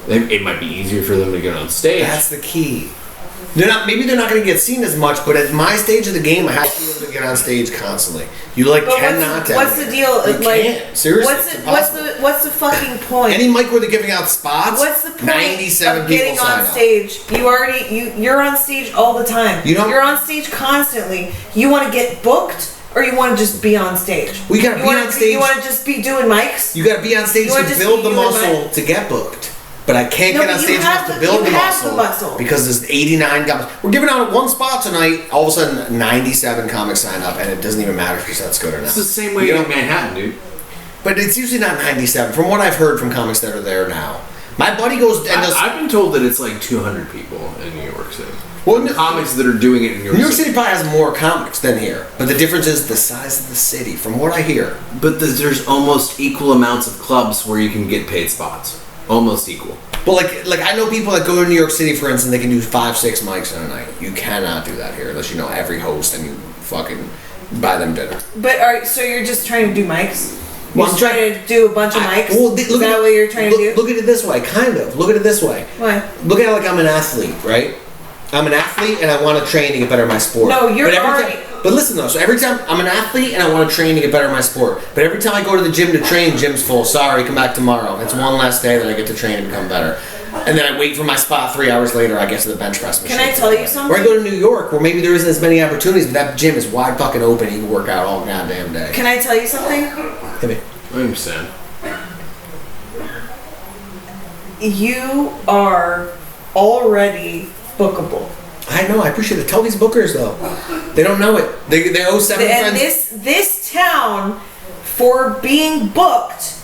It might be easier for them to get on stage. That's the key. Maybe they're not going to get seen as much, but at my stage of the game, I have to be able to get on stage constantly. You cannot. What's the deal? You can't. Seriously, what's the fucking point? Any mic where they're giving out spots. What's the point 97 of getting people on stage? You're on stage all the time. You're on stage constantly. You want to get booked, or you want to just be on stage? We gotta be on stage. You want to just be doing mics? You got to be on stage to build the muscle to get booked. But I can't get on stage enough to build the muscle because there's 89 comics. We're giving out 1 spot tonight. All of a sudden, 97 comics sign up, and it doesn't even matter if that's good or not. It's the same way in Manhattan, dude. But it's usually not 97. From what I've heard from comics that are there now, my buddy goes and does. I've been told that it's like 200 people in New York City. Well, comics that are doing it in New York City. New York City probably has more comics than here, but the difference is the size of the city. From what I hear, but there's almost equal amounts of clubs where you can get paid spots. Almost equal. But like I know people that go to New York City, for instance, they can do 5-6 mics in a night. You cannot do that here unless you know every host and you fucking buy them dinner. But so you're just trying to do mics? Well, I'm trying to do a bunch of mics? Is that what you're trying to do? Look at it this way, kind of. Look at it this way. What? Look at it like I'm an athlete, right? I'm an athlete and I want to train to get better at my sport. No, you're already... But listen though, so every time I'm an athlete and I want to train to get better at my sport, but every time I go to the gym to train, gym's full. Sorry, come back tomorrow. It's one less day that I get to train and become better. And then I wait for my spot 3 hours later, I get to the bench press machine. Can I tell you something? Or I go to New York where maybe there isn't as many opportunities, but that gym is wide fucking open and you can work out all goddamn day. Can I tell you something? Hit me. I understand. You are already bookable. I know, I appreciate it. Tell these bookers though. They don't know it. They owe 7 and friends. this town, for being booked,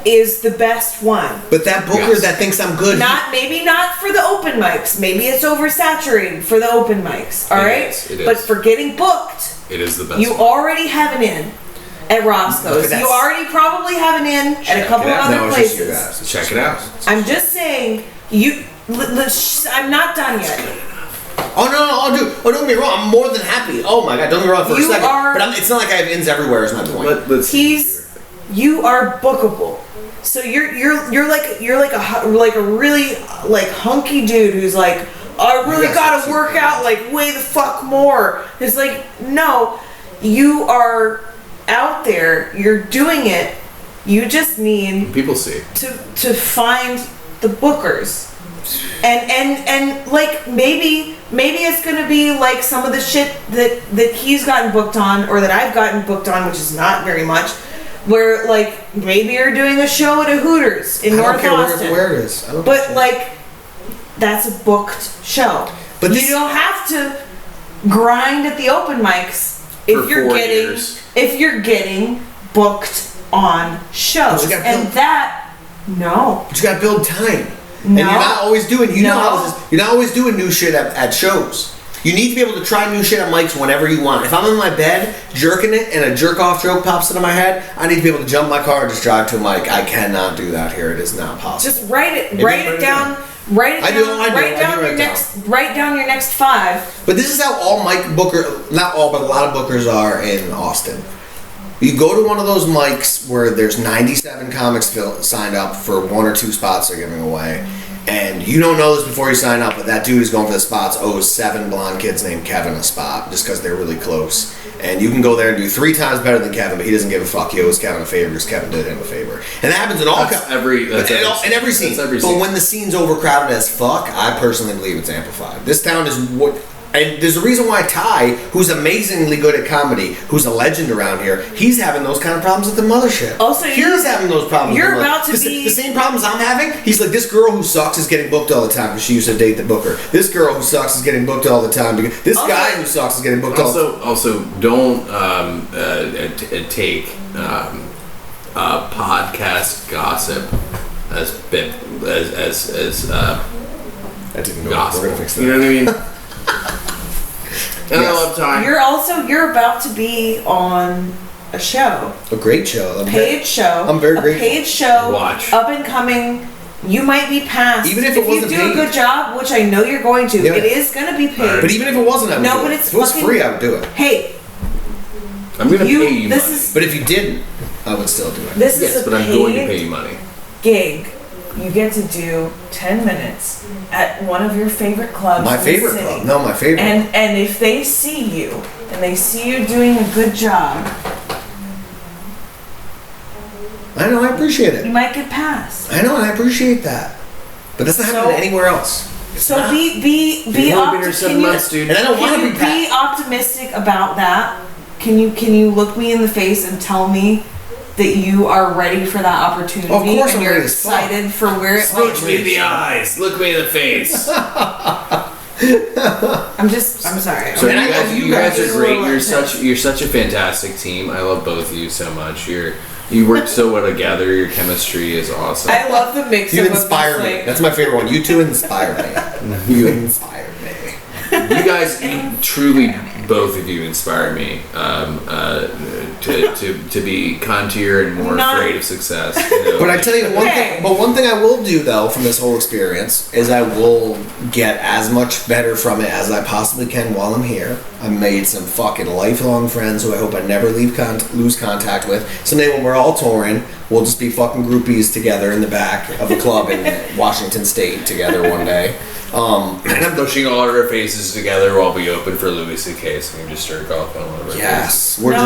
is the best one. But that booker that thinks I'm good. Maybe not for the open mics. Maybe it's oversaturated for the open mics. All right? It is. But for getting booked, it is the best. You already have an in at Roscoe's. You already probably have an in at a couple of other places. Check it out. I'm just saying, I'm not done yet. Oh, don't get me wrong. I'm more than happy. Oh my god, don't get me wrong for a second. But it's not like I have ins everywhere is my point. you are bookable. So you're like a really like hunky dude who's like, I really gotta work out like way the fuck more. It's like, no, you are out there, you're doing it. You just need people see to find the bookers. And like maybe it's gonna be like some of the shit that he's gotten booked on or that I've gotten booked on, which is not very much. Where like maybe you're doing a show at a Hooters in North Austin. Where it is. But like that's a booked show. But you don't have to grind at the open mics if you're getting booked on shows. And that But you gotta build time. No. And you're not always doing you're not always doing new shit at shows. You need to be able to try new shit at mics whenever you want. If I'm in my bed jerking it and a jerk off joke pops into my head, I need to be able to jump my car and just drive to a mic. I cannot do that here. It is not possible. Just write it down. Write down your next 5. But this is how all mic booker, not all, but a lot of bookers are in Austin. You go to one of those mics where there's 97 comics signed up for 1 or 2 spots they're giving away. And you don't know this before you sign up, but that dude who's going for the spots owes 7 blonde kids named Kevin a spot just because they're really close. And you can go there and do 3 times better than Kevin, but he doesn't give a fuck. He owes Kevin a favor because Kevin did him a favor. And that happens in all every scene. But when the scene's overcrowded as fuck, I personally believe it's amplified. This town is what. And there's a reason why Ty, who's amazingly good at comedy, who's a legend around here, he's having those kind of problems at the mothership. Also, he's having those problems. You're about to be the same problems I'm having. He's like, this girl who sucks is getting booked all the time because she used to date the booker. This girl who sucks is getting booked all the time because this guy who sucks is getting booked all the time. Also, don't take podcast gossip as that didn't go. gospel. We're gonna fix that. You know what I mean? And I love time. You're about to be on a show. A great show. Paid show. I'm very grateful. Paid show. Watch. Up and coming. You might be passed. Even if it wasn't you do paid. a good job, which I know you're going to, it is going to be paid. But even if it wasn't, I would do it. It's if it was free, I would do it. Hey, I'm going to pay you money. But if you didn't, I would still do it. But I'm going to pay you money. Gig. You get to do 10 minutes at one of your favorite clubs. My favorite club. No, my favorite. And if they see you and they see you doing a good job, I know, I appreciate it. You might get passed. I know, and I appreciate that. But that's not happening anywhere else. So be optimistic. And I don't want to be passed. Be optimistic about that. Can you look me in the face and tell me that you are ready for that opportunity? Of course, and you're excited for where it Look me in the eyes. Look me in the face. I'm sorry. So you guys are great. You're such a fantastic team. I love both of you so much. You work so well together. Your chemistry is awesome. I love the mix. You inspire me. That's my favorite one. You two inspire me. You inspire me. You guys, truly, both of you inspire me to be contier and more afraid of success. You know? But I tell you one thing. But one thing I will do though from this whole experience is I will get as much better from it as I possibly can while I'm here. I've made some fucking lifelong friends who I hope I never lose contact with. Someday when we're all touring, we'll just be fucking groupies together in the back of a club in Washington State together one day. And I'm pushing all of our faces together while we open for Louis C.K. so we can just jerk off on one of our faces. We're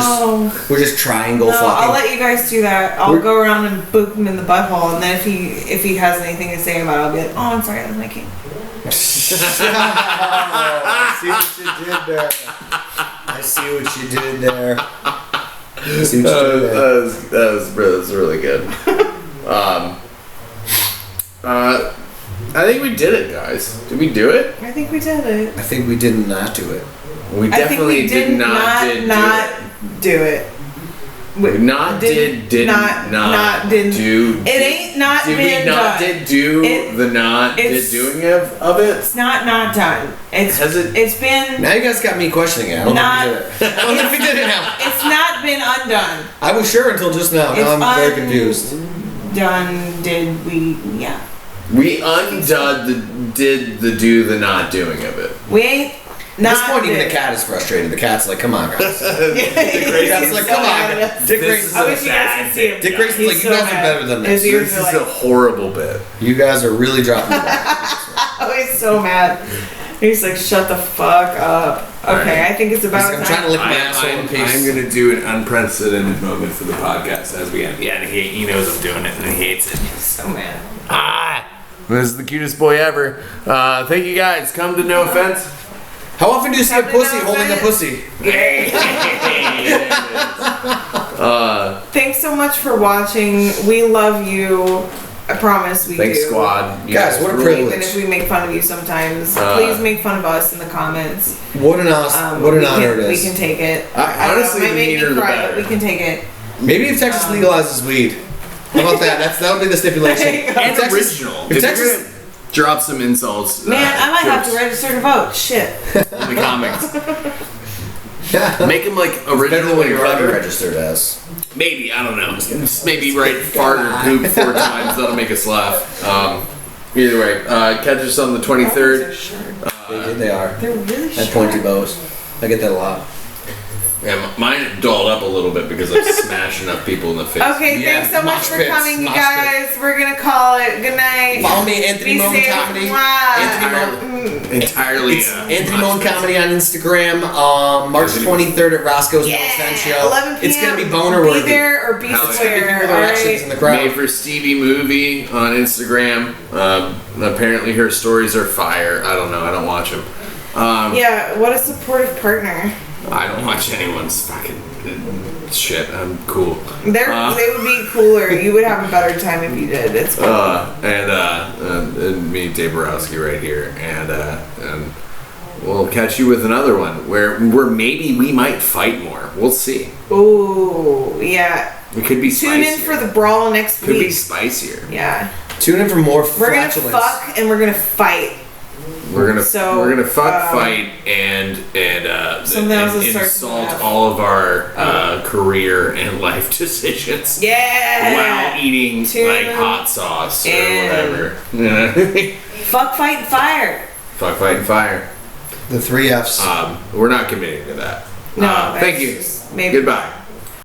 just triangle fucking. I'll let you guys do that. I'll go around and boop him in the butthole, and then if he has anything to say about it, I'll be like, oh, I'm sorry, that was my king. I see what you did there. That was really good. I think we did it, guys. Did we do it? I think we did it. I think we did not do it. We definitely did not do it. We not did do. It ain't not did been we not done. Did do it, the not did doing of it? It's not done. It's been. Now you guys got me questioning it. I don't know if we did it now. It's not been undone. I was sure until just now. Now I'm very confused. Done? Did we? Yeah. We undone the do the not doing of it. We ain't. At this point, even the cat is frustrated. The cat's like, "Come on, guys." The cat's like, "Come on, guys." Dick Grayson's I wish you guys could see him. Dick Grayson's like, "You guys are better than this. This is a horrible bit. You guys are really dropping the ball." Oh, he's so mad. He's like, "Shut the fuck up." Okay, Right. I think it's about I'm time. trying to lick my asshole in peace. I'm going to do an unprecedented moment for the podcast as we end. Yeah, and he knows I'm doing it and he hates it. So mad. This is the cutest boy ever. Thank you guys. Come to No Offense. How often do you see a pussy holding a pussy? Thanks so much for watching. We love you. I promise we Thanks, do. squad. You Guys, what a rule. privilege. Even if we make fun of you sometimes, please make fun of us in the comments. What an awesome, what an honor it We is. can take it. Honestly, it the might make meaner me the cry, better. but we can take it. Maybe if Texas legalizes weed. How about that? That'll be the stipulation. And Texas- original. If If Texas, you're gonna drop some insults. Man, I might have to jokes register to vote. Shit. in the comics. Make them like better than original what and you're already clever. registered as. Maybe, I don't know. Just maybe write fart or poop 4 times. That'll make us laugh. Either way, catch us on the 23rd. They are. They're really And short. pointy bows. I get that a lot. Yeah, mine dolled up a little bit because I smashed enough people in the face. Okay, Yeah, thanks so much mosh for pits, coming, you mosh guys. We're gonna call it. Good night. Follow me, Anthony Be Moan safe. Comedy. Mwah. Entirely. It's Anthony Moan Comedy on Instagram. March 23rd at Roscoe's No Offense Show. 11 p.m. It's gonna be boner Be worthy. there or be Hell yeah. square. People with All erections in right. the crowd. Made for Stevie Movie on Instagram. Apparently her stories are fire. I don't know. I don't watch them. Yeah, what a supportive partner. I don't watch anyone's fucking shit. I'm cool. They would be cooler. You would have a better time if you did. It's cool. And me, Dave Borowski, right here, and we'll catch you with another one where maybe we might fight more. We'll see. Ooh, yeah. We could be Tune spicier. in for the brawl next Could be week. spicier. Yeah. Tune in for more We're gonna flatulence. fuck and we're gonna fight. We're gonna So, fuck, fight, and Something else that starts insult with F. all of our career and life decisions Yeah. while eating Tune like in. hot sauce or And- whatever. Fuck, fight, and fire. Fuck, fight, and fire. The 3 Fs. We're not committing to that. No. Thank that's you. just maybe. Goodbye.